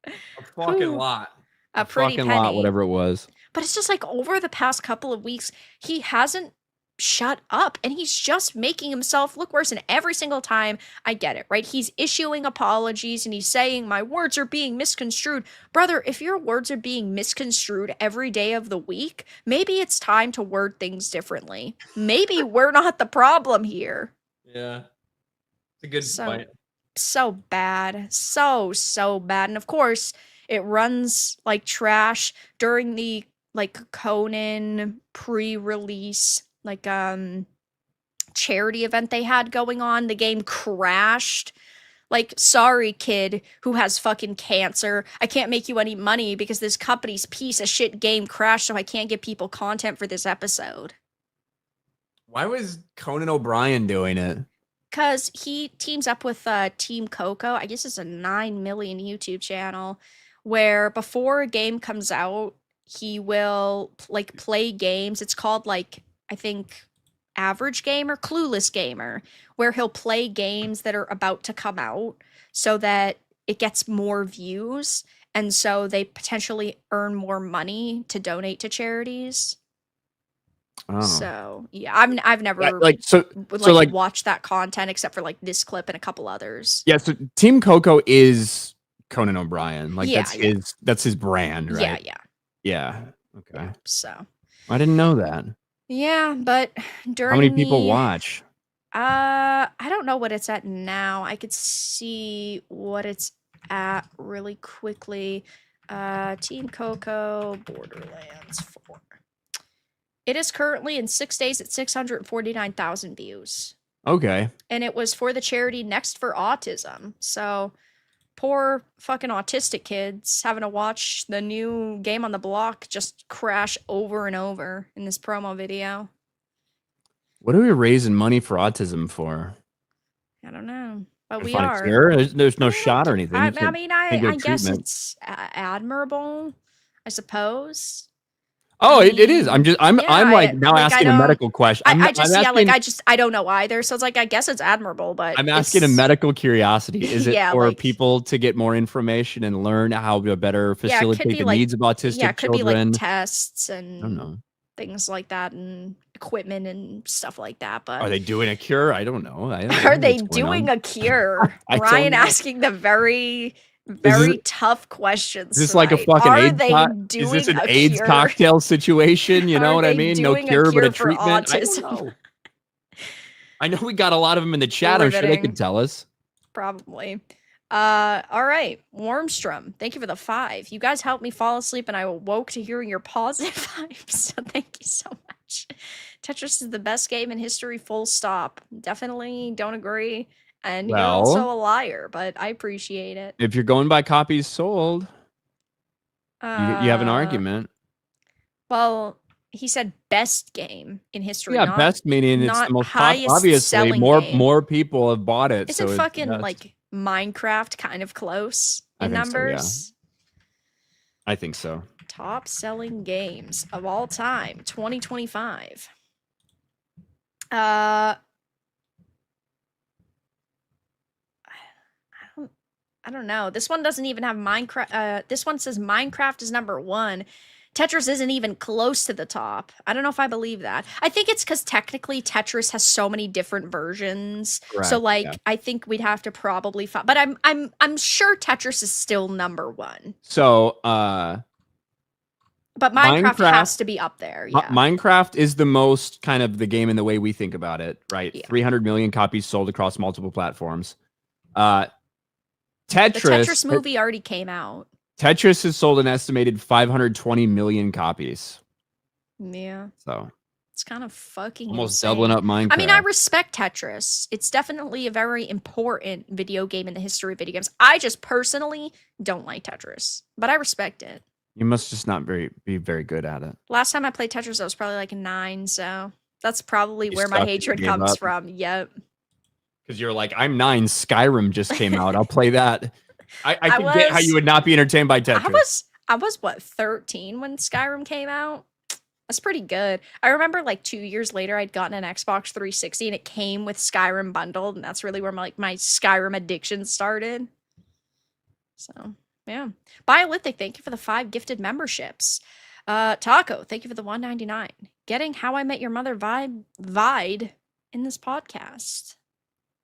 A fucking Whew. lot. A pretty fucking penny. lot, whatever it was. But it's just like over the past couple of weeks, he hasn't shut up, and he's just making himself look worse. And every single time, I get it, right? He's issuing apologies and he's saying my words are being misconstrued. Brother, if your words are being misconstrued every day of the week, maybe it's time to word things differently. Maybe we're not the problem here. Yeah. It's a good point. So bad. So bad. And of course, it runs like trash during the like Conan pre-release like charity event they had going on. The game crashed. Like, sorry, kid who has fucking cancer. I can't make you any money because this company's piece of shit game crashed, so I can't give people content for this episode. Why was Conan O'Brien doing it? Because he teams up with Team Coco. I guess it's a 9 million YouTube channel where before a game comes out, he will like play games. It's called like, I think, Average Gamer, Clueless Gamer, where he'll play games that are about to come out so that it gets more views, and so they potentially earn more money to donate to charities. Oh. So yeah, I've never watched that content except for like this clip and a couple others. Yeah, so Team Coco is Conan O'Brien. Like Yeah, that's his brand, right? Yeah. Okay. So I didn't know that. yeah, but during How many people watch? I don't know what it's at now. I could see what it's at really quickly. Team Coco Borderlands 4. It is currently in 6 days at 649,000 views. Okay. And it was for the charity Next for Autism. So poor fucking autistic kids having to watch the new game on the block just crash over and over in this promo video. What are we raising money for autism for? I don't know. But we Funny are. cure? There's no shot or anything. I You can't- mean, can't get I guess treatment. it's admirable, I suppose. Oh, I it is. I'm like now asking a medical question. I don't know either. So it's like, I guess it's admirable, but I'm asking a medical curiosity. Is it Yeah, for like- people to get more information and learn how to better Yeah, it could facilitate be the like- needs of autistic yeah, it could children? be like tests and I don't know. things like that and equipment and stuff like that. But Are they doing a cure? I don't know. I don't are know they what's going doing on. a cure? I don't Ryan know. asking the very, this- very tough questions. Is this like a tonight. fucking Are AIDS? they Is this doing an a AIDS cure? cocktail situation? You know Are what I they mean? No doing a cure, but a cure for treatment. I autism? don't know. I know we got a lot of them in the chat. I'm sure they Riveting. could tell us. Probably. All right. Wormstrom, thank you for the 5. You guys helped me fall asleep and I awoke to hearing your positive vibes. So thank you so much. Tetris is the best game in history, full stop. Definitely don't agree. And you're also a liar, but I appreciate it. If you're going by copies sold, you have an argument. Well, he said best game in history. Yeah, not, best meaning it's not the most highest obviously selling more game. people have bought it. Isn't so fucking it's like Minecraft kind of close I in think so, yeah. numbers? I think so. Top selling games of all time, 2025. I don't know. This one doesn't even have Minecraft. This one says Minecraft is number 1. Tetris isn't even close to the top. I don't know if I believe that. I think it's because technically Tetris has so many different versions. Correct, so like yeah. I think we'd have to probably find, but I'm sure Tetris is still number 1. So But Minecraft has to be up there. Yeah. Minecraft is the most kind of the game in the way we think about it, right? Yeah. 300 million copies sold across multiple platforms. The Tetris Tetris movie already came out. Tetris has sold an estimated 520 million copies. Yeah. So It's kind of fucking almost insane. doubling up Minecraft. I mean, I respect Tetris. It's definitely a very important video game in the history of video games. I just personally don't like Tetris, but I respect it. You must just not be very good at it. Last time I played Tetris, I was probably like 9, so that's probably You where my sucked and hatred gave comes up. from. Yep. Because you're like, I'm 9. Skyrim just came out. I'll play that. I can get how was- you would not be entertained by Tetris. I was what, 13 when Skyrim came out? That's pretty good. I remember like 2 years later, I'd gotten an Xbox 360 and it came with Skyrim bundled, and that's really where my Skyrim addiction started. So yeah. Biolithic, thank you for the 5 gifted memberships. Taco, thank you for the 199. Getting How I Met Your Mother vibe in this podcast.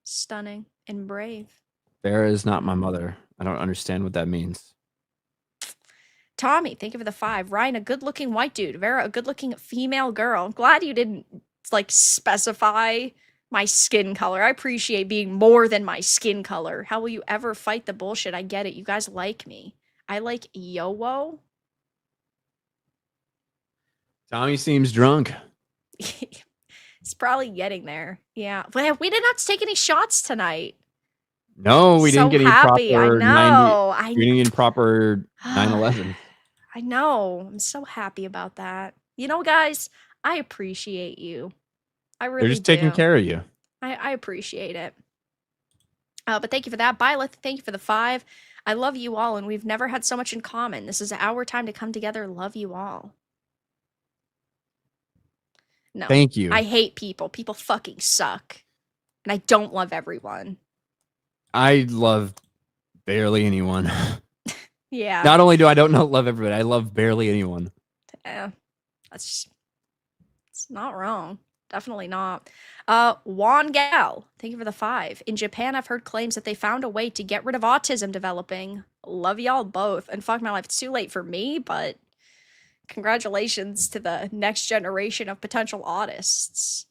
Stunning and brave. Vera is not my mother. I don't understand what that means. Tommy, thank you for the 5. Ryan, a good-looking white dude. Vera, a good-looking female girl. I'm glad you didn't like specify my skin color. I appreciate being more than my skin color. How will you ever fight the bullshit? I get it. You guys like me. I like Yo-Wo. Tommy seems drunk. It's probably getting there. Yeah. But we didn't have to take any shots tonight. No, we didn't So get any happy. I proper know. 90. We didn't get proper 9/11. I know. I'm so happy about that. You know, guys, I appreciate you. I really They're just taking do. care of you. I appreciate it. But thank you for that. Byleth, thank you for the 5. I love you all, and we've never had so much in common. This is our time to come together. Love you all. No. Thank you. I hate people. People fucking suck. And I don't love everyone. I love barely anyone. Yeah. Not only do I don't love everybody, I love barely anyone. Yeah. It's not wrong. Definitely not. Juan Gal, thank you for the 5. In Japan, I've heard claims that they found a way to get rid of autism developing. Love y'all both. And fuck my life, it's too late for me, but congratulations to the next generation of potential autists.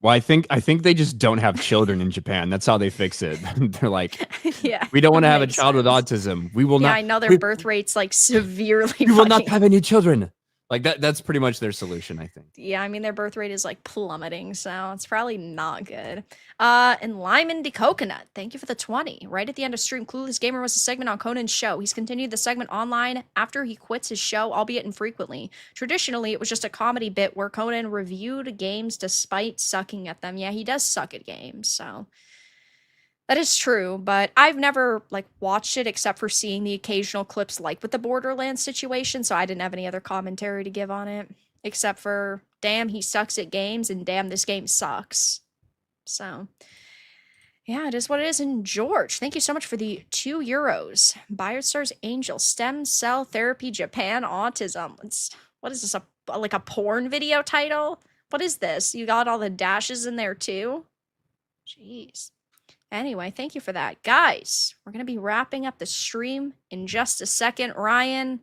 Well, I think they just don't have children in Japan. That's how they fix it. They're like, Yeah. we don't want to have a makes child with sense. autism. We will Yeah, not. I know their we- birth rate's like severely We will not fucking- have any children. Like that's pretty much their solution, I think. Yeah, I mean, their birth rate is like plummeting, so it's probably not good. And Lyman de Coconut, thank you for the 20. Right at the end of stream, Clueless Gamer was a segment on Conan's show. He's continued the segment online after he quits his show, albeit infrequently. Traditionally, it was just a comedy bit where Conan reviewed games despite sucking at them. Yeah, he does suck at games, so that is true, but I've never like watched it except for seeing the occasional clips like with the Borderlands situation, so I didn't have any other commentary to give on it except for damn he sucks at games and damn this game sucks. So yeah, it is what it is. And George, thank you so much for the €2. Biostars Angel, Stem Cell Therapy Japan Autism. What is this, a like a porn video title. What is this? You got all the dashes in there too? Jeez. Anyway, thank you for that. Guys, we're going to be wrapping up the stream in just a second. Ryan,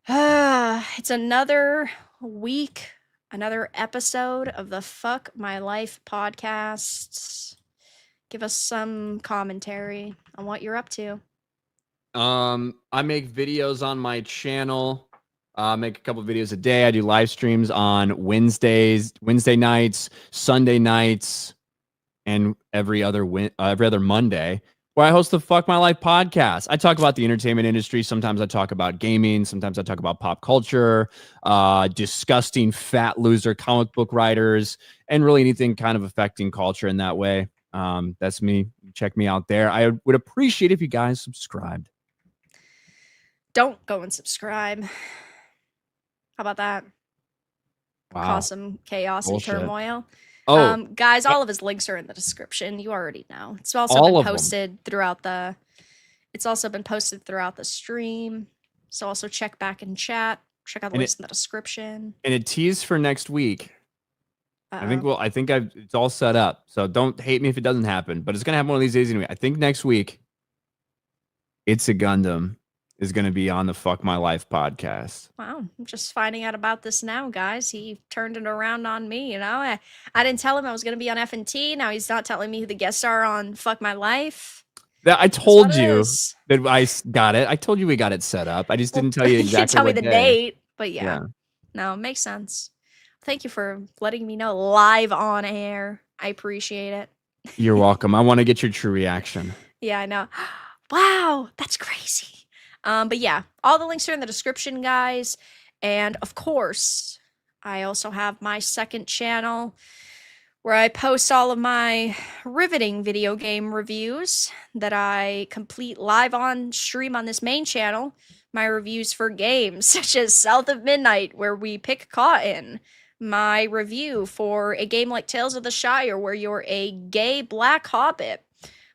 it's another week, another episode of the Fuck My Life podcast. Give us some commentary on what you're up to. I make videos on my channel. Make a couple of videos a day. I do live streams on Wednesday nights, Sunday nights, and every other Monday, where I host the Fuck My Life podcast. I talk about the entertainment industry. Sometimes I talk about gaming. Sometimes I talk about pop culture, disgusting fat loser comic book writers, and really anything kind of affecting culture in that way. That's me. Check me out there. I would appreciate if you guys subscribed. Don't go and subscribe. How about that? Wow. Cause some chaos Bullshit. and turmoil. Oh, Guys, all of his links are in the description. You already know. It's also All been of them. posted throughout the. It's also been posted throughout the stream. So also check back in chat. Check out the And links in the description. and a tease for next week. Uh-oh. I think it's all set up. So don't hate me if it doesn't happen, but it's gonna happen one of these days anyway. I think next week, It's a Gundam is gonna be on the Fuck My Life podcast. Wow, I'm just finding out about this now, guys. He turned it around on me, you know. I didn't tell him I was going to be on F&T. Now he's not telling me who the guests are on Fuck My Life. That I That's what told it you is. that I got it. I told you we got it set up. I just didn't tell you You exactly. didn't tell me what the day. date, but yeah. Yeah. No, it makes sense. Thank you for letting me know live on air. I appreciate it. You're welcome. I want to get your true reaction. Yeah, I know. Wow, that's crazy. But yeah, all the links are in the description, guys. And of course, I also have my second channel where I post all of my riveting video game reviews that I complete live on stream on this main channel. My reviews for games such as South of Midnight, where we pick cotton. My review for a game like Tales of the Shire, where you're a gay black hobbit.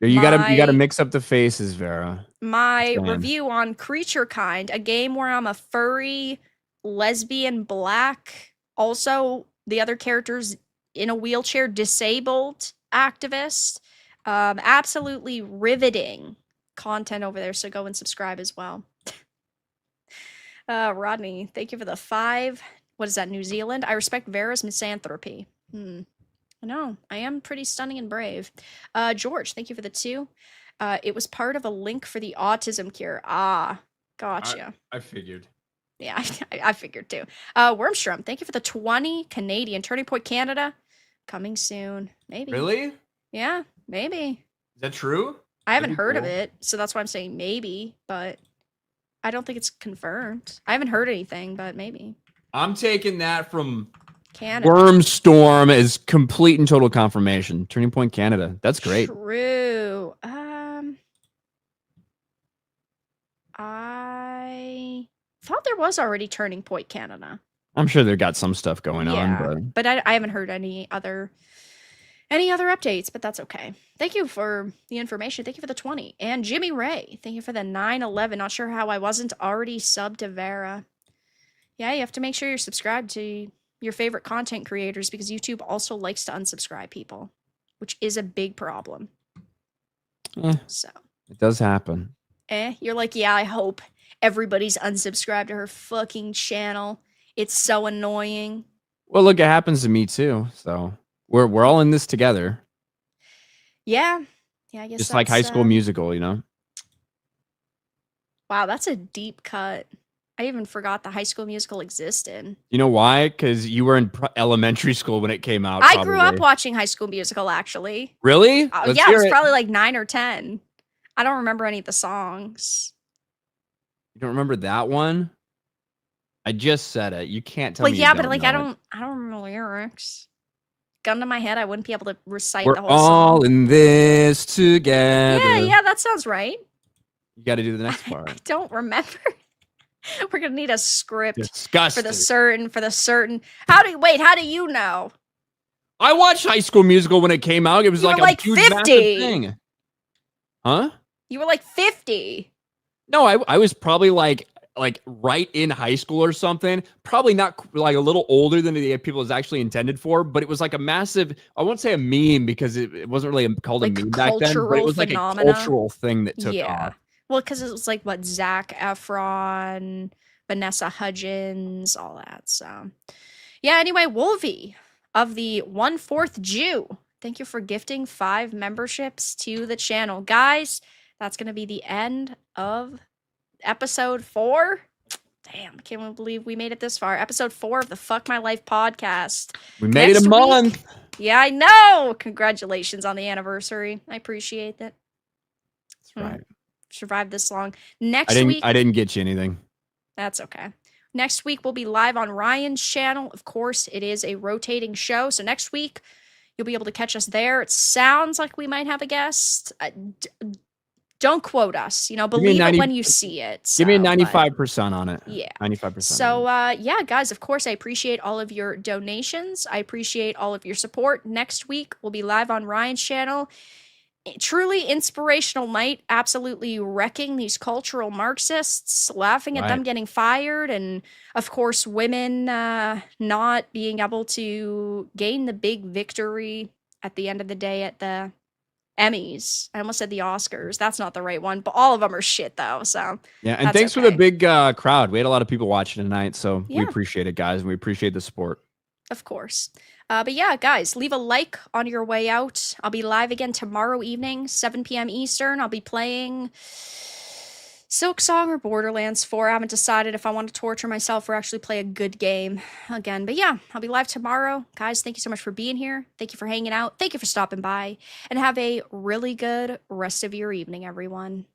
You gotta My- mix up the faces, Vera. My Same. review on Creature Kind, a game where I'm a furry, lesbian, black, also the other characters in a wheelchair, disabled activist. Absolutely riveting content over there, so go and subscribe as well. Rodney, thank you for the 5. What is that, New Zealand? I respect Vera's misanthropy. I know, I am pretty stunning and brave. George, thank you for the 2. It was part of a link for the autism cure. Ah, gotcha. I figured. Yeah, I figured too. Wormstrom, thank you for the 20 Canadian. Turning Point Canada, coming soon. Maybe. Really? Yeah, maybe. Is that true? I haven't That'd be heard of cool. it, so that's why I'm saying maybe, but I don't think it's confirmed. I haven't heard anything, but maybe. I'm taking that from Canada. Wormstorm as complete and total confirmation. Turning Point Canada. That's great. True. I thought there was already Turning Point Canada. I'm sure they've got some stuff going Yeah, on, but I haven't heard any other updates, but that's okay. Thank you for the information. Thank you for the 20. And Jimmy Ray, thank you for the 911. Not sure how I wasn't already subbed to Vera. Yeah, you have to make sure you're subscribed to your favorite content creators because YouTube also likes to unsubscribe people, which is a big problem. So, it does happen. you're like, yeah, I hope everybody's unsubscribed to her fucking channel. It's so annoying. Well, look, it happens to me too. So we're all in this together. Yeah. Yeah, I guess Just like High School Musical, you know? Wow, that's a deep cut. I even forgot the High School Musical existed. You know why? Because you were in elementary school when it came out. I grew up probably. watching High School Musical, actually. Really? Yeah, Let's it hear was it. probably like 9 or 10. I don't remember any of the songs. You don't remember that one? I just said it. You can't tell Like, me. you yeah, but like know I it. don't remember the lyrics. Gun to my head, I wouldn't be able to recite We're the whole all song. in this together. Yeah, that sounds right. You got to do the next I part. don't remember. We're gonna need a script Disgusting. for the certain. How do you know? I watched High School Musical when it came out. It was You were like like a huge 50. massive thing. Huh? You were like 50. No, I was probably like like right in high school or something, probably not like a little older than the people was actually intended for, but it was like a massive, I won't say a meme because it wasn't really called Like a meme back then, but it cultural was like a phenomena. cultural thing that took Yeah. off. Well, because it was like what Zac Efron, Vanessa Hudgens, all that. So, yeah. Anyway, Wolvie of the 1/4 Jew, thank you for gifting 5 memberships to the channel, guys. That's gonna be the end of episode 4. Damn, I can't believe we made it this far. Episode 4 of the Fuck My Life podcast. We made it a month. Yeah, I know. Congratulations on the anniversary. I appreciate it. That's right. Survived this long. Next week, I didn't get you anything. that's okay. Next week we'll be live on Ryan's channel. Of course, it is a rotating show, so next week you'll be able to catch us there. It sounds like we might have a guest. Don't quote us. Believe it when you see it. Give me a So, 95% on it. Yeah. 95%. So, yeah, guys, of course, I appreciate all of your donations. I appreciate all of your support. Next week, we'll be live on Ryan's channel. Truly inspirational night, absolutely wrecking these cultural Marxists, laughing at them getting fired, and, of course, women not being able to gain the big victory at the end of the day at the Emmys. I almost said the Oscars. That's not the right one, but all of them are shit, though, so yeah, and thanks for the big crowd. We had a lot of people watching tonight, so we Yeah. appreciate it, guys, and we appreciate the support. Of course. But yeah, guys, leave a like on your way out. I'll be live again tomorrow evening, 7 p.m. Eastern. I'll be playing Silk Song or Borderlands 4. I haven't decided if I want to torture myself or actually play a good game again. But yeah, I'll be live tomorrow. Guys, thank you so much for being here. Thank you for hanging out. Thank you for stopping by. And have a really good rest of your evening, everyone.